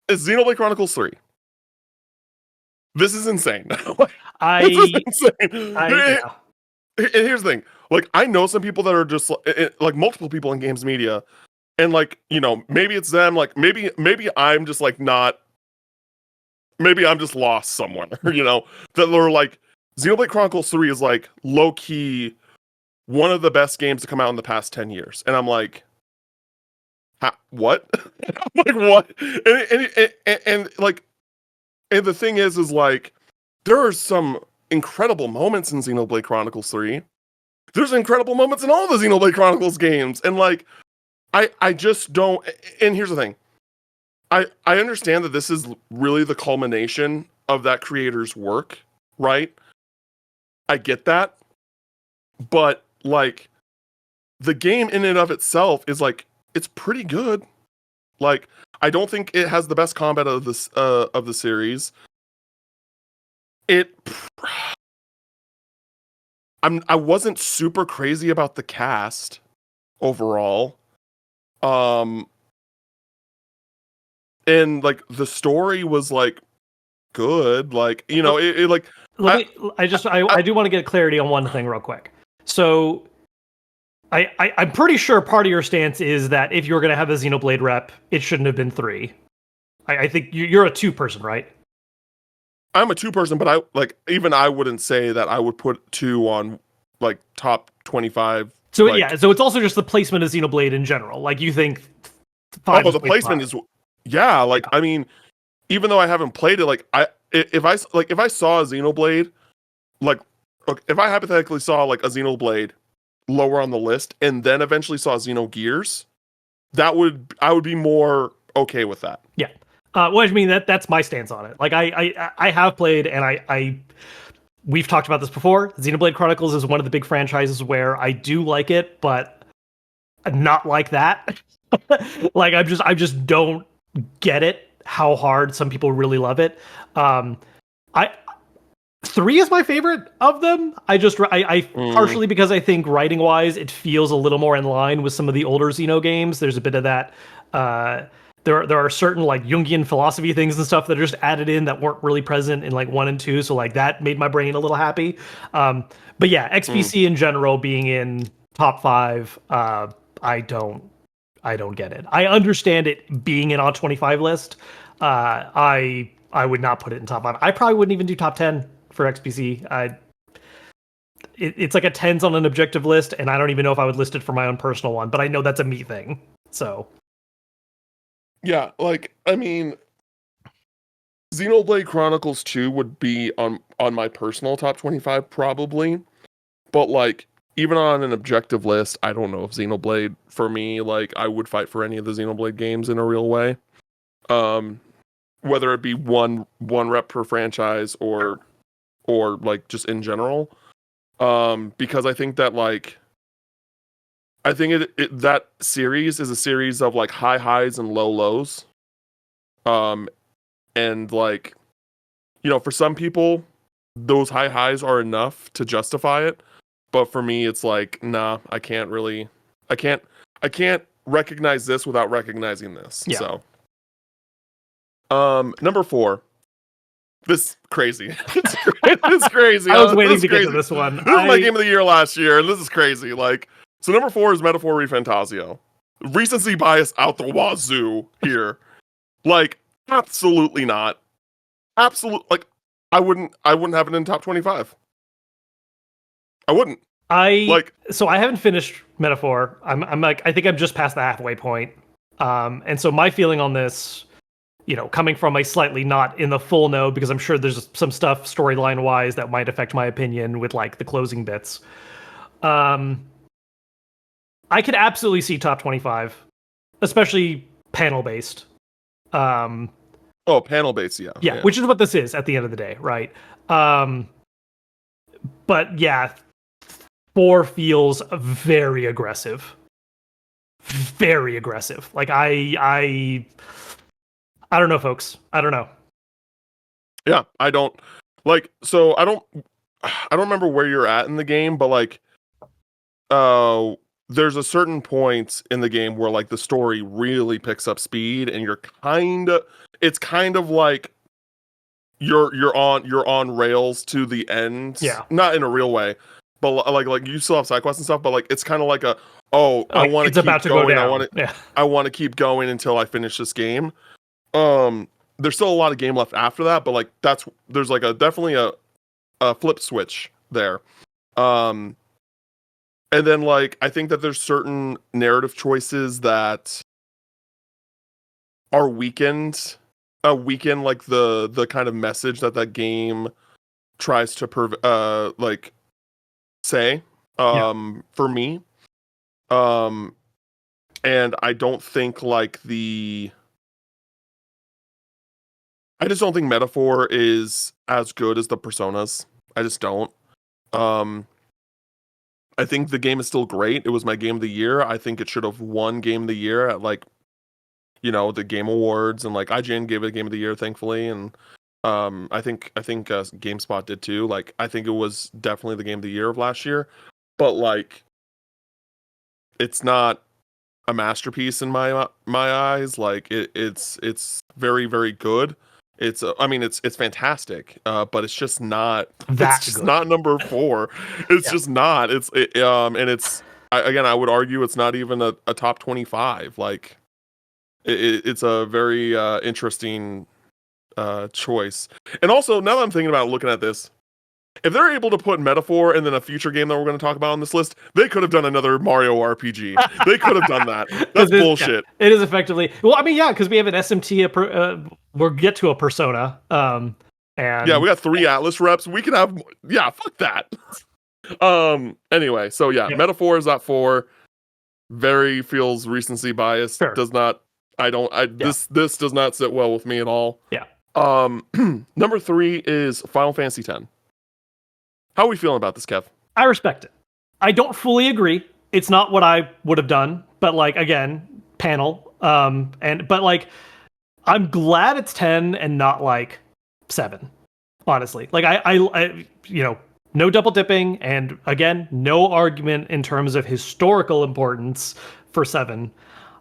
is Xenoblade Chronicles 3. This is insane. This is insane. And here's the thing. Like, I know some people that are just like multiple people in games media, and like, maybe it's them. Like, maybe I'm just like not. Maybe I'm just lost somewhere. That they're like, Xenoblade Chronicles 3 is like low key one of the best games to come out in the past 10 years, and I'm like, what? I'm like, what? And like, and the thing is like, there are some incredible moments in Xenoblade Chronicles 3. There's incredible moments in all the Xenoblade Chronicles games. And like, I just don't. And here's the thing. I understand that this is really the culmination of that creator's work, right? I get that. But like, the game in and of itself is like, it's pretty good. Like, I don't think it has the best combat of the series. I wasn't super crazy about the cast overall. And like the story was like good. Like, I do want to get clarity on one thing real quick. So I'm pretty sure part of your stance is that if you're going to have a Xenoblade rep, it shouldn't have been 3. I think you're a 2-person, right? I'm a 2-person, but I wouldn't say that I would put 2 on like top 25. So so it's also just the placement of Xenoblade in general. Like, you think 5? Oh, the placement is I mean, even though I haven't played it, like if I saw a Xenoblade, like if I hypothetically saw like a Xenoblade lower on the list and then eventually saw Xenogears, I would be more okay with that. Yeah. Well, I mean, that's my stance on it. Like, I have played, and we've talked about this before. Xenoblade Chronicles is one of the big franchises where I do like it, but not like that. Like, I just don't get it, how hard some people really love it. 3 is my favorite of them. Partially because I think writing wise, it feels a little more in line with some of the older Xeno games. There's a bit of that. There are certain like Jungian philosophy things and stuff that are just added in that weren't really present in like 1 and 2. So like that made my brain a little happy. But yeah, XBC in general being in top 5, I don't get it. I understand it being in on 25 list. I would not put it in top 5. I probably wouldn't even do top 10 for XBC. It's like a 10s on an objective list, and I don't even know if I would list it for my own personal one, but I know that's a me thing. So yeah, like, I mean, Xenoblade Chronicles 2 would be on my personal top 25 probably, but like, even on an objective list, I don't know if Xenoblade, for me, like, I would fight for any of the Xenoblade games in a real way. Whether it be one rep per franchise or like just in general. Because I think that like, I think that series is a series of like high highs and low lows. And like, for some people, those high highs are enough to justify it. But for me, it's like, nah, I can't I can't recognize this without recognizing this. Yeah. So, number 4. This crazy. It's crazy. I was waiting This to is get to crazy. this one. This is my game of the year last year, and this is crazy. Like, so number 4 is Metaphor ReFantazio. Recency bias out the wazoo here. Like, absolutely not. Like, I wouldn't have it in top 25. I wouldn't. So I haven't finished Metaphor. I'm like, I think I'm just past the halfway point. And so my feeling on this, coming from a slightly not in the full know, because I'm sure there's some stuff storyline wise that might affect my opinion with like the closing bits. I could absolutely see top 25, especially panel based. Panel based, yeah, which is what this is at the end of the day, right? But yeah, 4 feels very aggressive. Very aggressive. Like I don't know, folks. I don't know. Yeah, I don't remember where you're at in the game, but like there's a certain point in the game where like the story really picks up speed and it's kind of like you're on rails to the end. Yeah. Not in a real way, but like you still have side quests and stuff, but like it's kind of like I want to keep going. I want to keep going until I finish this game. There's still a lot of game left after that, but like there's like definitely a flip switch there. And then like I think that there's certain narrative choices that are weakened like the kind of message that game tries to like say for me. And I don't think like I just don't think Metaphor is as good as the Personas. I just don't. I think the game is still great. It was my game of the year. I think it should have won game of the year at like, the Game Awards, and like IGN gave it game of the year, thankfully, and I think GameSpot did too. Like I think it was definitely the game of the year of last year, but like it's not a masterpiece in my eyes. Like it's very, very good. It's it's fantastic, but it's just not not number 4. It's just not. And it's again, I would argue it's not even a top 25. Like it's a very interesting choice. And also, now that I'm thinking about looking at this, if they're able to put Metaphor and then a future game that we're going to talk about on this list, they could have done another Mario RPG. They could have done that. That's bullshit. Yeah, it is effectively. Well, I mean, yeah, because we have an SMT. We'll get to a Persona. And yeah, we got 3 Atlas reps. We can have. Yeah, fuck that. Anyway, so yeah, Metaphor is at 4. Very feels recency bias. Sure. Does not. This does not sit well with me at all. Yeah. Number 3 is Final Fantasy X. How are we feeling about this, Kev? I respect it. I don't fully agree. It's not what I would have done, but like again, panel. But like, I'm glad it's 10 and not like 7. Honestly, like I no double dipping, and again, no argument in terms of historical importance for 7.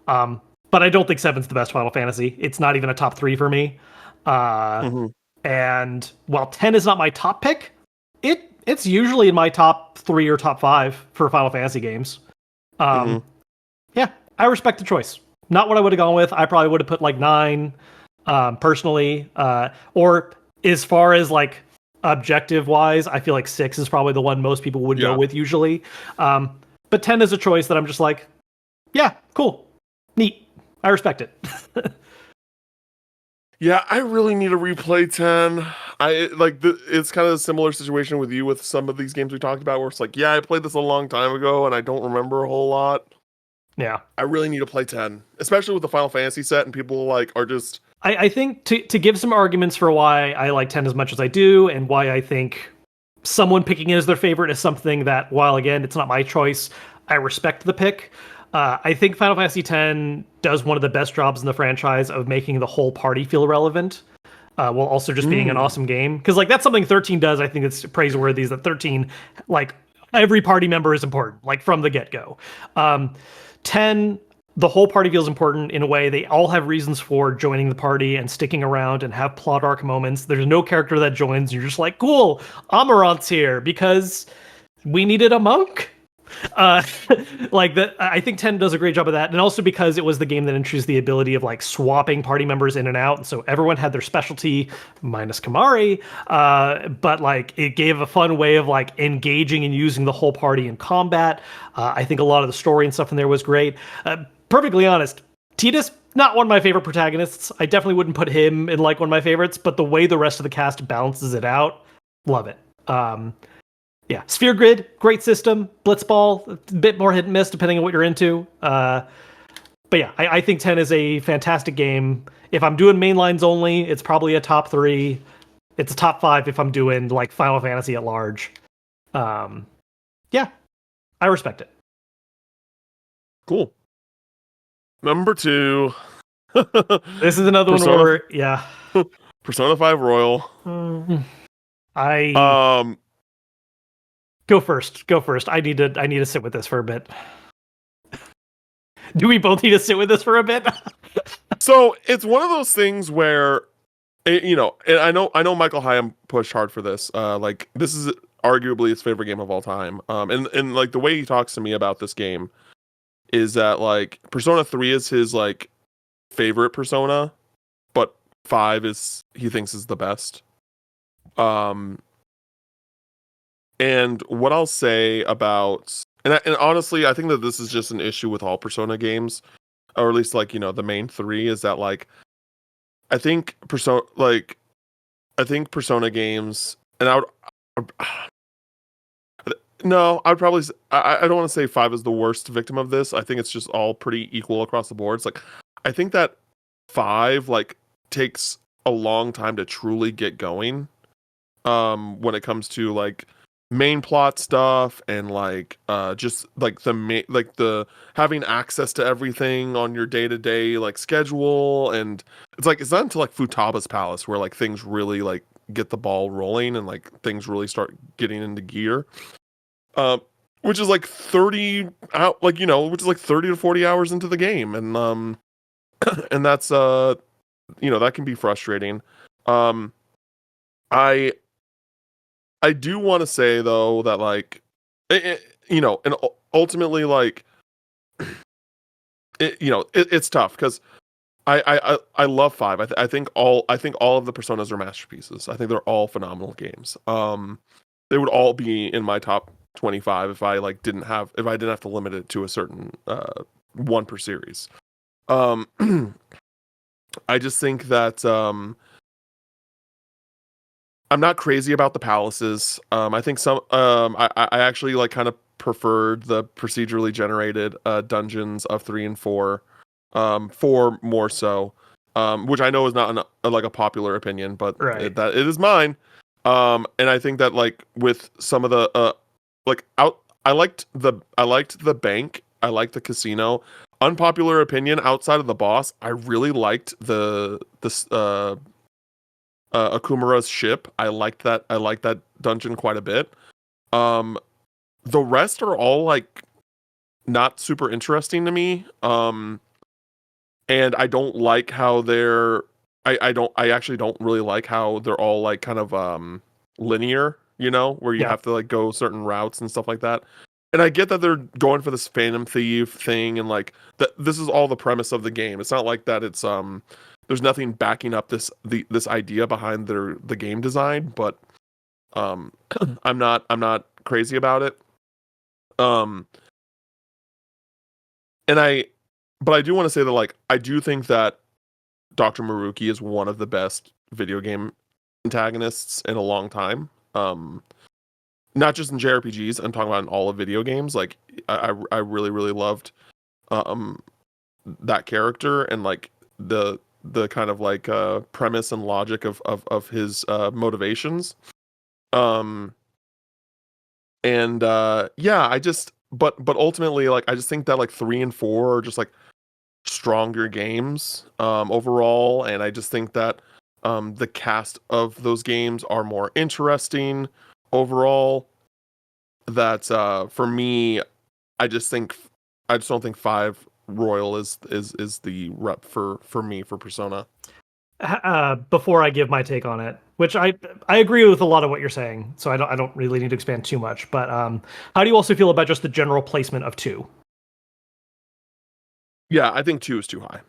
But I don't think 7's the best Final Fantasy. It's not even a top 3 for me. And while 10 is not my top pick, it's usually in my top 3 or top 5 for Final Fantasy games. Yeah, I respect the choice. Not what I would have gone with. I probably would have put like 9, personally. Or as far as like objective wise, I feel like 6 is probably the one most people would go with usually. But 10 is a choice that I'm just like, yeah, cool, neat. I respect it. Yeah, I really need to replay 10. It's kind of a similar situation with you with some of these games we talked about, where it's like, yeah, I played this a long time ago and I don't remember a whole lot. Yeah, I really need to play 10, especially with the Final Fantasy set, and people like are just. I think to give some arguments for why I like 10 as much as I do, and why I think someone picking it as their favorite is something that, while again it's not my choice, I respect the pick. I think Final Fantasy X does one of the best jobs in the franchise of making the whole party feel relevant. while also just being an awesome game. Because like that's something 13 does. I think it's praiseworthy. Is that 13 like every party member is important, like from the get go. 10, the whole party feels important in a way. They all have reasons for joining the party and sticking around and have plot arc moments. There's no character that joins. You're just like, cool, Amarant's here because we needed a monk. uh like that, I think 10 does a great job of that, and also because it was the game that introduced the ability of like swapping party members in and out, and so everyone had their specialty minus Kamari, but like it gave a fun way of like engaging and using the whole party in combat. I think a lot of the story and stuff in there was great. Perfectly honest, Tidus, not one of my favorite protagonists. I definitely wouldn't put him in like one of my favorites, but the way the rest of the cast balances it out, love it. Yeah, Sphere Grid, great system. Blitzball, a bit more hit and miss depending on what you're into. But yeah, I think 10 is a fantastic game. If I'm doing main lines only, it's probably a top 3. It's a top 5 if I'm doing like Final Fantasy at large. Yeah, I respect it. Cool. Number 2. This is another one where, yeah. Persona 5 Royal. Go first. I need to sit with this for a bit. Do we both need to sit with this for a bit? So it's one of those things where, and I know Michael Hyam pushed hard for this. Like this is arguably his favorite game of all time. And like the way he talks to me about this game is that like Persona 3 is his like favorite Persona, but 5 is he thinks is the best. And what I'll say about, and honestly, I think that this is just an issue with all Persona games, or at least like, the main 3 is that like, I think Persona games, and I'd probably, I don't want to say 5 is the worst victim of this. I think it's just all pretty equal across the board. It's like, I think that 5 like takes a long time to truly get going, when it comes to like main plot stuff and like just like the having access to everything on your day-to-day like schedule. And it's not until like Futaba's Palace where like things really like get the ball rolling and like things really start getting into gear, which is like 30 out, like which is like 30 to 40 hours into the game. And and that's that can be frustrating. I do want to say though that like, and ultimately like, it's tough because I love 5. I think all of the Personas are masterpieces. I think they're all phenomenal games. They would all be in my top 25 if I didn't have to limit it to a certain one per series. I just think that I'm not crazy about the palaces. I think some I actually like kind of preferred the procedurally generated dungeons of 3 and 4. 4 more so. Which I know is not a popular opinion, but right. it is mine. And I think that like with some of the I liked the bank, I liked the casino. Unpopular opinion, outside of the boss, I really liked the Akumura's ship. I liked that dungeon quite a bit. The rest are all like not super interesting to me. And I don't like how they're I actually don't really like how they're all like kind of linear, where you have to like go certain routes and stuff like that. And I get that they're going for this Phantom Thief thing, and like that this is all the premise of the game. It's not like that it's there's nothing backing up this idea behind the game design, but I'm not crazy about it. But I do want to say that like I do think that Dr. Maruki is one of the best video game antagonists in a long time. Not just in JRPGs, I'm talking about in all of video games. Like I really really loved that character and like the kind of like premise and logic of his motivations. And I just but ultimately like I just think that like 3 and 4 are just like stronger games overall, and I just think that The cast of those games are more interesting overall. That for me, I just don't think 5 Royal is the rep for me for Persona. Before I give my take on it, which I agree with a lot of what you're saying, so I don't really need to expand too much. But how do you also feel about just the general placement of 2? Yeah, I think 2 is too high.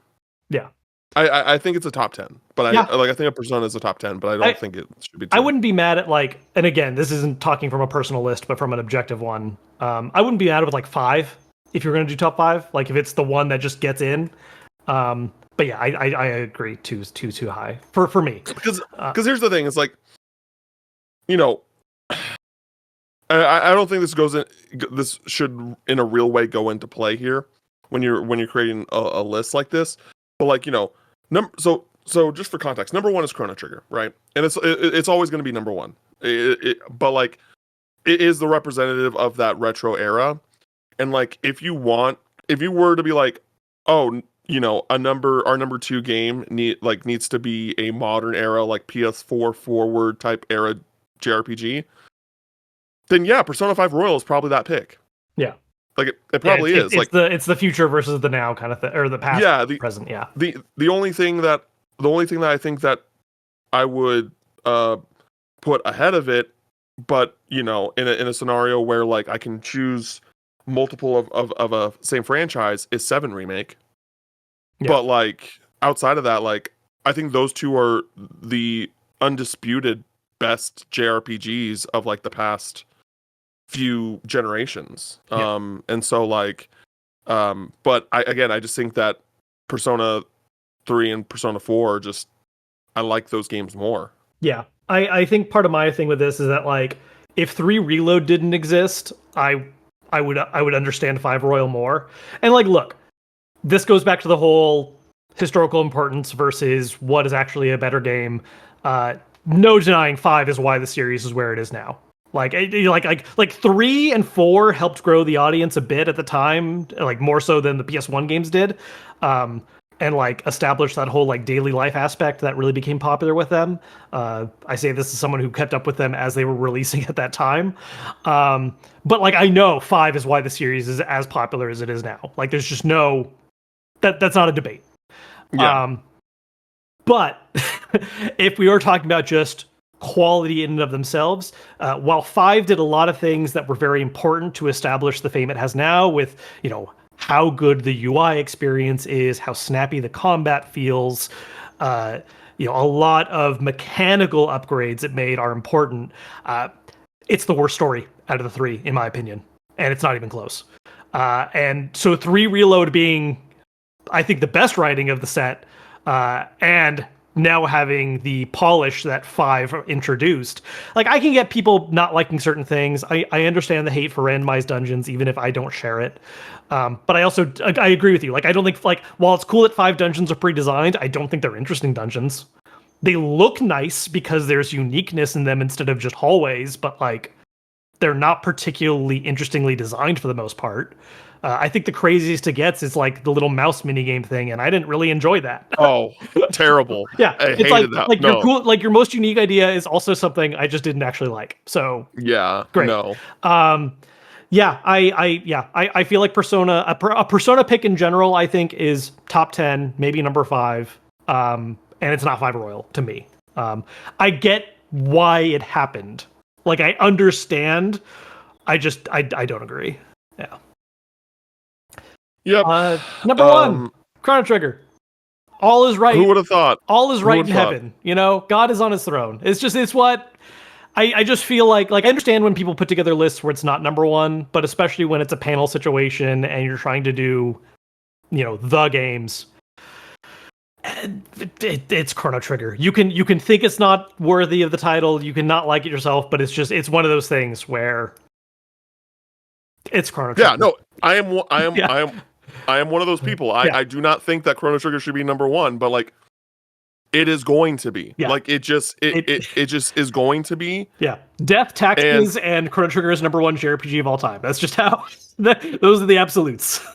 Yeah. I think it's a top 10, but I think a Persona is a top 10, but I don't think it should be 2. I wouldn't be mad at like, and again, this isn't talking from a personal list, but from an objective one. I wouldn't be mad with like 5 if you're going to do top 5. Like if it's the one that just gets in. But yeah, I agree. 2 is too high for me. Because here's the thing: it's like, you know, I don't think this should in a real way go into play here when you're creating a list like this. But like, you know, so just for context, number 1 is Chrono Trigger, right? And it's always going to be number 1. But like, it is the representative of that retro era. And like, if you were to be like, oh, you know, our number 2 game needs to be a modern era, like PS4 forward type era JRPG, then yeah, Persona 5 Royal is probably that pick. Yeah. Like it probably is. It's the future versus the now kind of thing, or the past, the present. Yeah. The only thing that I think that I would put ahead of it, but you know, in a scenario where like I can choose multiple of a same franchise, is 7 Remake. Yeah. But like outside of that, like I think those 2 are the undisputed best JRPGs of like the past few generations. Yeah. And so like but I just think that Persona 3 and Persona 4 I like those games more. Yeah. I think part of my thing with this is that like if 3 Reload didn't exist, I would understand 5 Royal more. And like look, this goes back to the whole historical importance versus what is actually a better game. No denying 5 is why the series is where it is now. Like 3 and 4 helped grow the audience a bit at the time, like more so than the PS1 games did, and like establish that whole like daily life aspect that really became popular with them. I say this as someone who kept up with them as they were releasing at that time, but like I know 5 is why the series is as popular as it is now. Like there's just no that's not a debate. Yeah. But if we are talking about just quality in and of themselves, while 5 did a lot of things that were very important to establish the fame it has now, with you know how good the UI experience is, how snappy the combat feels, you know, a lot of mechanical upgrades it made are important. It's the worst story out of the 3, in my opinion, and it's not even close. And so 3 Reload being, I think, the best writing of the set, and now having the polish that 5 introduced. Like, I can get people not liking certain things. I understand the hate for randomized dungeons, even if I don't share it. But I agree with you. Like, I don't think, like, while it's cool that 5 dungeons are pre-designed, I don't think they're interesting dungeons. They look nice because there's uniqueness in them instead of just hallways, but, like, they're not particularly interestingly designed for the most part. I think the craziest it gets is like the little mouse minigame thing, and I didn't really enjoy that. Oh, terrible! Yeah, I it's hated that. Like no. your cool, like your most unique idea is also something I just didn't actually like. So yeah, great. No. Yeah, I feel like Persona, a Persona pick in general, I think is top 10, maybe number 5. And it's not 5 Royal to me. I get why it happened. Like, I understand. I don't agree. Yeah. Yep. Number 1, Chrono Trigger. All is right. Who would have thought? All is right in heaven. You know, God is on his throne. It's what I just feel like I understand when people put together lists where it's not number 1, but especially when it's a panel situation and you're trying to do, you know, the games. It's Chrono Trigger. You can think it's not worthy of the title. You can not like it yourself, but it's one of those things where it's Chrono Trigger. Yeah, no, I am one of those people. I do not think that Chrono Trigger should be number 1, but like it is going to be. Yeah. Like it just is going to be. Yeah. Death, Taxes, and Chrono Trigger is number 1 JRPG of all time. That's just how those are the absolutes.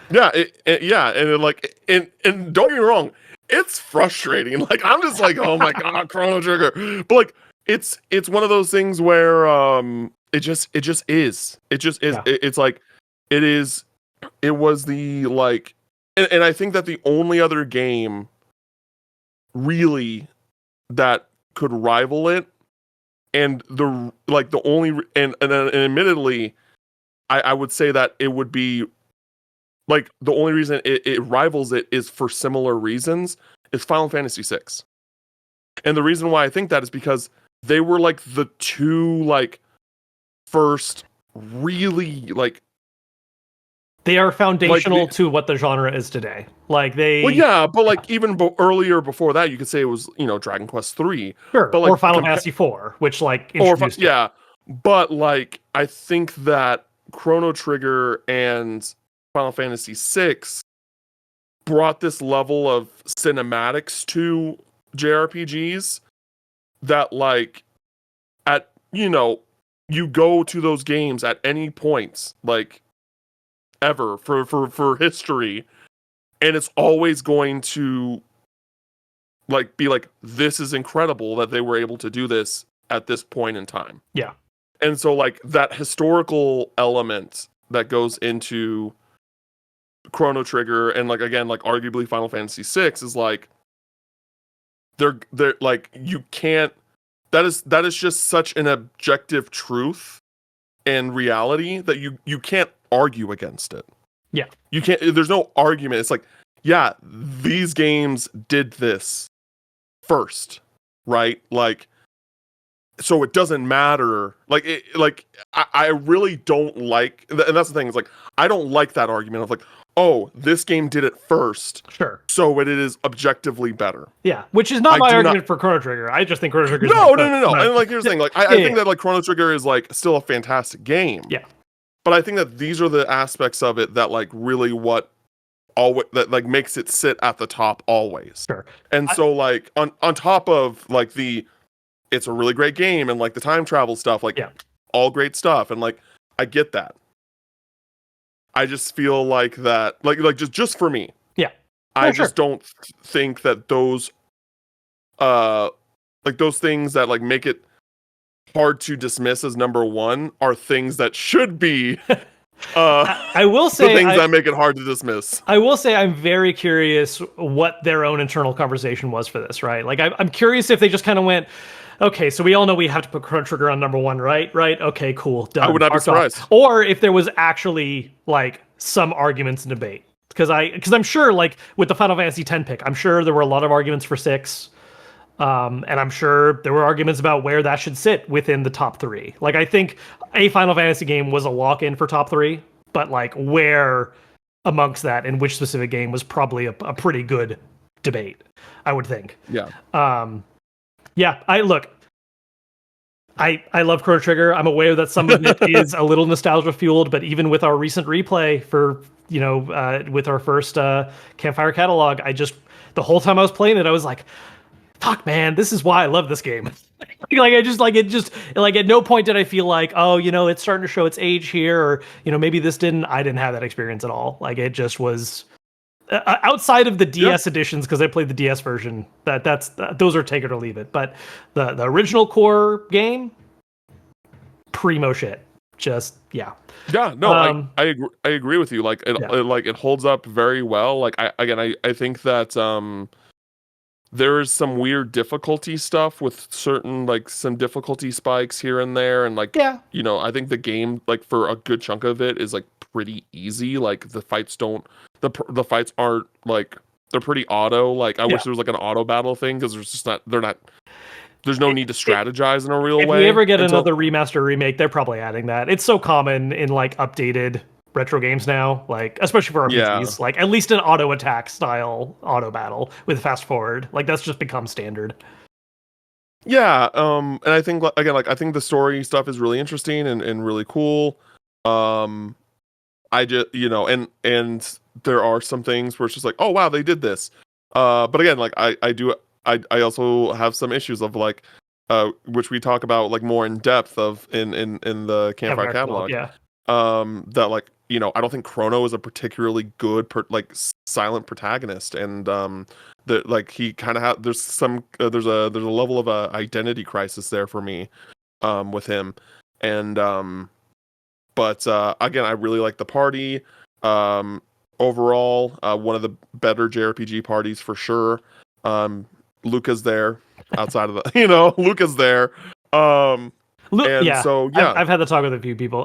Yeah, and don't get me wrong. it's frustrating. Like I'm just like, oh my god, Chrono Trigger. But like it's one of those things where it just is. It just is. Yeah. It's like it is it was the like and I think that the only other game really that could rival it and the like the only and admittedly I would say that it would be like the only reason it rivals it is for similar reasons is Final Fantasy VI. And the reason why I think that is because they were like the two like first really like They are foundational the, to what the genre is today. Like they well yeah, but like even earlier before that you could say it was, Dragon Quest 3. sure, But or like Final Fantasy 4, which like or introduced it. yeah, but like I think that Chrono Trigger and Final Fantasy VI brought this level of cinematics to JRPGs that like at you go to those games at any point like ever for history and it's always going to like be like this is incredible that they were able to do this at this point in time. Yeah. And so like that historical element that goes into Chrono Trigger and like again like arguably Final Fantasy VI is like they're like you can't that is just such an objective truth and reality that you can't argue against it. Yeah. You can't there's no argument. It's like yeah, these games did this first, right? Like so it doesn't matter I really don't like and that's the thing is like I don't like that argument of like oh this game did it first Sure. so it is objectively better. Yeah, which is not I my do argument not for Chrono Trigger. I just think Chrono Trigger is no not no no no but- and like here's the thing like I think that like Chrono Trigger is like still a fantastic game. Yeah. But I think that these are the aspects of it that like really what always that like makes it sit at the top always. Sure. And so like on top of like it's a really great game and like the time travel stuff like Yeah. all great stuff and like I get that. I just feel like that like just for me. Yeah. I sure. just don't think that those like those things that like make it hard to dismiss as number one are things that should be I will say the things that make it hard to dismiss. I will say I'm very curious what their own internal conversation was for this, right? Like I'm curious if they just kind of went, okay, so we all know we have to put Chrono Trigger on number one, right? Right? Okay, cool. Done. I would not be surprised. Or if there was actually like some arguments and debate. Because I'm sure like with the Final Fantasy X pick, I'm sure there were a lot of arguments for 6. And I'm sure there were arguments about where that should sit within the top 3. Like I think a Final Fantasy game was a lock-in for top 3, but like where amongst that and which specific game was probably a pretty good debate, I would think. Yeah. Yeah, I love Chrono Trigger. I'm aware that some of it is a little nostalgia fueled, but even with our recent replay for with our first Campfire catalog, the whole time I was playing it, I was like, fuck man, this is why I love this game. like at no point did I feel like, oh, it's starting to show its age here, or maybe I didn't have that experience at all. Like it just was outside of the DS editions, because I played the DS version. Those are take it or leave it. But the original core game, primo shit. Just yeah. Yeah, no, I agree with you. Like it holds up very well. Like I think that there is some weird difficulty stuff with certain like some difficulty spikes here and there, and like I think the game like for a good chunk of it is like pretty easy. Like the fights aren't like they're pretty auto. Like I wish there was like an auto battle thing because there's no need to strategize in a real way. If we ever get another remaster or remake, they're probably adding that. It's so common in like updated retro games now, like especially for RPGs, like at least an auto attack style auto battle with fast forward. Like that's just become standard. Yeah, and I think again, like I think the story stuff is really interesting and really cool. I just and there are some things where it's just like, oh wow, they did this. But again, like I also have some issues of like which we talk about like more in depth of in the Campfire catalog. Yeah. That like I don't think Chrono is a particularly good silent protagonist, and he kind of there's there's a level of a identity crisis there for me with him, and but again, I really like the party. Um, Overall, one of the better JRPG parties for sure. Luca's there outside of the, Luca's there. Um, and Yeah, so I've, yeah, I've had the talk with a few people.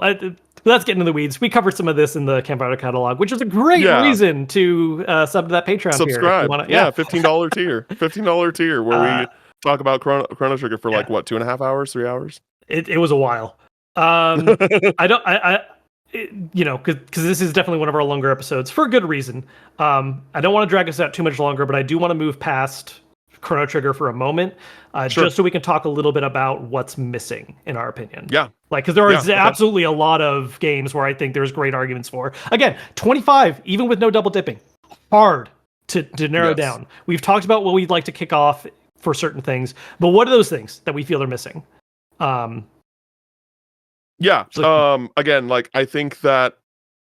Let's get into the weeds. We covered some of this in the Campfire catalog, which is a great yeah. reason to sub to that Patreon tier if you Subscribe. want to. Yeah, Yeah. $15 tier where Uh, we talk about Chrono Trigger for like yeah. what, 2.5 hours, 3 hours. It was a while. I don't. Because this is definitely one of our longer episodes for a good reason. I don't want to drag us out too much longer, but I do want to move past Chrono Trigger for a moment, Sure. just so we can talk a little bit about what's missing, in our opinion. Yeah. Like, because there are Okay. absolutely a lot of games where I think there's great arguments for. Again, 25, even with no double dipping, hard to narrow Yes. down. We've talked about what we'd like to kick off for certain things, but what are those things that we feel are missing? Yeah. So- Again, like I think that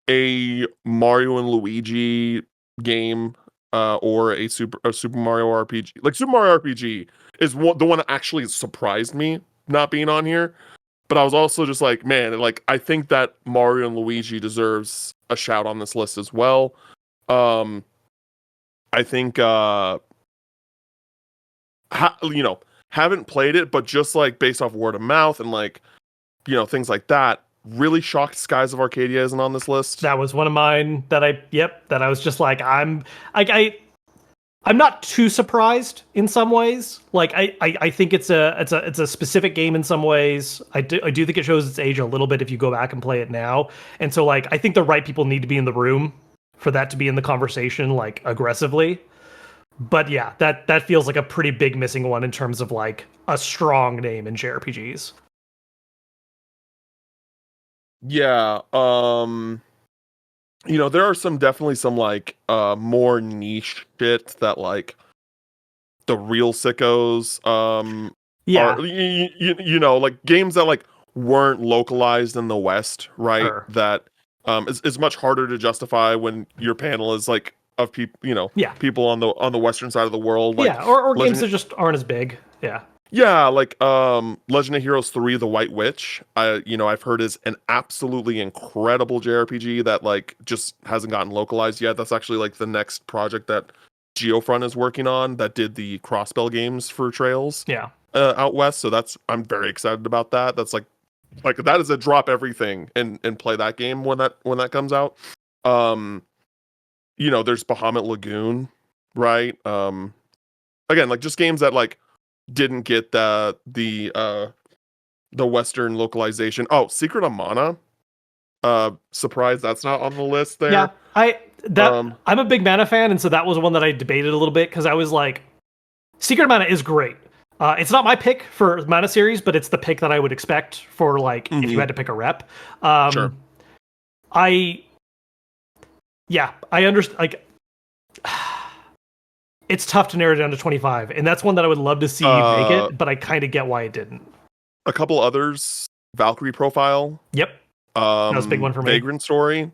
a Mario and Luigi game, or a Super Mario RPG, like Super Mario RPG, is the one that actually surprised me not being on here. But I was also just like, man, like I think that Mario and Luigi deserves a shout on this list as well. I think haven't played it, but just like based off word of mouth and like things like that, really shocked Skies of Arcadia isn't on this list. That was one of mine that I was just like, I'm not too surprised in some ways. Like I think it's a specific game in some ways. I do think it shows its age a little bit if you go back and play it now. And so like I think the right people need to be in the room for that to be in the conversation like aggressively. But yeah, that feels like a pretty big missing one in terms of like a strong name in JRPGs. Yeah. There are definitely some like more niche shit that like the real sickos Yeah, are like games that like weren't localized in the West, right? sure. That is much harder to justify when your panel is like of people, Yeah, people on the western side of the world, like yeah, or games Legend that just aren't as big. Yeah. Yeah, like Legend of Heroes 3 The White Witch. I've heard is an absolutely incredible JRPG that like just hasn't gotten localized yet. That's actually like the next project that Geofront is working on that did the Crossbell games for Trails Yeah. out west. So I'm very excited about that. That's like that is a drop everything and play that game when that comes out. There's Bahamut Lagoon, right? Again, like just games that like didn't get the Western localization. Oh, Secret of Mana. Surprised that's not on the list there. Yeah, I'm a big Mana fan, and so that was one that I debated a little bit because I was like, Secret of Mana is great. It's not my pick for Mana series, but it's the pick that I would expect for like if you had to pick a rep. Sure. I understand. Like, it's tough to narrow it down to 25, and that's one that I would love to see make it, but I kind of get why it didn't. A couple others, Valkyrie Profile. Yep, that was a big one for me. Vagrant Story.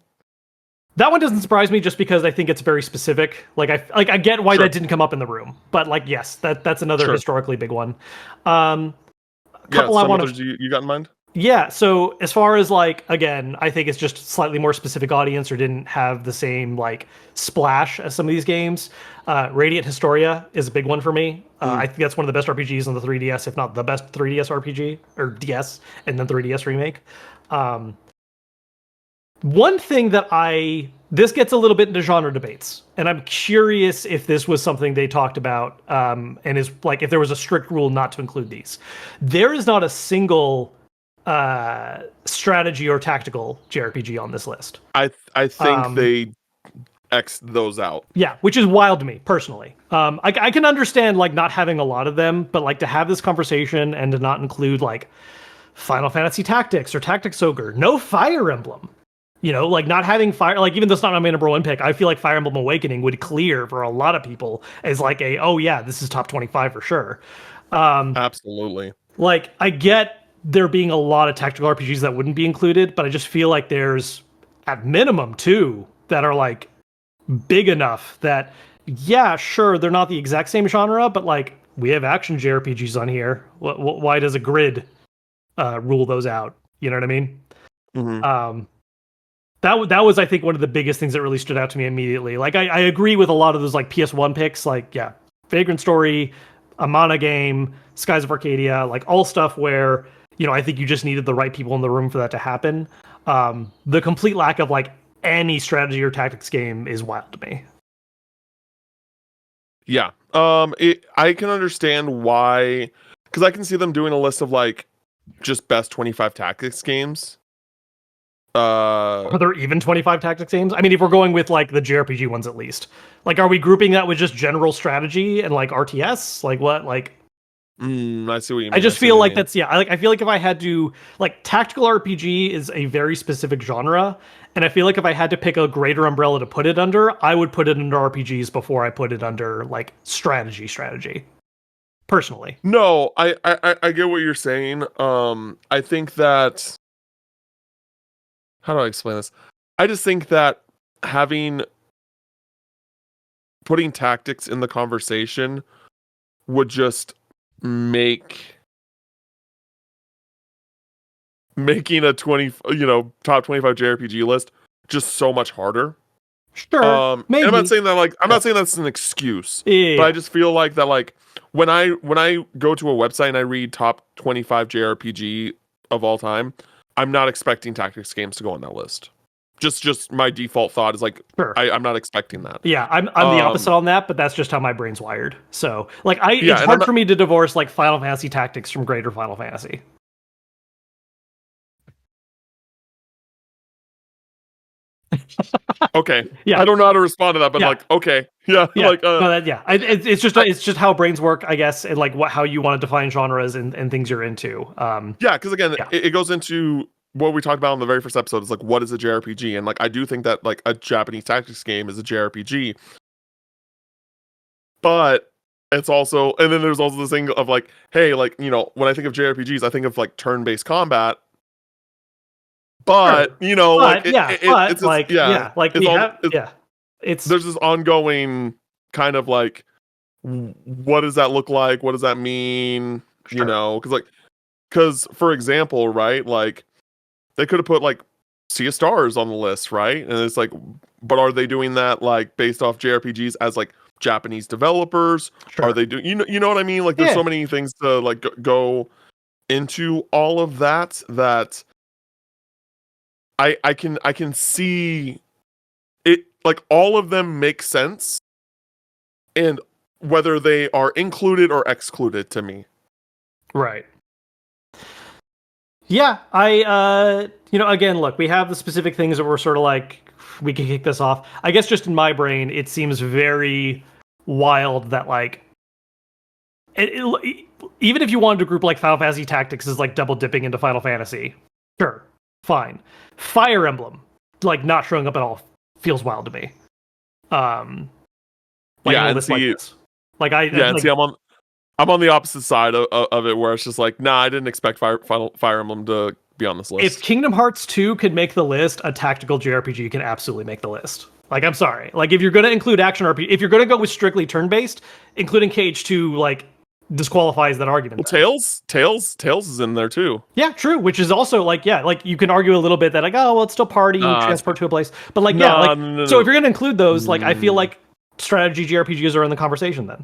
That one doesn't surprise me just because I think it's very specific. Like I get why that didn't come up in the room, but like yes, that's another historically big one. Couple I want to you got in mind? Yeah, so as far as like again, I think it's just slightly more specific audience or didn't have the same like splash as some of these games. Radiant Historia is a big one for me. I think that's one of the best RPGs on the 3DS, if not the best 3DS RPG or DS and then 3DS remake. One thing that this gets a little bit into genre debates, and I'm curious if this was something they talked about, and is like if there was a strict rule not to include these. There is not a single strategy or tactical JRPG on this list. I think they X those out. Yeah, which is wild to me personally. I can understand like not having a lot of them, but like to have this conversation and to not include like Final Fantasy Tactics or Tactics Ogre, no Fire Emblem. Like not having fire, like even though it's not my number one pick, I feel like Fire Emblem Awakening would clear for a lot of people as like this is top 25 for sure. Absolutely. Like I get there being a lot of tactical RPGs that wouldn't be included, but I just feel like there's at minimum two that are like big enough that, yeah, sure, they're not the exact same genre, but like we have action JRPGs on here. Why does a grid rule those out? You know what I mean? Mm-hmm. That was, I think, one of the biggest things that really stood out to me immediately. Like I agree with a lot of those like PS1 picks, like yeah, Vagrant Story, a Mana game, Skies of Arcadia, like all stuff where, you know, I think you just needed the right people in the room for that to happen. The complete lack of like any strategy or tactics game is wild to me. Yeah. I can understand why, because I can see them doing a list of like just best 25 tactics games. Are there even 25 tactics games? I mean, if we're going with like the JRPG ones at least. Like, are we grouping that with just general strategy and like RTS? Like what? Like I see what you mean. I just feel like that's, yeah, I feel like if I had to, like, tactical RPG is a very specific genre, and I feel like if I had to pick a greater umbrella to put it under, I would put it under RPGs before I put it under like strategy. Personally. No, I get what you're saying. I think that, how do I explain this? I just think that putting tactics in the conversation would just make making a top 25 JRPG list just so much harder. Sure, maybe. And I'm not saying that like I'm not saying that's an excuse, Yeah. but I just feel like that like when I go to a website and I read top 25 JRPG of all time, I'm not expecting tactics games to go on that list. Just my default thought is like, Sure. I'm not expecting that. Yeah, I'm the opposite on that, but that's just how my brain's wired. So like it's and hard for me to divorce like Final Fantasy tactics from greater Final Fantasy. Okay. Yeah. I don't know how to respond to that, but like, okay. Yeah. Like, it's just how brains work, I guess, and like how you want to define genres and things you're into. Yeah, because again, it goes into what we talked about in the very first episode. Is like, what is a JRPG? And like, I do think that like a Japanese tactics game is a JRPG, but it's also, and then there's also this thing of like, hey, like, you know, when I think of JRPGs, I think of like turn-based combat. But sure. you know, but, like it's there's this ongoing kind of like, what does that look like? What does that mean? Sure. You know, because for example, right, like they could have put like Sea of Stars on the list, right? And it's like, but are they doing that like based off JRPGs as like Japanese developers? Sure. Are they doing, you know what I mean? Like there's so many things to like go into all of that I can see it, like all of them make sense, and whether they are included or excluded to me. Right. Yeah, again, look, we have the specific things that we're sort of like, we can kick this off. I guess just in my brain, it seems very wild that like, even if you wanted to group like Final Fantasy Tactics as like double dipping into Final Fantasy, sure, fine. Fire Emblem, like not showing up at all, feels wild to me. Like, and see, like see, I'm on the opposite side of it, where it's just like, nah, I didn't expect Fire Emblem to be on this list. If Kingdom Hearts 2 could make the list, a tactical JRPG can absolutely make the list. Like, I'm sorry. Like, if you're going to include action RPG, if you're going to go with strictly turn-based, including KH2, like, disqualifies that argument. Well, Tails is in there too. Yeah, true. Which is also like, yeah, like you can argue a little bit that like, oh, well, it's still party, transport to a place. But like, so if you're going to include those, like, I feel like strategy JRPGs are in the conversation then.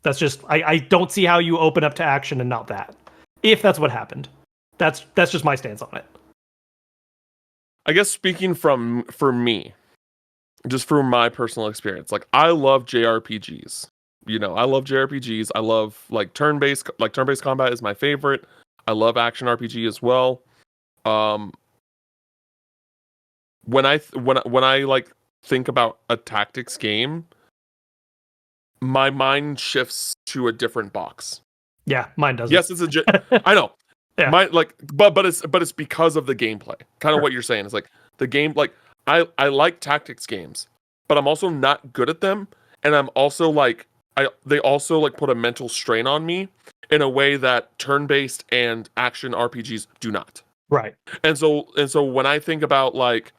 That's just, I don't see how you open up to action and not that. If that's what happened. That's just my stance on it. I guess speaking for me, just from my personal experience, like I love JRPGs. You know, I love JRPGs. I love like turn-based combat is my favorite. I love action RPG as well. When I like think about a tactics game, my mind shifts to a different box. Yeah, mine doesn't. Yes, I know. Yeah. But it's because of the gameplay. Kind of what you're saying is like the game. Like I like tactics games, but I'm also not good at them, and I'm also like they also like put a mental strain on me in a way that turn-based and action RPGs do not. Right. And so when I think about like,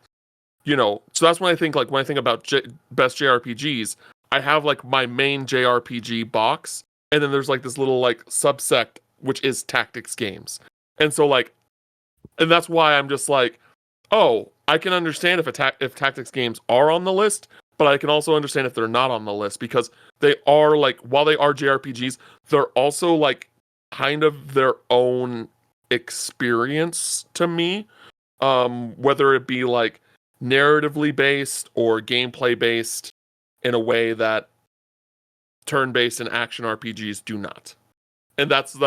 so that's when I think like when I think about best JRPGs, I have like my main JRPG box, and then there's like this little like subsect which is tactics games, and so like, and that's why I'm just like, oh, I can understand if tactics games are on the list, but I can also understand if they're not on the list because they are like, while they are JRPGs, they're also like kind of their own experience to me, whether it be like narratively based or gameplay based in a way that turn-based and action RPGs do not. And that's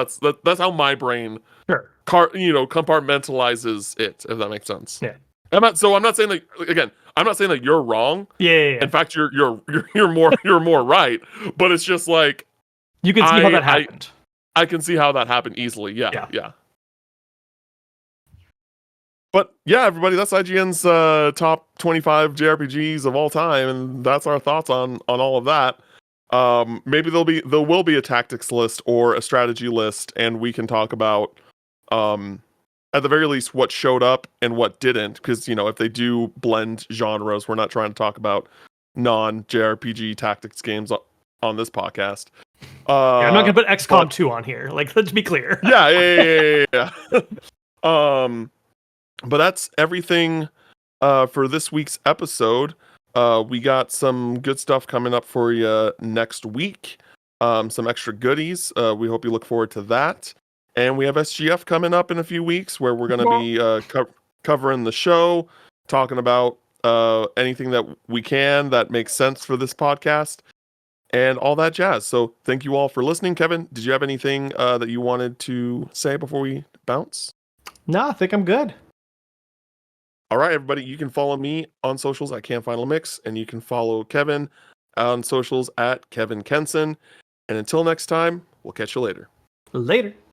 how my brain Sure. compartmentalizes it, if that makes sense. Yeah. I'm not saying that, again, I'm not saying that you're wrong. Yeah. In fact, you're more right, but it's just like You can see how that happened. I can see how that happened easily. Yeah. But yeah, everybody, that's IGN's top 25 JRPGs of all time, and that's our thoughts on all of that. Maybe there will be a tactics list or a strategy list, and we can talk about at the very least what showed up and what didn't, because if they do blend genres, we're not trying to talk about non JRPG tactics games on this podcast. Yeah, I'm not gonna put XCOM 2 on here. Like, let's be clear. Yeah. But that's everything for this week's episode. We got some good stuff coming up for you next week. Some extra goodies. We hope you look forward to that. And we have SGF coming up in a few weeks where we're going to be covering the show, talking about anything that we can that makes sense for this podcast and all that jazz. So thank you all for listening. Kevin, did you have anything that you wanted to say before we bounce? No, I think I'm good. All right, everybody, you can follow me on socials at CanFinalMix, and you can follow Kevin on socials at Kevin Kenson. And until next time, we'll catch you later. Later.